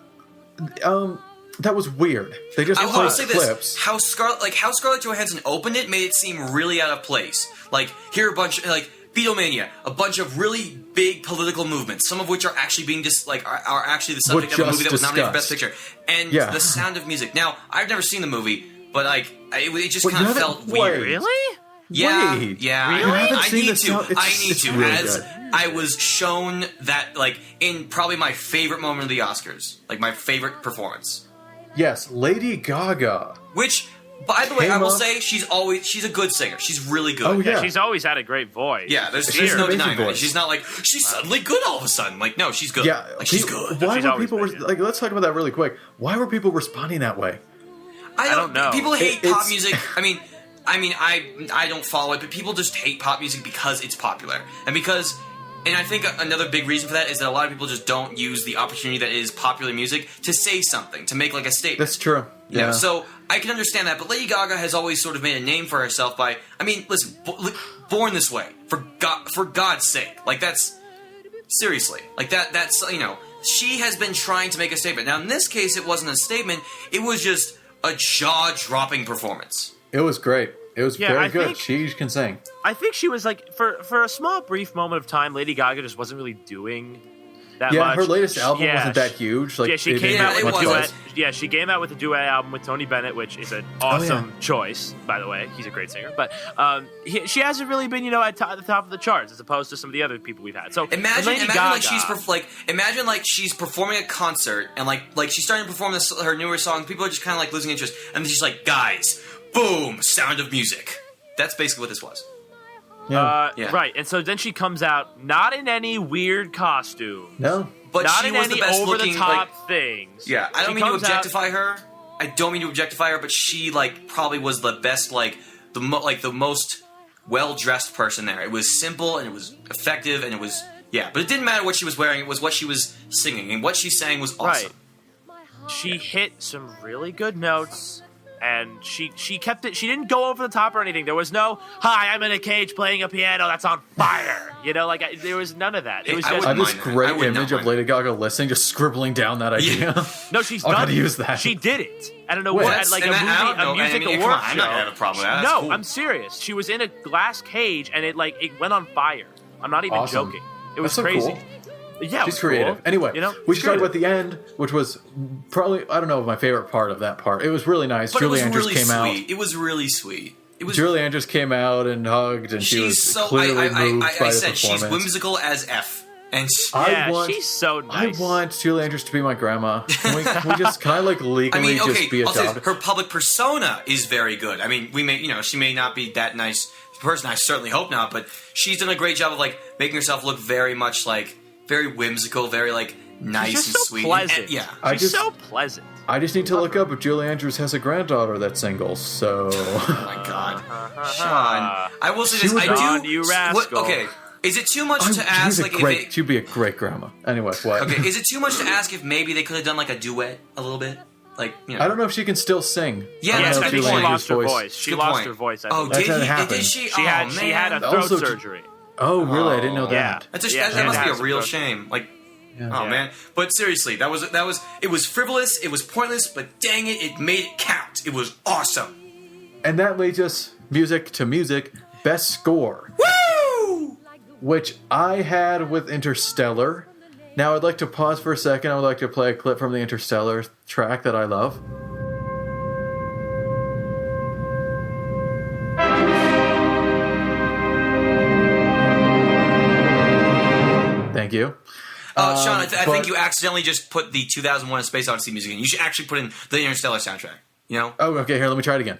Speaker 1: That was weird. They just
Speaker 2: I will
Speaker 1: played
Speaker 2: say
Speaker 1: clips.
Speaker 2: this: how Scarlett Johansson opened it made it seem really out of place. Like here are a bunch like Beatlemania, a bunch of really big political movements, some of which are actually being are actually the subject of a movie that was nominated for Best Picture. And
Speaker 1: Yeah.
Speaker 2: The Sound of Music. Now I've never seen the movie, but like it just
Speaker 1: Wait,
Speaker 2: kind
Speaker 1: you
Speaker 2: of
Speaker 1: haven't-
Speaker 2: felt
Speaker 1: wait.
Speaker 2: weird.
Speaker 3: Really?
Speaker 2: Yeah,
Speaker 1: Wait.
Speaker 2: yeah.
Speaker 3: Really?
Speaker 1: You haven't
Speaker 2: I
Speaker 1: seen
Speaker 2: need
Speaker 1: the Sound-
Speaker 2: to. I need
Speaker 1: it's
Speaker 2: to.
Speaker 1: really
Speaker 2: As
Speaker 1: good.
Speaker 2: I was shown that, like, in probably my favorite moment of the Oscars, like my favorite performance.
Speaker 1: Yes, Lady Gaga.
Speaker 2: Which, by the way, I
Speaker 1: Came
Speaker 2: will
Speaker 1: up-
Speaker 2: say she's a good singer. She's really good.
Speaker 1: Oh, yeah.
Speaker 3: Yeah. She's always had a great voice.
Speaker 2: Yeah, there's
Speaker 1: She's an
Speaker 2: no
Speaker 1: amazing
Speaker 2: denying that.
Speaker 1: voice.
Speaker 2: She's not like she's suddenly good all of a sudden. Like, no, she's good.
Speaker 1: Yeah,
Speaker 2: like she's
Speaker 1: people-
Speaker 2: good.
Speaker 1: Why
Speaker 3: She's
Speaker 1: were
Speaker 3: always
Speaker 1: people
Speaker 3: been, yeah.
Speaker 1: like? Let's talk about that really quick. Why were people responding that way?
Speaker 2: I
Speaker 3: don't know.
Speaker 2: People hate
Speaker 1: It's-
Speaker 2: pop music. I don't follow it, but people just hate pop music because it's popular, and I think another big reason for that is that a lot of people just don't use the opportunity that is popular music to say something, to make like a statement.
Speaker 1: That's true.
Speaker 2: You know, so I can understand that, but Lady Gaga has always sort of made a name for herself by, listen, Born This Way, for God's sake, like that's seriously, like that's she has been trying to make a statement. Now in this case, it wasn't a statement; it was just a jaw-dropping performance.
Speaker 1: It was great. It was
Speaker 3: Yeah,
Speaker 1: very
Speaker 3: I
Speaker 1: good.
Speaker 3: think-
Speaker 1: She can sing.
Speaker 3: I think she was like for a small brief moment of time, Lady Gaga just wasn't really doing that
Speaker 1: Yeah,
Speaker 3: much.
Speaker 1: her latest album
Speaker 3: Yeah,
Speaker 1: wasn't that huge. Like,
Speaker 3: yeah, she
Speaker 1: it
Speaker 3: came
Speaker 1: didn't
Speaker 3: out
Speaker 1: have
Speaker 3: with a
Speaker 1: much
Speaker 2: wasn't.
Speaker 3: duet.
Speaker 1: buzz.
Speaker 3: Yeah, she came out with a duet album with Tony Bennett, which is an awesome choice, by the way. He's a great singer, but she hasn't really been, at the top of the charts as opposed to some of the other people we've had. So
Speaker 2: Imagine
Speaker 3: Lady
Speaker 2: like
Speaker 3: Gaga,
Speaker 2: she's performing a concert and like she's starting to perform her newer songs. People are just kind of like losing interest, and then she's like, "Guys, boom, Sound of Music." That's basically what this was.
Speaker 1: Yeah.
Speaker 2: Yeah.
Speaker 3: Right, and so then she comes out not in any weird costume,
Speaker 1: No.
Speaker 2: But
Speaker 3: not
Speaker 2: she
Speaker 3: in
Speaker 2: was
Speaker 3: any
Speaker 2: the best
Speaker 3: over
Speaker 2: looking.
Speaker 3: the top things.
Speaker 2: Yeah, I don't
Speaker 3: She
Speaker 2: mean to
Speaker 3: comes out-
Speaker 2: objectify her. I don't mean to objectify her, but she like probably was the best, like the most well dressed person there. It was simple and it was effective and it was but it didn't matter what she was wearing. It was what she was singing, and what she sang was awesome.
Speaker 3: Right. She hit some really good notes, and she kept it. She didn't go over the top or anything. There was no "Hi, I'm in a cage playing a piano that's on fire." There was none of that. It was
Speaker 2: I
Speaker 3: just
Speaker 1: I have
Speaker 2: wouldn't
Speaker 1: this
Speaker 2: mind that. I
Speaker 1: great
Speaker 2: would not
Speaker 1: image of
Speaker 2: mind
Speaker 1: Lady Gaga listening, just scribbling down that idea.
Speaker 3: no. She's
Speaker 1: I
Speaker 3: done.
Speaker 1: gotta
Speaker 3: it.
Speaker 1: use that.
Speaker 3: She did it. I don't know
Speaker 1: Wait.
Speaker 3: what
Speaker 2: That's-
Speaker 3: like
Speaker 2: and
Speaker 3: a
Speaker 2: that- I don't know.
Speaker 3: music
Speaker 2: come
Speaker 3: award
Speaker 2: on, I'm not gonna have a problem with that. That's
Speaker 3: No,
Speaker 2: cool.
Speaker 3: I'm serious. She was in a glass cage, and it went on fire. I'm not even
Speaker 1: Awesome.
Speaker 3: joking. It was
Speaker 1: That's so
Speaker 3: crazy.
Speaker 1: cool.
Speaker 3: Yeah, it
Speaker 1: She's
Speaker 3: was
Speaker 1: creative.
Speaker 3: cool.
Speaker 1: Anyway, we should talk
Speaker 3: creative.
Speaker 1: about the end, which was probably, I don't know, my favorite part of that part. It was really nice.
Speaker 2: But
Speaker 1: Julie
Speaker 2: it was
Speaker 1: Andrews
Speaker 2: really
Speaker 1: came
Speaker 2: sweet.
Speaker 1: out.
Speaker 2: It was really sweet. It was.
Speaker 1: Julie Andrews came out and hugged, and she was
Speaker 2: She's so.
Speaker 1: clearly moved by
Speaker 2: I
Speaker 1: the
Speaker 2: said she's
Speaker 1: performance.
Speaker 2: whimsical as F. And
Speaker 3: she's so nice.
Speaker 1: I want Julie Andrews to be my grandma. Can we just kind of like legally just be
Speaker 2: I'll say
Speaker 1: adopted?
Speaker 2: her public persona is very good. I mean, she may not be that nice person. I certainly hope not, but she's done a great job of like making herself look very much like very whimsical, very like nice
Speaker 3: She's
Speaker 2: and
Speaker 3: just so
Speaker 2: sweet.
Speaker 3: pleasant.
Speaker 2: And, yeah.
Speaker 3: She's so pleasant.
Speaker 1: I just need to look up if Julie Andrews has a granddaughter that's single. So
Speaker 2: Oh my God, Sean. I will say this. I
Speaker 3: Sean,
Speaker 2: do.
Speaker 3: you rascal.
Speaker 2: Okay, is it too much to ask? Like,
Speaker 1: she'd be a great grandma. Anyway, what?
Speaker 2: okay, is it too much to ask if maybe they could have done like a duet a little bit? Like,
Speaker 1: I don't know if she can still sing.
Speaker 2: Yeah,
Speaker 3: Yes,
Speaker 2: that's
Speaker 3: I
Speaker 2: a
Speaker 3: think
Speaker 2: good
Speaker 3: she
Speaker 2: point.
Speaker 3: lost her voice. She
Speaker 2: Good
Speaker 3: lost
Speaker 2: point.
Speaker 3: her voice. I
Speaker 2: Oh,
Speaker 3: think.
Speaker 1: That's how it
Speaker 2: did she?
Speaker 3: She had a throat
Speaker 1: Also-
Speaker 3: surgery.
Speaker 1: Oh, really? I didn't know
Speaker 3: Yeah.
Speaker 1: that.
Speaker 2: That's
Speaker 3: Yeah,
Speaker 2: that must
Speaker 3: it
Speaker 2: be
Speaker 3: has
Speaker 2: a real
Speaker 3: a throat-
Speaker 2: shame. Like,
Speaker 1: Yeah.
Speaker 2: oh man. But seriously, it was frivolous. It was pointless. But dang it, it made it count. It was awesome.
Speaker 1: And that leads us music to music. Best score,
Speaker 2: Woo!
Speaker 1: which I had with Interstellar. Now I'd like to pause for a second. I would like to play a clip from the Interstellar track that I love. Thank you.
Speaker 2: Sean, I think
Speaker 1: but-
Speaker 2: you accidentally just put the 2001: A Space Odyssey music in. You should actually put in the Interstellar soundtrack. You know?
Speaker 1: Oh, okay. Here, let me try it again.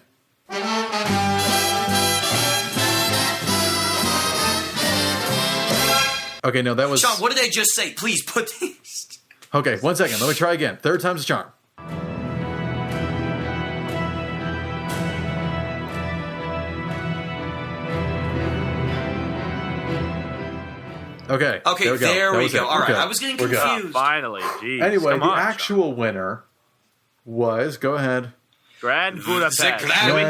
Speaker 1: Okay, no, that was...
Speaker 2: Sean, what did I just say? Please put these.
Speaker 1: Okay, 1 second. Let me try again. Third time's a charm. Okay.
Speaker 2: Okay, there
Speaker 1: That
Speaker 2: we
Speaker 1: was
Speaker 2: go.
Speaker 1: it.
Speaker 2: All right,
Speaker 1: Okay.
Speaker 2: I was getting
Speaker 1: We're good.
Speaker 2: confused.
Speaker 3: Finally, jeez.
Speaker 1: Anyway,
Speaker 3: come
Speaker 1: the
Speaker 3: on,
Speaker 1: actual winner was... Go ahead.
Speaker 3: Grand Budapest.
Speaker 2: Grand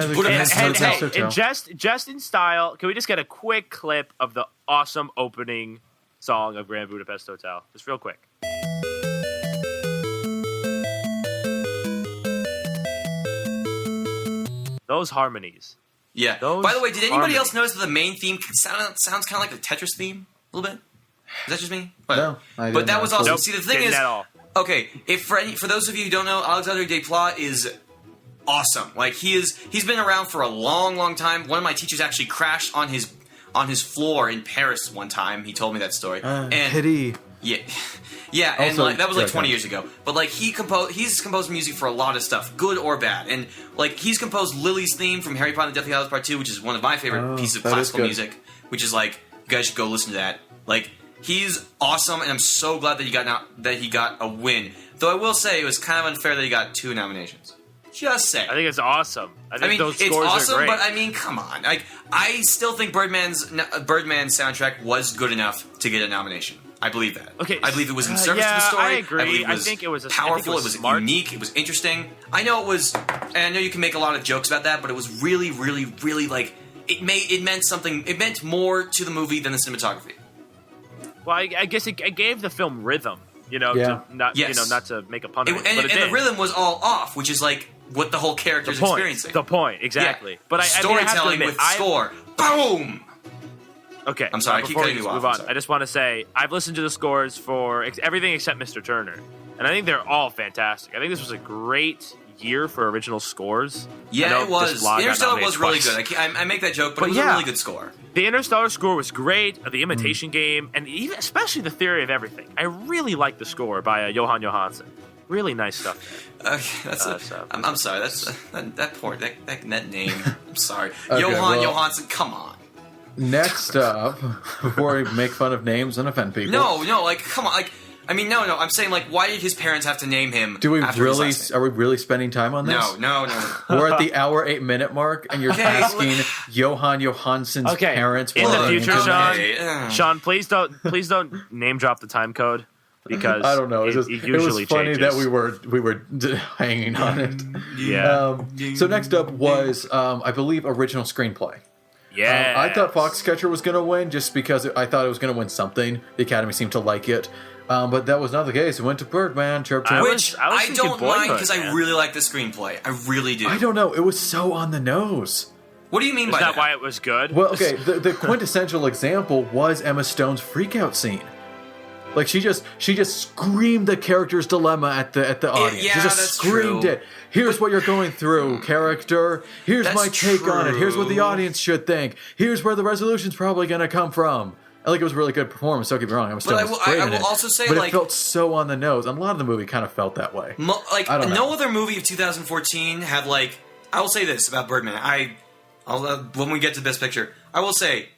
Speaker 3: Can we-
Speaker 2: Budapest
Speaker 3: and-
Speaker 1: Hotel.
Speaker 3: hey, and just in style, can we just get a quick clip of the awesome opening song of Grand Budapest Hotel? Just real quick. Those harmonies.
Speaker 2: Yeah.
Speaker 3: Those
Speaker 2: By the way, did anybody else
Speaker 3: harmonies.
Speaker 2: notice that the main theme sounds kind of like the Tetris theme a little bit? Is that just me? But,
Speaker 1: No, I
Speaker 2: but
Speaker 1: didn't
Speaker 2: that was
Speaker 1: actually.
Speaker 2: awesome.
Speaker 3: Nope,
Speaker 2: See, the thing
Speaker 3: didn't
Speaker 2: is,
Speaker 3: at all.
Speaker 2: okay, if for those of you who don't know, Alexandre Desplat is awesome. Like he's been around for a long, long time. One of my teachers actually crashed on his floor in Paris one time. He told me that story. And
Speaker 1: Pity.
Speaker 2: yeah, yeah, and
Speaker 1: Also-
Speaker 2: like, that was like
Speaker 1: sorry,
Speaker 2: 20
Speaker 1: go
Speaker 2: years ago. But like he's composed music for a lot of stuff, good or bad. And like he's composed Lily's theme from Harry Potter and the Deathly Hallows Part 2, which is one of my favorite
Speaker 1: Oh,
Speaker 2: pieces of
Speaker 1: that is
Speaker 2: classical
Speaker 1: good.
Speaker 2: music. Which is like, you guys should go listen to that. Like he's awesome, and I'm so glad that he got a win. Though I will say it was kind of unfair that he got 2 nominations. Just say.
Speaker 3: I think it's awesome. I think
Speaker 2: I mean,
Speaker 3: those
Speaker 2: it's
Speaker 3: scores
Speaker 2: awesome,
Speaker 3: are great.
Speaker 2: but I mean, come on. Like, I still think Birdman's soundtrack was good enough to get a nomination. I believe that.
Speaker 3: Okay,
Speaker 2: I believe it was in service
Speaker 3: yeah,
Speaker 2: to the story.
Speaker 3: I agree.
Speaker 2: believe
Speaker 3: I think it was
Speaker 2: powerful. It was
Speaker 3: smart.
Speaker 2: unique. It was interesting. I know it was, and I know you can make a lot of jokes about that, but it was really, really, really like it meant something. It meant more to the movie than the cinematography.
Speaker 3: Well, I guess it gave the film rhythm. You know,
Speaker 1: Yeah.
Speaker 3: to not
Speaker 2: Yes.
Speaker 3: not to make a pun
Speaker 2: And,
Speaker 3: of it, but it
Speaker 2: and the
Speaker 3: did.
Speaker 2: rhythm was all off, which is like what the whole character's experiencing.
Speaker 3: The point, exactly.
Speaker 2: Yeah.
Speaker 3: But I have to
Speaker 2: storytelling
Speaker 3: admit,
Speaker 2: with score. Boom.
Speaker 3: Okay,
Speaker 2: I'm sorry, I keep
Speaker 3: before
Speaker 2: cutting
Speaker 3: we
Speaker 2: you off,
Speaker 3: move
Speaker 2: I'm
Speaker 3: on,
Speaker 2: sorry.
Speaker 3: I just want to say I've listened to the scores for everything except Mr. Turner, and I think they're all fantastic. I think this was a great year for original scores. I
Speaker 2: Yeah,
Speaker 3: know
Speaker 2: it was.
Speaker 3: this vlog got
Speaker 2: Interstellar was
Speaker 3: nominated
Speaker 2: really
Speaker 3: twice.
Speaker 2: good. I make that joke, but
Speaker 3: But
Speaker 2: it was
Speaker 3: yeah.
Speaker 2: a really good score.
Speaker 3: The Interstellar score was great. The
Speaker 2: Mm.
Speaker 3: Imitation Game, and even especially the Theory of Everything. I really like the score by Johan Johansson. Really nice stuff.
Speaker 2: Okay, that's
Speaker 3: so-
Speaker 2: I'm sorry. That's that name. I'm sorry,
Speaker 1: Okay,
Speaker 2: Johan
Speaker 1: well-
Speaker 2: Johansson. Come on.
Speaker 1: Next up, before we make fun of names and offend people.
Speaker 2: No, like come on, like I mean, no. I'm saying like, why did his parents have to name him?
Speaker 1: Do we
Speaker 2: after his
Speaker 1: really?
Speaker 2: last name?
Speaker 1: Are we really spending time on this?
Speaker 2: No.
Speaker 1: We're at the hour 8-minute mark, and you're
Speaker 2: Okay,
Speaker 1: asking Johan Johansson's
Speaker 3: Okay,
Speaker 1: parents
Speaker 3: in
Speaker 1: what
Speaker 3: the
Speaker 1: their
Speaker 3: future,
Speaker 1: names are.
Speaker 3: Sean.
Speaker 2: Okay,
Speaker 3: Sean, please don't name drop the time code because
Speaker 1: I don't know.
Speaker 3: It,
Speaker 1: It,
Speaker 3: it
Speaker 1: was
Speaker 3: usually
Speaker 1: funny
Speaker 3: changes.
Speaker 1: that we were hanging on it.
Speaker 3: Yeah,
Speaker 1: So next up was, I believe, original screenplay.
Speaker 3: yeah.
Speaker 1: I thought Foxcatcher was going to win just because I thought it was going to win something. The Academy seemed to like it. But that was not the case. It went to Birdman, Chirp Chirp.
Speaker 2: which
Speaker 3: I was
Speaker 2: I
Speaker 3: thinking
Speaker 2: don't mind
Speaker 3: Boyhood,
Speaker 2: because I
Speaker 3: man.
Speaker 2: really like the screenplay. I really do.
Speaker 1: I don't know. It was so on the nose.
Speaker 2: What do you mean
Speaker 3: Is
Speaker 2: by
Speaker 3: that why it was good?
Speaker 1: Well, okay, the quintessential example was Emma Stone's freakout scene. Like she just screamed the character's dilemma at the audience.
Speaker 2: yeah,
Speaker 1: she just
Speaker 2: that's
Speaker 1: screamed
Speaker 2: true.
Speaker 1: it. Here's what you're going through, character. Here's
Speaker 2: That's
Speaker 1: my take on it. Here's what the
Speaker 2: true.
Speaker 1: audience should think. Here's where the resolution's probably going to come from. And, like, it was a really good performance. Don't get me wrong. I was still
Speaker 2: But
Speaker 1: great
Speaker 2: I
Speaker 1: in
Speaker 2: will
Speaker 1: it.
Speaker 2: also say,
Speaker 1: but
Speaker 2: like,
Speaker 1: it felt so on the nose. And a lot of the movie kind of felt that way.
Speaker 2: like
Speaker 1: I don't know.
Speaker 2: no other movie of 2014 had like. I will say this about Birdman. When we get to Best Picture, I will say,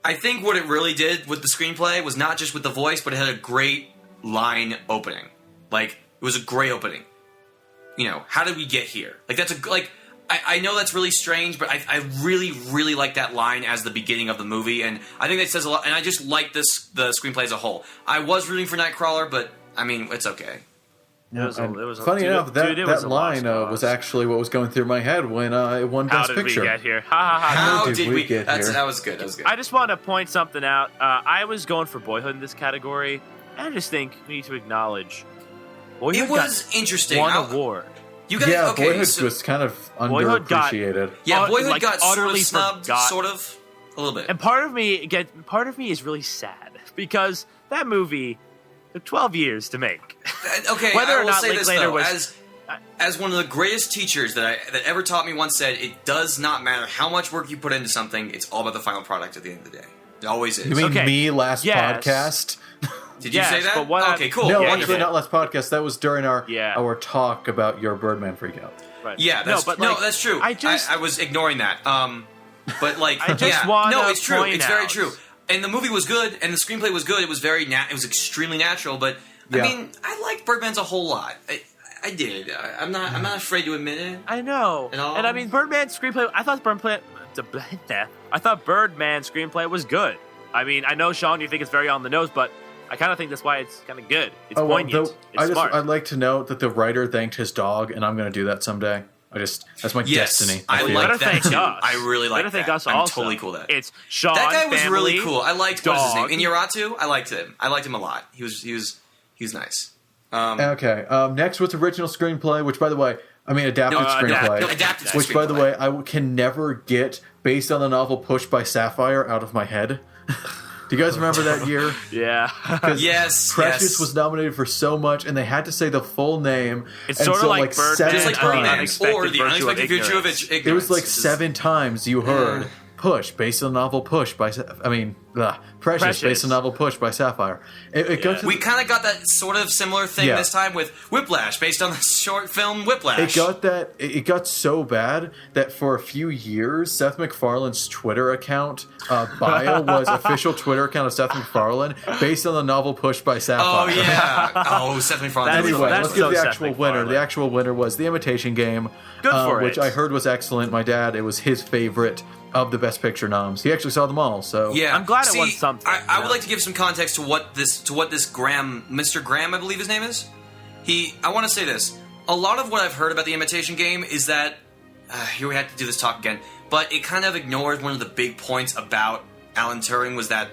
Speaker 2: I think what it really did with the screenplay was not just with the voice, but it had a great line opening. Like, it was a great opening. You know, how did we get here? Like, that's I know that's really strange, but I really, really like that line as the beginning of the movie, and I think that says a lot, and I just like the screenplay as a whole. I was rooting for Nightcrawler, but, I mean, it's okay.
Speaker 1: Funny enough, that line was actually what was going through my head when it won
Speaker 3: How
Speaker 1: Best
Speaker 3: did
Speaker 1: Picture.
Speaker 3: we get here? Ha ha ha.
Speaker 2: How did we
Speaker 1: get here?
Speaker 2: That was good, that was good.
Speaker 3: I just want to point something out. I was going for Boyhood in this category, and I just think we need to acknowledge Boyhood
Speaker 2: It was interesting.
Speaker 3: won
Speaker 2: I-
Speaker 3: award.
Speaker 2: You guys,
Speaker 1: Yeah,
Speaker 2: okay,
Speaker 1: Boyhood
Speaker 2: so,
Speaker 1: was kind of
Speaker 3: Boyhood got-
Speaker 1: underappreciated.
Speaker 2: yeah, Boyhood
Speaker 3: like,
Speaker 2: got sort
Speaker 3: utterly
Speaker 2: of snubbed,
Speaker 3: forgot.
Speaker 2: sort of, a little bit.
Speaker 3: And part of me is really sad because that movie took 12 years to make.
Speaker 2: Okay,
Speaker 3: Whether
Speaker 2: I
Speaker 3: or
Speaker 2: will
Speaker 3: not
Speaker 2: say this
Speaker 3: Linklater
Speaker 2: though,
Speaker 3: was-
Speaker 2: as one of the greatest teachers that ever taught me once said, it does not matter how much work you put into something; it's all about the final product at the end of the day. It always is.
Speaker 1: You mean
Speaker 3: Okay.
Speaker 1: me last
Speaker 3: Yes.
Speaker 1: podcast?
Speaker 2: Did you
Speaker 3: Yes,
Speaker 2: say that?
Speaker 3: but what I-
Speaker 2: Okay, cool.
Speaker 1: No,
Speaker 3: Yeah,
Speaker 1: actually
Speaker 3: yeah.
Speaker 1: not last podcast. That was during our
Speaker 3: Yeah.
Speaker 1: talk about your Birdman freakout.
Speaker 3: Right.
Speaker 2: Yeah, that's,
Speaker 3: but
Speaker 2: no,
Speaker 3: like,
Speaker 2: that's true.
Speaker 3: I
Speaker 2: was ignoring that. But like,
Speaker 3: I just
Speaker 2: yeah,
Speaker 3: wanna
Speaker 2: no, it's true.
Speaker 3: point
Speaker 2: It's very
Speaker 3: out-
Speaker 2: true. And the movie was good, and the screenplay was good. It was very, it was extremely natural. But
Speaker 1: Yeah.
Speaker 2: I mean, I liked Birdman's a whole lot. I did. I'm not afraid to admit it.
Speaker 3: I know.
Speaker 2: And all-
Speaker 3: And I mean, Birdman's screenplay. I thought Birdman's screenplay was good. I mean, I know, Sean, you think it's very on the nose, but I kind of think that's why it's kind of good. It's poignant. It's smart.
Speaker 1: I'd like to note that the writer thanked his dog, and I'm going to do that someday. That's my
Speaker 2: Yes,
Speaker 1: destiny.
Speaker 2: I
Speaker 1: feel.
Speaker 2: like
Speaker 3: Better
Speaker 2: that
Speaker 3: thank
Speaker 2: too.
Speaker 3: us.
Speaker 2: I really like
Speaker 3: Better thank
Speaker 2: that.
Speaker 3: us
Speaker 2: I'm
Speaker 3: also.
Speaker 2: totally cool with that.
Speaker 3: It's Sean.
Speaker 2: That guy was
Speaker 3: family,
Speaker 2: really cool. I liked what was his name?
Speaker 3: dog.
Speaker 2: Iñárritu. I liked him. I liked him a lot. He was nice.
Speaker 1: Okay. Next, what's original screenplay? Which, by the way, adapted
Speaker 2: No,
Speaker 1: screenplay.
Speaker 2: adapted
Speaker 1: which, by the
Speaker 2: screenplay.
Speaker 1: way, I can never get based on the novel Push by Sapphire out of my head. Do you guys remember that year?
Speaker 3: Yeah.
Speaker 2: Yes,
Speaker 1: Precious
Speaker 2: yes.
Speaker 1: was nominated for so much, and they had to say the full name.
Speaker 3: It's
Speaker 1: and
Speaker 3: sort of
Speaker 1: so,
Speaker 3: like Birdman,
Speaker 1: seven
Speaker 2: Just like
Speaker 3: Birdman,
Speaker 2: Birdman,
Speaker 1: times.
Speaker 3: Unexpected
Speaker 2: or the
Speaker 3: Virtue of
Speaker 2: unexpected virtue of
Speaker 3: Ignorance.
Speaker 2: ignorance.
Speaker 1: It was like
Speaker 2: It's just-
Speaker 1: 7 times you heard Push based on the novel Push by Precious based on the novel Push by Sapphire. It goes to
Speaker 2: We kind of got that sort of similar thing
Speaker 1: Yeah.
Speaker 2: this time with Whiplash, based on the short film Whiplash.
Speaker 1: It got so bad that for a few years, Seth MacFarlane's Twitter account bio was official Twitter account of Seth MacFarlane based on the novel Push by Sapphire.
Speaker 2: Oh yeah. Oh, Seth MacFarlane.
Speaker 3: That's-
Speaker 1: Anyway,
Speaker 3: that's
Speaker 1: let's give
Speaker 3: so
Speaker 1: the
Speaker 3: Seth
Speaker 1: actual winner.
Speaker 3: MacFarlane.
Speaker 1: The actual winner was The Imitation Game,
Speaker 3: Good for
Speaker 1: which
Speaker 3: it.
Speaker 1: I heard was excellent. My dad, it was his favorite of the Best Picture noms. He actually saw them all. So
Speaker 2: Yeah,
Speaker 3: I'm glad it
Speaker 2: See,
Speaker 3: won something,
Speaker 2: I
Speaker 3: you
Speaker 2: would
Speaker 3: know?
Speaker 2: like to give some context to what this Graham, Mr. Graham, I believe his name is. I want to say this. A lot of what I've heard about The Imitation Game is that here we have to do this talk again, but it kind of ignores one of the big points about Alan Turing was that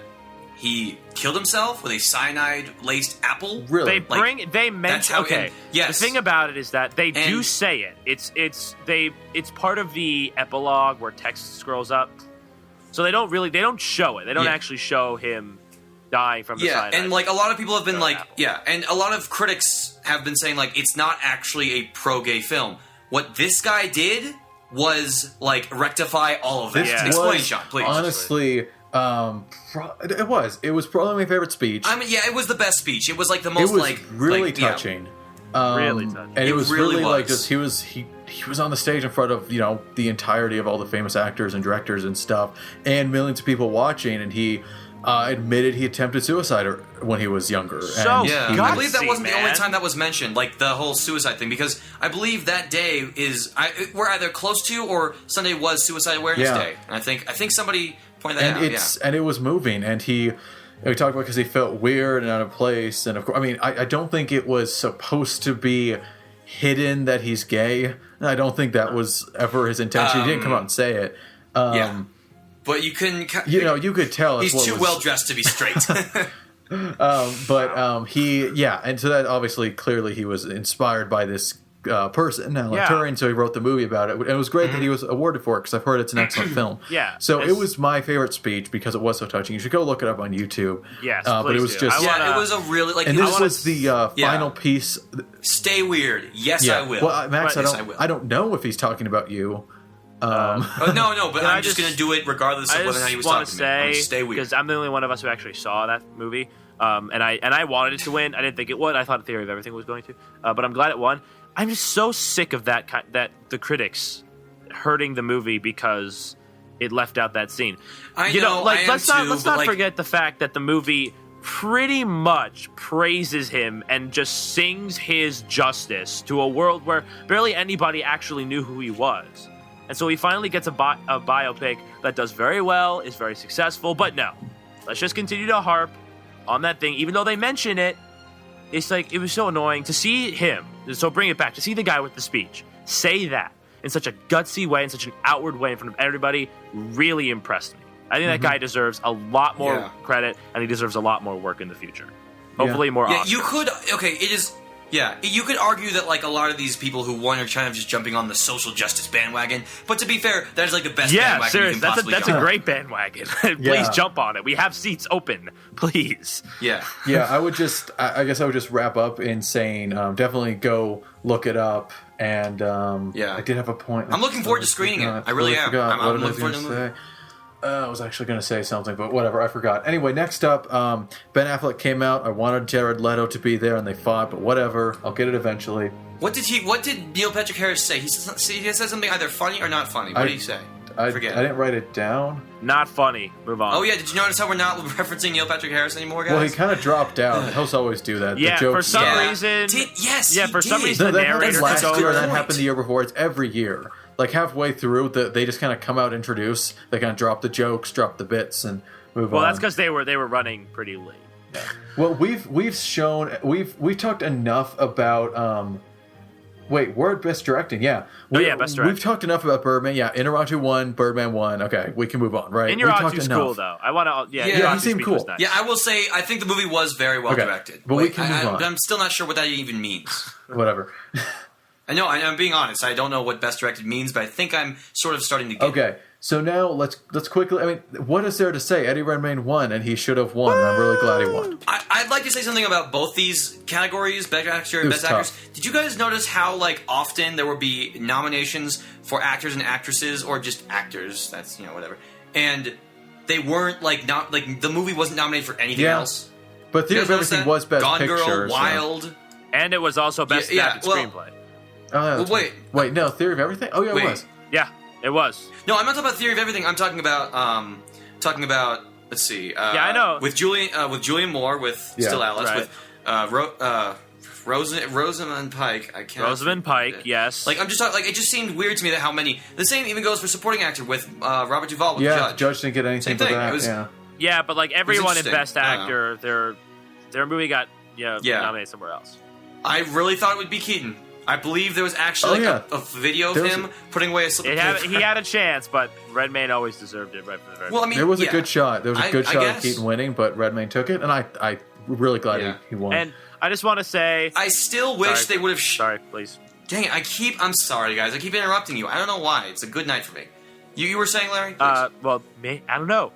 Speaker 2: he killed himself with a cyanide-laced apple.
Speaker 1: really,
Speaker 3: They
Speaker 2: that's
Speaker 3: mention
Speaker 2: how-
Speaker 3: okay.
Speaker 2: and- yes.
Speaker 3: The thing about it is that they do
Speaker 2: And-
Speaker 3: say it. It's part of the epilogue where text scrolls up. So they don't show it. They don't
Speaker 2: Yeah.
Speaker 3: actually show him dying from the
Speaker 2: Yeah,
Speaker 3: cyanide.
Speaker 2: and like a lot of people have been like,
Speaker 3: apple.
Speaker 2: yeah, and a lot of critics have been saying like it's not actually a pro-gay film. What this guy did was like rectify all of that.
Speaker 1: this
Speaker 3: Yeah.
Speaker 2: Explain,
Speaker 1: was
Speaker 2: Sean, please.
Speaker 1: honestly, it was probably my favorite speech.
Speaker 2: I mean, yeah, it was the best speech. It was like the
Speaker 1: it
Speaker 2: most
Speaker 1: was
Speaker 2: like
Speaker 1: really
Speaker 2: like, yeah.
Speaker 1: touching.
Speaker 3: Really touching.
Speaker 1: And it
Speaker 2: It
Speaker 1: was
Speaker 2: really
Speaker 1: really like
Speaker 2: was.
Speaker 1: just he was on the stage in front of the entirety of all the famous actors and directors and stuff, and millions of people watching, and he admitted he attempted suicide when he was younger.
Speaker 3: So
Speaker 1: and
Speaker 2: Yeah,
Speaker 1: he
Speaker 2: I
Speaker 3: gutsy,
Speaker 2: believe that wasn't the only
Speaker 3: man.
Speaker 2: time that was mentioned, like the whole suicide thing, because I believe that day we're either close to or Sunday was Suicide Awareness
Speaker 1: Yeah.
Speaker 2: Day, and I think somebody pointed that
Speaker 1: and
Speaker 2: out.
Speaker 1: and it was moving, and we talked about because he felt weird and out of place, and of course, I don't think it was supposed to be hidden that he's gay. I don't think that was ever his intention. He didn't come out and say it.
Speaker 2: Yeah, but you couldn't.
Speaker 1: You could tell
Speaker 2: He's
Speaker 1: it's what
Speaker 2: too
Speaker 1: was-
Speaker 2: well dressed to be straight.
Speaker 1: and so that obviously clearly he was inspired by this person, Alan
Speaker 3: Yeah.
Speaker 1: Turing, so he wrote the movie about it. And it was great that he was awarded for it because I've heard it's an excellent film.
Speaker 3: Yeah,
Speaker 1: So it
Speaker 3: it's-
Speaker 1: was my favorite speech because it was so touching. You should go look it up on YouTube.
Speaker 3: Yes,
Speaker 1: but it
Speaker 3: please
Speaker 1: was
Speaker 3: do.
Speaker 1: just.
Speaker 3: I
Speaker 2: yeah,
Speaker 3: wanna-
Speaker 2: it was a really like.
Speaker 1: And
Speaker 2: I
Speaker 1: this
Speaker 2: wanna
Speaker 1: was the
Speaker 2: yeah.
Speaker 1: final piece.
Speaker 2: Stay weird. Yes,
Speaker 1: Yeah.
Speaker 2: I will.
Speaker 1: Well, Max,
Speaker 3: But-
Speaker 1: I
Speaker 2: Yes, I will.
Speaker 1: don't know if he's talking about you.
Speaker 2: No, but
Speaker 3: Can I
Speaker 2: I'm just
Speaker 3: just-
Speaker 2: going to do it regardless
Speaker 3: I
Speaker 2: of whether or not he
Speaker 3: just
Speaker 2: was
Speaker 3: want
Speaker 2: talking
Speaker 3: to
Speaker 2: to me. I'm
Speaker 3: say,
Speaker 2: gonna stay weird.
Speaker 3: because I'm the only one of us who actually saw that movie, and I wanted it to win. I didn't think it would. I thought Theory of Everything was going to, but I'm glad it won. I'm just so sick of that the critics hurting the movie because it left out that scene.
Speaker 2: I know, I am
Speaker 3: let's
Speaker 2: too,
Speaker 3: not
Speaker 2: but, like-
Speaker 3: forget the fact that the movie pretty much praises him and just sings his justice to a world where barely anybody actually knew who he was. And so he finally gets a biopic that does very well, is very successful, but no. Let's just continue to harp on that thing, even though they mention it. It's like, it was so annoying to see him, so bring it back, to see the guy with the speech say that in such a gutsy way, in such an outward way in front of everybody, really impressed me. I think that guy deserves a lot more
Speaker 2: Yeah.
Speaker 3: credit, and he deserves a lot more work in the future. Hopefully more
Speaker 2: Yeah,
Speaker 3: Oscars.
Speaker 2: you could. Okay, it is. Yeah, you could argue that like a lot of these people who won are kind of just jumping on the social justice bandwagon. But to be fair, that is like the best
Speaker 3: Yeah,
Speaker 2: bandwagon you
Speaker 3: seriously,
Speaker 2: can possibly
Speaker 3: that's
Speaker 2: jump
Speaker 3: a
Speaker 2: on.
Speaker 3: great bandwagon. Please
Speaker 1: Yeah.
Speaker 3: jump on it. We have seats open. Please.
Speaker 2: Yeah.
Speaker 1: Yeah, I guess I would just wrap up in saying definitely go look it up. And
Speaker 2: Yeah.
Speaker 1: I did have a point.
Speaker 2: I'm looking forward to screening it. I really am.
Speaker 1: Forgot.
Speaker 2: I'm
Speaker 1: What
Speaker 2: looking
Speaker 1: was I
Speaker 2: forward to the
Speaker 1: gonna say? I was actually going to say something, but whatever, I forgot. Anyway, next up, Ben Affleck came out. I wanted Jared Leto to be there, and they fought, but whatever. I'll get it eventually.
Speaker 2: What did Neil Patrick Harris say? He said something either funny or not funny. What did he say?
Speaker 1: I
Speaker 2: Forget.
Speaker 1: I didn't write it down.
Speaker 3: Not funny. Move on.
Speaker 2: Oh yeah, did you notice how we're not referencing Neil Patrick Harris anymore, guys?
Speaker 1: Well, he kind of dropped out. He'll always do that.
Speaker 3: Yeah,
Speaker 1: the jokes,
Speaker 3: for some
Speaker 2: Yeah.
Speaker 3: reason.
Speaker 2: Yes,
Speaker 3: Yeah,
Speaker 2: he
Speaker 3: for some
Speaker 2: did.
Speaker 3: reason
Speaker 1: No,
Speaker 3: the
Speaker 1: that happened
Speaker 3: narrator
Speaker 1: last
Speaker 3: took
Speaker 1: year.
Speaker 3: over.
Speaker 1: That happened the year before. It's every year. Like halfway through, they just kind of come out, introduce. They kind of drop the jokes, drop the bits, and move on.
Speaker 3: Well, that's because they were running pretty late.
Speaker 1: Well, we've talked enough about we're at best directing, yeah.
Speaker 3: Best directing.
Speaker 1: We've talked enough about Birdman, yeah. Inarritu won, Birdman won. Okay, we can move on, right?
Speaker 3: And
Speaker 1: We talked
Speaker 3: Inarritu's
Speaker 1: enough.
Speaker 3: cool though. I want to. Yeah,
Speaker 2: Yeah,
Speaker 1: he
Speaker 3: Inarritu's
Speaker 1: seemed
Speaker 3: speech
Speaker 1: cool.
Speaker 3: was nice.
Speaker 2: Yeah, I will say I think the movie was very well
Speaker 1: Okay,
Speaker 2: directed.
Speaker 1: but we can move on.
Speaker 2: I'm still not sure what that even means.
Speaker 1: Whatever.
Speaker 2: I know, I'm being honest. I don't know what best directed means, but I think I'm sort of starting to get it.
Speaker 1: Okay, so now let's quickly. I mean, what is there to say? Eddie Redmayne won, and he should have won. And I'm really glad he won.
Speaker 2: I'd like to say something about both these categories, Best Actor and
Speaker 1: It was
Speaker 2: Best Actress.
Speaker 1: tough.
Speaker 2: Did you guys notice how, like, often there would be nominations for actors and actresses, or just actors, that's, whatever, and they weren't, like, not, like, the movie wasn't nominated for anything
Speaker 1: Yeah.
Speaker 2: else?
Speaker 1: But Theory
Speaker 2: You
Speaker 1: of
Speaker 2: guys notice
Speaker 1: Everything
Speaker 2: that?
Speaker 1: was best
Speaker 2: Gone
Speaker 1: picture.
Speaker 2: Girl,
Speaker 1: so-
Speaker 2: Wild.
Speaker 3: And it was also best
Speaker 2: Yeah,
Speaker 3: adapted
Speaker 2: well-
Speaker 3: screenplay.
Speaker 1: Oh, yeah, that's
Speaker 2: Well,
Speaker 1: right. Wait, no, Theory of Everything. Oh yeah,
Speaker 2: Wait.
Speaker 1: it was.
Speaker 3: Yeah, it was.
Speaker 2: No, I'm not talking about Theory of Everything. I'm talking about, let's see.
Speaker 3: I know.
Speaker 2: With Julian Moore, with
Speaker 1: Yeah.
Speaker 2: Still Alice,
Speaker 3: Right.
Speaker 2: with Rosamund Pike. I can't.
Speaker 3: Rosamund Pike, yes.
Speaker 2: Like I'm just talking, like it just seemed weird to me that how many. The same even goes for supporting actor with Robert Duvall with
Speaker 1: Yeah,
Speaker 2: Judge.
Speaker 1: the judge didn't get anything
Speaker 2: Same
Speaker 1: for
Speaker 2: thing.
Speaker 1: that.
Speaker 2: It was-
Speaker 1: yeah.
Speaker 3: Yeah, but like everyone in
Speaker 2: interesting.
Speaker 3: Best
Speaker 2: I don't know.
Speaker 3: Actor, their movie got
Speaker 2: Yeah.
Speaker 3: nominated somewhere else.
Speaker 2: I really thought it would be Keaton. I believe there was actually
Speaker 1: Oh,
Speaker 2: like a video of
Speaker 1: There was
Speaker 2: him putting away a slip of paper.
Speaker 3: He had a chance, but Redmayne always deserved it right from the very
Speaker 2: Well, I mean,
Speaker 1: There was
Speaker 2: yeah.
Speaker 1: a good shot. There was a
Speaker 2: I-
Speaker 1: good
Speaker 2: I
Speaker 1: shot
Speaker 2: guess.
Speaker 1: of Keaton winning, but Redmayne took it, and I'm really glad
Speaker 2: Yeah.
Speaker 1: he won.
Speaker 3: And I just want to say,
Speaker 2: I still wish
Speaker 3: Sorry.
Speaker 2: they would have.
Speaker 3: sorry, please.
Speaker 2: Dang it! I'm sorry, guys. I keep interrupting you. I don't know why. It's a good night for me. You were saying, Larry? Please.
Speaker 3: Well, I don't know.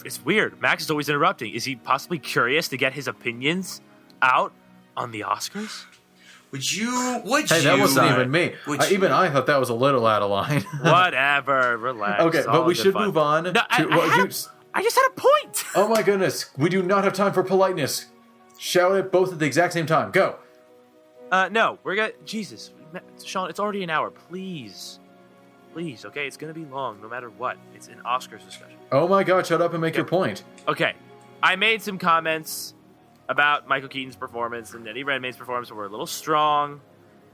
Speaker 3: It's weird. Max is always interrupting. Is he possibly curious to get his opinions out on the Oscars?
Speaker 2: Would
Speaker 1: hey,
Speaker 2: you?
Speaker 1: that wasn't
Speaker 3: Sorry.
Speaker 1: even me.
Speaker 2: Would you-
Speaker 1: Even I thought that was a little out of line.
Speaker 3: Whatever. Relax.
Speaker 1: Okay,
Speaker 3: It's
Speaker 1: but
Speaker 3: all
Speaker 1: we
Speaker 3: good
Speaker 1: should
Speaker 3: fun.
Speaker 1: move on.
Speaker 3: No,
Speaker 1: to
Speaker 3: I just had a point.
Speaker 1: Oh my goodness, we do not have time for politeness. Shout it both at the exact same time. Go.
Speaker 3: No, we're gonna. Jesus, Sean, it's already an hour. Please, okay, it's gonna be long no matter what. It's an Oscars discussion.
Speaker 1: Oh my God, shut up and make your point.
Speaker 3: Okay, I made some comments about Michael Keaton's performance and Eddie Redmayne's performance were a little strong.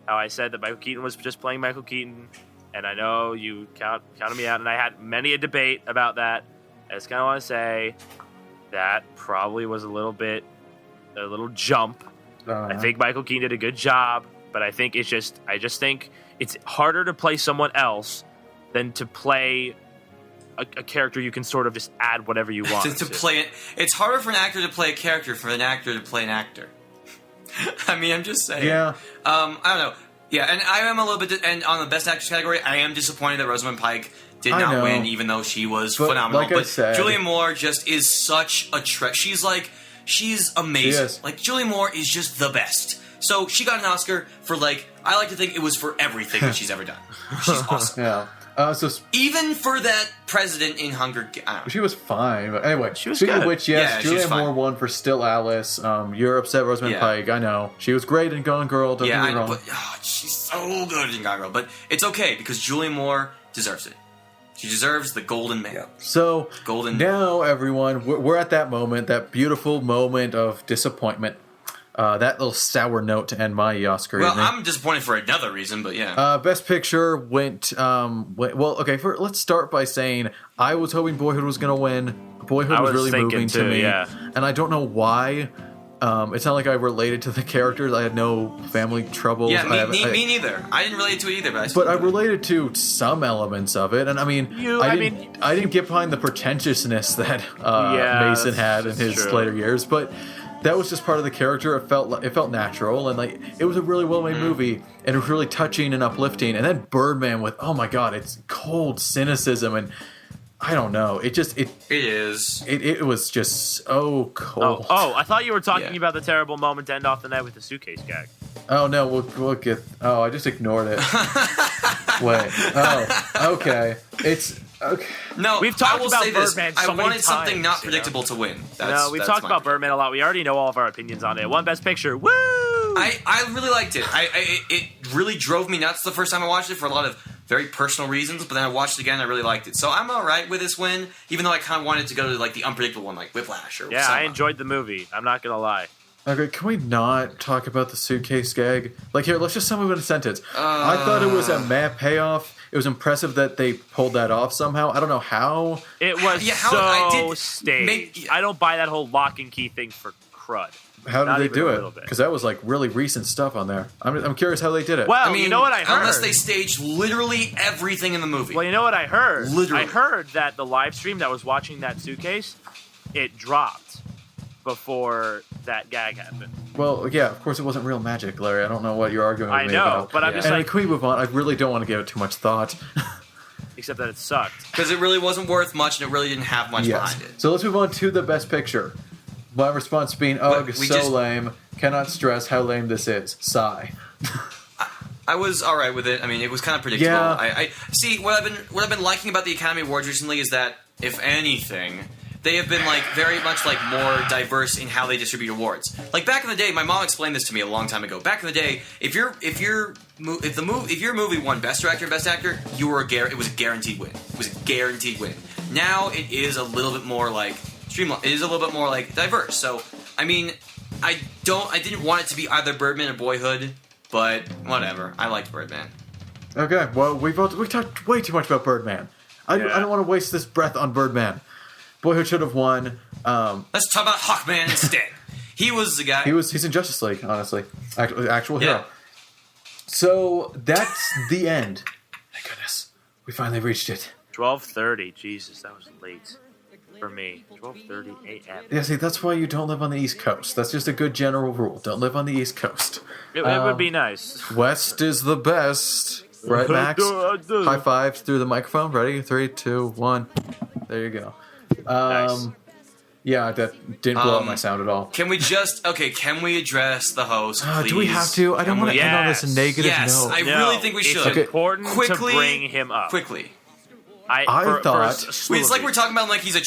Speaker 3: How I said that Michael Keaton was just playing Michael Keaton, and I know you counted me out, and I had many a debate about that. I just kind of want to say that probably was a little jump. I think Michael Keaton did a good job, but I just think it's harder to play someone else than to play a character you can sort of just add whatever you want
Speaker 2: to play it. It's harder for an actor to play a character for an actor to play an actor. I mean, I'm just saying.
Speaker 1: Yeah.
Speaker 2: I don't know. Yeah, and I am a little bit. And on the Best Actress category, I am disappointed that Rosamund Pike did
Speaker 1: I
Speaker 2: not
Speaker 1: know.
Speaker 2: win, even though she was
Speaker 1: But
Speaker 2: phenomenal.
Speaker 1: like I
Speaker 2: but
Speaker 1: said-
Speaker 2: Julianne Moore just is such a She's amazing.
Speaker 1: She is.
Speaker 2: Like Julianne Moore is just the best. So she got an Oscar for I like to think it was for everything that she's ever done. She's awesome.
Speaker 1: Yeah.
Speaker 2: Even for that president in Hunger Games.
Speaker 1: She was fine. But anyway,
Speaker 3: She was
Speaker 1: speaking of
Speaker 3: good.
Speaker 1: which, yes,
Speaker 2: Yeah, she was
Speaker 1: Julianne
Speaker 2: fine.
Speaker 1: Moore won for Still Alice. You're upset, Rosamund
Speaker 2: Yeah.
Speaker 1: Pike. I know. She was great in Gone Girl. Don't
Speaker 2: Yeah,
Speaker 1: get
Speaker 2: I
Speaker 1: me
Speaker 2: know,
Speaker 1: wrong.
Speaker 2: but she's so good in Gone Girl. But it's okay because Julianne Moore deserves it. She deserves the golden man.
Speaker 1: So
Speaker 2: Golden-
Speaker 1: now, everyone, we're at that moment, that beautiful moment of disappointment. That little sour note to end my Oscar
Speaker 2: Well,
Speaker 1: evening.
Speaker 2: I'm disappointed for another reason, but yeah.
Speaker 1: Best Picture went. Well, okay. Let's start by saying I was hoping Boyhood was going to win. Boyhood
Speaker 3: I
Speaker 1: was
Speaker 3: was
Speaker 1: really
Speaker 3: thinking
Speaker 1: moving to
Speaker 3: too,
Speaker 1: me,
Speaker 3: yeah.
Speaker 1: and I don't know why. It's not like I related to the characters. I had no family troubles.
Speaker 2: Yeah,
Speaker 1: I
Speaker 2: me neither. I didn't relate to it either, but I
Speaker 1: But I
Speaker 2: still
Speaker 1: related to some elements of it, and I mean, I didn't get behind the pretentiousness that
Speaker 3: Yeah,
Speaker 1: Mason had in his
Speaker 3: true.
Speaker 1: later years, but that was just part of the character. It felt natural, and like it was a really well made movie, and it was really touching and uplifting. And then Birdman with, oh my god, it's cold cynicism, and I don't know, it
Speaker 2: is.
Speaker 1: was just so cold.
Speaker 3: I thought you were talking
Speaker 2: Yeah.
Speaker 3: about the terrible moment to end off the night with the suitcase gag.
Speaker 1: Oh no, we'll get. Oh, I just ignored it. Wait. Oh, okay. It's okay.
Speaker 2: No,
Speaker 3: We've talked
Speaker 2: I will
Speaker 3: about
Speaker 2: say this.
Speaker 3: Birdman
Speaker 2: I
Speaker 3: so many
Speaker 2: wanted something
Speaker 3: times,
Speaker 2: not
Speaker 3: you know?
Speaker 2: predictable to win.
Speaker 3: No, we've
Speaker 2: that's
Speaker 3: talked
Speaker 2: my
Speaker 3: about
Speaker 2: thing.
Speaker 3: Birdman a lot. We already know all of our opinions on it. One Best Picture. Woo!
Speaker 2: I really liked it. It really drove me nuts the first time I watched it for a lot of very personal reasons, but then I watched it again and I really liked it. So I'm alright with this win, even though I kind of wanted to go to like the unpredictable one, like Whiplash or
Speaker 3: Yeah,
Speaker 2: Selma.
Speaker 3: I enjoyed the movie. I'm not gonna lie.
Speaker 1: Okay, can we not talk about the suitcase gag? Like, here, let's just sum up in a sentence. I thought it was a mad payoff. It was impressive that they pulled that off somehow. I don't know how.
Speaker 3: It was
Speaker 2: Yeah, how-
Speaker 3: so
Speaker 2: I did
Speaker 3: staged.
Speaker 2: make-
Speaker 3: I don't buy that whole lock and key thing for crud.
Speaker 1: How
Speaker 3: Not
Speaker 1: did they
Speaker 3: even
Speaker 1: do
Speaker 3: a
Speaker 1: it?
Speaker 3: little bit.
Speaker 1: Because that was like really recent stuff on there. I'm curious how they did it.
Speaker 3: Well,
Speaker 2: I mean,
Speaker 3: you know what I heard?
Speaker 2: Unless they staged literally everything in the movie.
Speaker 3: Well, you know what I heard?
Speaker 2: Literally.
Speaker 3: I heard that the live stream that was watching that suitcase, it dropped before that gag happened.
Speaker 1: Well, yeah, of course it wasn't real magic, Larry. I don't know what you're arguing with
Speaker 3: I
Speaker 1: me
Speaker 3: know,
Speaker 1: about.
Speaker 3: but I'm
Speaker 2: Yeah.
Speaker 3: just
Speaker 1: Anyway,
Speaker 3: like,
Speaker 1: can we move on? I really don't want to give it too much thought.
Speaker 3: except that it sucked.
Speaker 2: Because it really wasn't worth much and it really didn't have much
Speaker 1: Yes.
Speaker 2: behind it.
Speaker 1: So let's move on to the best picture. My response being, ugh,
Speaker 2: we
Speaker 1: so
Speaker 2: just-
Speaker 1: lame. Cannot stress how lame this is. Sigh.
Speaker 2: I was all right with it. I mean, it was kind of predictable.
Speaker 1: Yeah.
Speaker 2: I see what I've been liking about the Academy Awards recently is that, if anything, they have been like very much like more diverse in how they distribute awards. Like back in the day, my mom explained this to me a long time ago. Back in the day, if your movie won Best Director, Best Actor, it was a guaranteed win. It was a guaranteed win. Now it is a little bit more like streamlined. It is a little bit more like diverse. So I mean, I didn't want it to be either Birdman or Boyhood, but whatever. I liked Birdman.
Speaker 1: Okay, well, we talked way too much about Birdman. I don't want to waste this breath on Birdman. Boyhood should have won.
Speaker 2: Let's talk about Hawkman instead. He was the guy.
Speaker 1: He's in Justice League, honestly. Actual
Speaker 2: Yeah.
Speaker 1: hero. So that's the end. Thank goodness. We finally reached it.
Speaker 3: 12:30. Jesus, that was late for me. 12:30 a.m.
Speaker 1: Yeah, see, that's why you don't live on the East Coast. That's just a good general rule. Don't live on the East Coast.
Speaker 3: It would be nice.
Speaker 1: West is the best. Right, Max? High fives through the microphone. Ready? 3, 2, 1. There you go.
Speaker 3: Nice.
Speaker 1: Yeah, that didn't blow up my sound at all.
Speaker 2: Can we address the host, please?
Speaker 1: Do we have to? I don't want to end on this
Speaker 3: Yes.
Speaker 1: negative
Speaker 2: Yes,
Speaker 1: note.
Speaker 2: I
Speaker 3: No,
Speaker 2: really think we
Speaker 3: it's
Speaker 2: should.
Speaker 3: important
Speaker 2: Quickly
Speaker 3: to bring him up.
Speaker 2: Quickly.
Speaker 1: I
Speaker 3: for
Speaker 1: thought-
Speaker 3: a slew
Speaker 2: It's
Speaker 3: of
Speaker 2: like we're
Speaker 3: these.
Speaker 2: talking about like he's a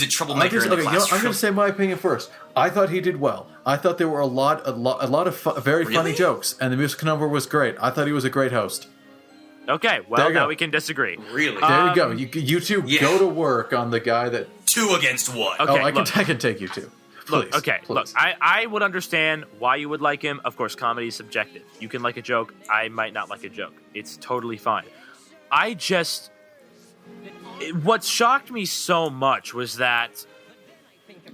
Speaker 2: troublemaker in the
Speaker 1: Okay, you know,
Speaker 2: classroom.
Speaker 1: I'm going to say my opinion first. I thought he did well. I thought there were a lot of very funny
Speaker 2: Really?
Speaker 1: jokes, and the musical number was great. I thought he was a great host.
Speaker 3: Okay,
Speaker 1: There
Speaker 3: well
Speaker 1: you
Speaker 3: now
Speaker 1: go.
Speaker 3: we can disagree.
Speaker 2: Really?
Speaker 1: There you go. You two
Speaker 2: yeah.
Speaker 1: go to work on the guy that.
Speaker 2: 2 against 1.
Speaker 3: Okay.
Speaker 1: I
Speaker 3: look.
Speaker 1: can take you two. Please,
Speaker 3: Look, okay,
Speaker 1: please.
Speaker 3: look, I would understand why you would like him. Of course, comedy is subjective. You can like a joke. I might not like a joke. It's totally fine. What shocked me so much was that,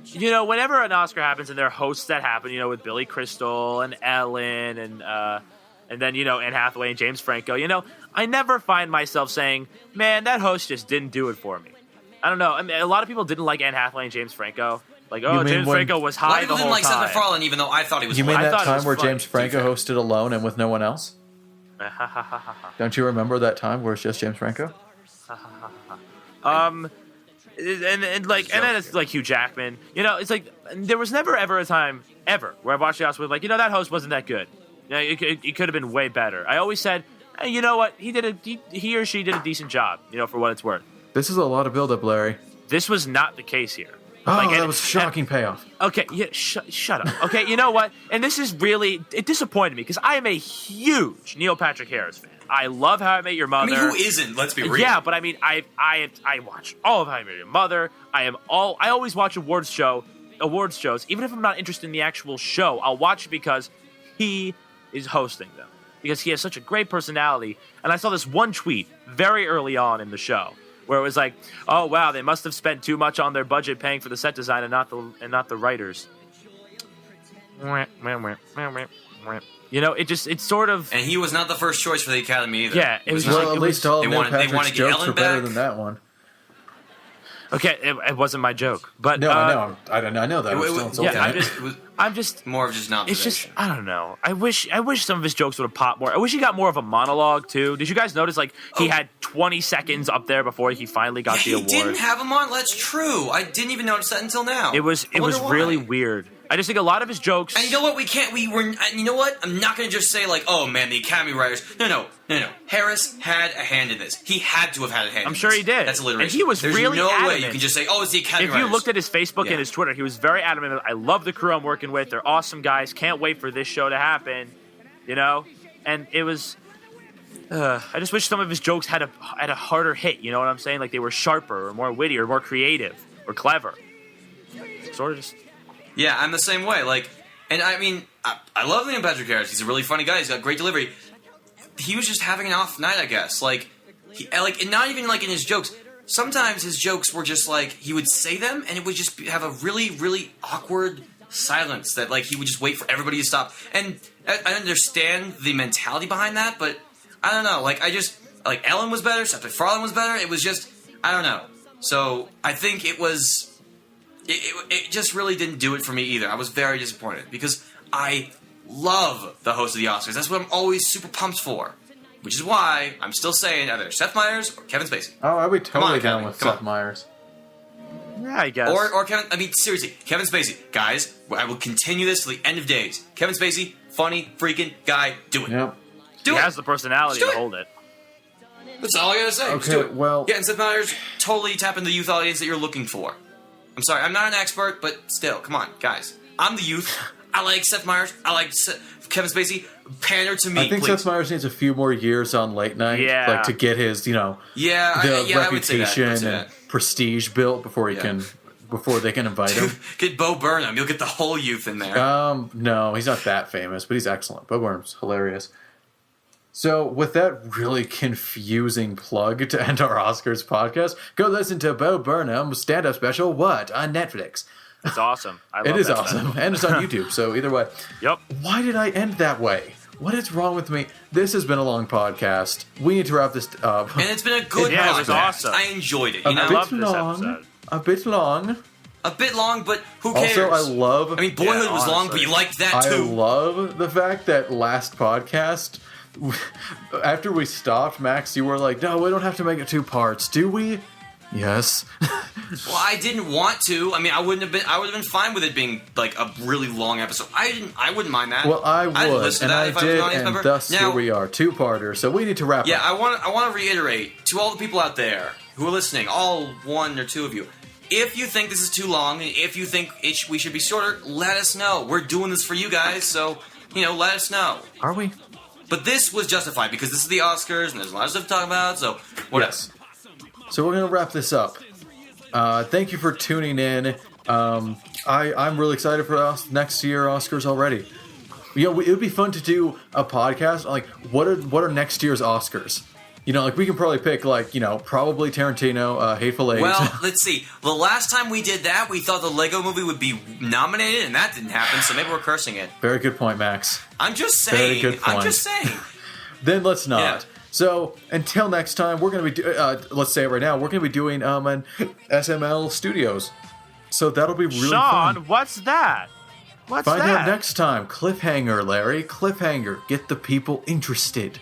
Speaker 3: you know, whenever an Oscar happens and there are hosts that happen, you know, with Billy Crystal and Ellen and then, you know, Anne Hathaway and James Franco, you know, I never find myself saying, man, that host just didn't do it for me. I don't know. I mean, a lot of people didn't like Anne Hathaway and James Franco. Like,
Speaker 1: You
Speaker 3: oh,
Speaker 1: mean
Speaker 3: James
Speaker 1: when-
Speaker 3: Franco was
Speaker 2: A lot
Speaker 3: high
Speaker 2: of people
Speaker 3: the
Speaker 2: didn't
Speaker 3: whole
Speaker 2: like Seth
Speaker 3: time.
Speaker 2: MacFarlane, even though I thought he was
Speaker 1: You mean
Speaker 2: funny.
Speaker 3: I
Speaker 1: that
Speaker 3: thought it was
Speaker 1: time where
Speaker 3: funny,
Speaker 1: James
Speaker 3: to be
Speaker 1: Franco
Speaker 3: fair.
Speaker 1: hosted alone and with no one else? Don't you remember that time where it's just James Franco?
Speaker 3: and then it's like Hugh Jackman. You know, it's like there was never ever a time ever where I watched the Oscars with like, you know, that host wasn't that good. You know, it could have been way better. I always said And you know what? He or she did a decent job, for what it's worth.
Speaker 1: This is a lot of build-up, Larry.
Speaker 3: This was not the case here.
Speaker 1: Oh, that was shocking payoff.
Speaker 3: Okay, yeah, shut up. Okay, you know what? And this is really, it disappointed me because I am a huge Neil Patrick Harris fan. I love How I Met Your Mother.
Speaker 2: I mean, who isn't? Let's be real.
Speaker 3: Yeah, but I mean, I watch all of How I Met Your Mother. I always watch awards shows, even if I'm not interested in the actual show. I'll watch it because he is hosting them, because he has such a great personality. And I saw this one tweet very early on in the show where it was like, "Oh wow, they must have spent too much on their budget paying for the set design and not the writers." It's sort of.
Speaker 2: And he was not the first choice for the Academy either.
Speaker 3: Yeah,
Speaker 1: At least all of Neil Patrick's
Speaker 2: wanted
Speaker 1: jokes
Speaker 2: Ellen
Speaker 1: were better
Speaker 2: back.
Speaker 1: than that one.
Speaker 3: Okay, it wasn't my joke, but
Speaker 1: No, I know. I know that. I'm still insulted.
Speaker 3: yeah, I'm just
Speaker 2: More of just an
Speaker 3: It's
Speaker 2: observation.
Speaker 3: just I don't know. I wish some of his jokes would have popped more. I wish he got more of a monologue too. Did you guys notice he had 20 seconds up there before he finally got the
Speaker 2: He
Speaker 3: award?
Speaker 2: didn't have him on. That's true. I didn't even notice that until now.
Speaker 3: It was
Speaker 2: I wonder
Speaker 3: really
Speaker 2: why.
Speaker 3: weird. I just think a lot of his jokes.
Speaker 2: And you know what? You know what? I'm not going to just say, oh, man, the Academy writers. No. Harris had a hand in this. He had to have had a hand
Speaker 3: I'm
Speaker 2: in
Speaker 3: sure
Speaker 2: this.
Speaker 3: he did.
Speaker 2: That's alliteration.
Speaker 3: And he was
Speaker 2: There's
Speaker 3: really
Speaker 2: no way
Speaker 3: adamant.
Speaker 2: you can just say, it's the Academy
Speaker 3: If
Speaker 2: writers.
Speaker 3: you looked at his Facebook
Speaker 2: Yeah.
Speaker 3: and his Twitter, he was very adamant. I love the crew I'm working with. They're awesome guys. Can't wait for this show to happen. And it was. I just wish some of his jokes had a harder hit. You know what I'm saying? Like they were sharper or more witty or more creative or clever. Sort of just.
Speaker 2: Yeah, I'm the same way. And I mean, I love Liam Patrick Harris. He's a really funny guy. He's got great delivery. He was just having an off night, I guess. And not even in his jokes. Sometimes his jokes were just he would say them, and it would just have a really, really awkward silence that he would just wait for everybody to stop. And I understand the mentality behind that, but I don't know. Ellen was better. Seth MacFarlane was better. It was just, I don't know. So I think it was. It just really didn't do it for me either. I was very disappointed because I love the host of the Oscars. That's what I'm always super pumped for, which is why I'm still saying either Seth Meyers or Kevin Spacey.
Speaker 1: Oh, I'd be totally down
Speaker 2: Kevin,
Speaker 1: with
Speaker 2: come
Speaker 1: Seth
Speaker 2: on.
Speaker 1: Meyers.
Speaker 3: Yeah, I guess.
Speaker 2: Or Kevin. I mean, seriously, Kevin Spacey, guys. I will continue this till the end of days. Kevin Spacey, funny freaking guy. Do it.
Speaker 1: Yep.
Speaker 2: Do
Speaker 3: he
Speaker 2: it.
Speaker 3: has the personality
Speaker 2: Just
Speaker 3: to
Speaker 2: do it.
Speaker 3: hold it.
Speaker 2: That's all I gotta say. Just
Speaker 1: Okay,
Speaker 2: do it.
Speaker 1: well-
Speaker 2: Yeah, and Seth Meyers totally tap into the youth audience that you're looking for. I'm sorry, I'm not an expert, but still, come on, guys. I'm the youth. I like Seth Meyers. I like Kevin Spacey. Pander to me,
Speaker 1: I think
Speaker 2: please.
Speaker 1: Seth Meyers needs a few more years on late night,
Speaker 3: Yeah.
Speaker 1: to get his,
Speaker 2: Yeah,
Speaker 1: the
Speaker 2: I would say that.
Speaker 1: reputation
Speaker 2: I would say
Speaker 1: and
Speaker 2: that.
Speaker 1: prestige built before before they can invite him.
Speaker 2: Get Bo Burnham. You'll get the whole youth in there.
Speaker 1: No, he's not that famous, but he's excellent. Bo Burnham's hilarious. So, with that really confusing plug to end our Oscars podcast, go listen to Bo Burnham's stand-up special, What? On Netflix.
Speaker 3: It's awesome. I love
Speaker 1: It is
Speaker 3: that
Speaker 1: awesome,
Speaker 3: stuff.
Speaker 1: and it's on YouTube, so either way.
Speaker 3: Yep.
Speaker 1: Why did I end that way? What is wrong with me? This has been a long podcast. We need to wrap this up.
Speaker 2: And it's been a good
Speaker 3: Yeah, it
Speaker 2: podcast.
Speaker 3: was awesome.
Speaker 2: I enjoyed it.
Speaker 1: A
Speaker 2: You know,
Speaker 3: love
Speaker 1: bit
Speaker 3: this
Speaker 1: long.
Speaker 3: episode.
Speaker 1: A bit long.
Speaker 2: a bit long, but who cares?
Speaker 1: Also, I love.
Speaker 2: I mean, Boyhood
Speaker 3: Yeah,
Speaker 2: was long, but
Speaker 3: honestly.
Speaker 2: you liked that
Speaker 1: I
Speaker 2: too.
Speaker 1: love the fact that last podcast, after we stopped, Max, you were like, "No, we don't have to make it 2 parts, do we?" Yes.
Speaker 2: Well, I didn't want to. I mean, I would have been fine with it being like a really long episode. I wouldn't mind that.
Speaker 1: Well, I
Speaker 2: I'd
Speaker 1: would,
Speaker 2: listen
Speaker 1: and
Speaker 2: to that
Speaker 1: I
Speaker 2: if I was an
Speaker 1: did,
Speaker 2: audience
Speaker 1: and
Speaker 2: member.
Speaker 1: thus
Speaker 2: Now,
Speaker 1: here we are, 2-parter. So we need to wrap
Speaker 2: yeah,
Speaker 1: up.
Speaker 2: I want to reiterate to all the people out there who are listening, all 1 or 2 of you. If you think this is too long, and if you think we should be shorter, let us know. We're doing this for you guys, so let us know.
Speaker 1: Are we?
Speaker 2: But this was justified because this is the Oscars, and there's a lot of stuff to talk about. So what else?
Speaker 1: So we're gonna wrap this up. Thank you for tuning in. I'm really excited for us next year Oscars already. It would be fun to do a podcast on, like, what are next year's Oscars. Like, we can probably pick, like, probably Tarantino, Hateful Eight.
Speaker 2: Well, let's see. The last time we did that, we thought the Lego Movie would be nominated, and that didn't happen. So maybe we're cursing it.
Speaker 1: Very good point, Max.
Speaker 2: I'm just
Speaker 1: Very
Speaker 2: saying.
Speaker 1: good
Speaker 2: I'm
Speaker 1: point.
Speaker 2: just saying.
Speaker 1: Then let's not.
Speaker 2: Yeah.
Speaker 1: So until next time, we're gonna be let's say it right now, we're gonna be doing an SML Studios. So that'll be really
Speaker 3: Sean,
Speaker 1: fun.
Speaker 3: what's that? What's
Speaker 1: Find
Speaker 3: that?
Speaker 1: out next time. Cliffhanger, Larry. Cliffhanger. Get the people interested.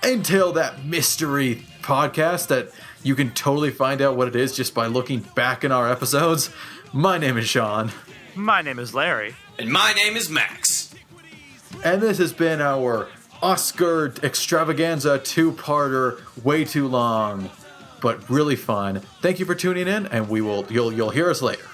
Speaker 1: Until that mystery podcast that you can totally find out what it is just by looking back in our episodes. My name is Sean.
Speaker 3: My name is Larry.
Speaker 2: And my name is Max.
Speaker 1: And this has been our Oscar extravaganza two-parter, way too long, but really fun. Thank you for tuning in, and you'll hear us later.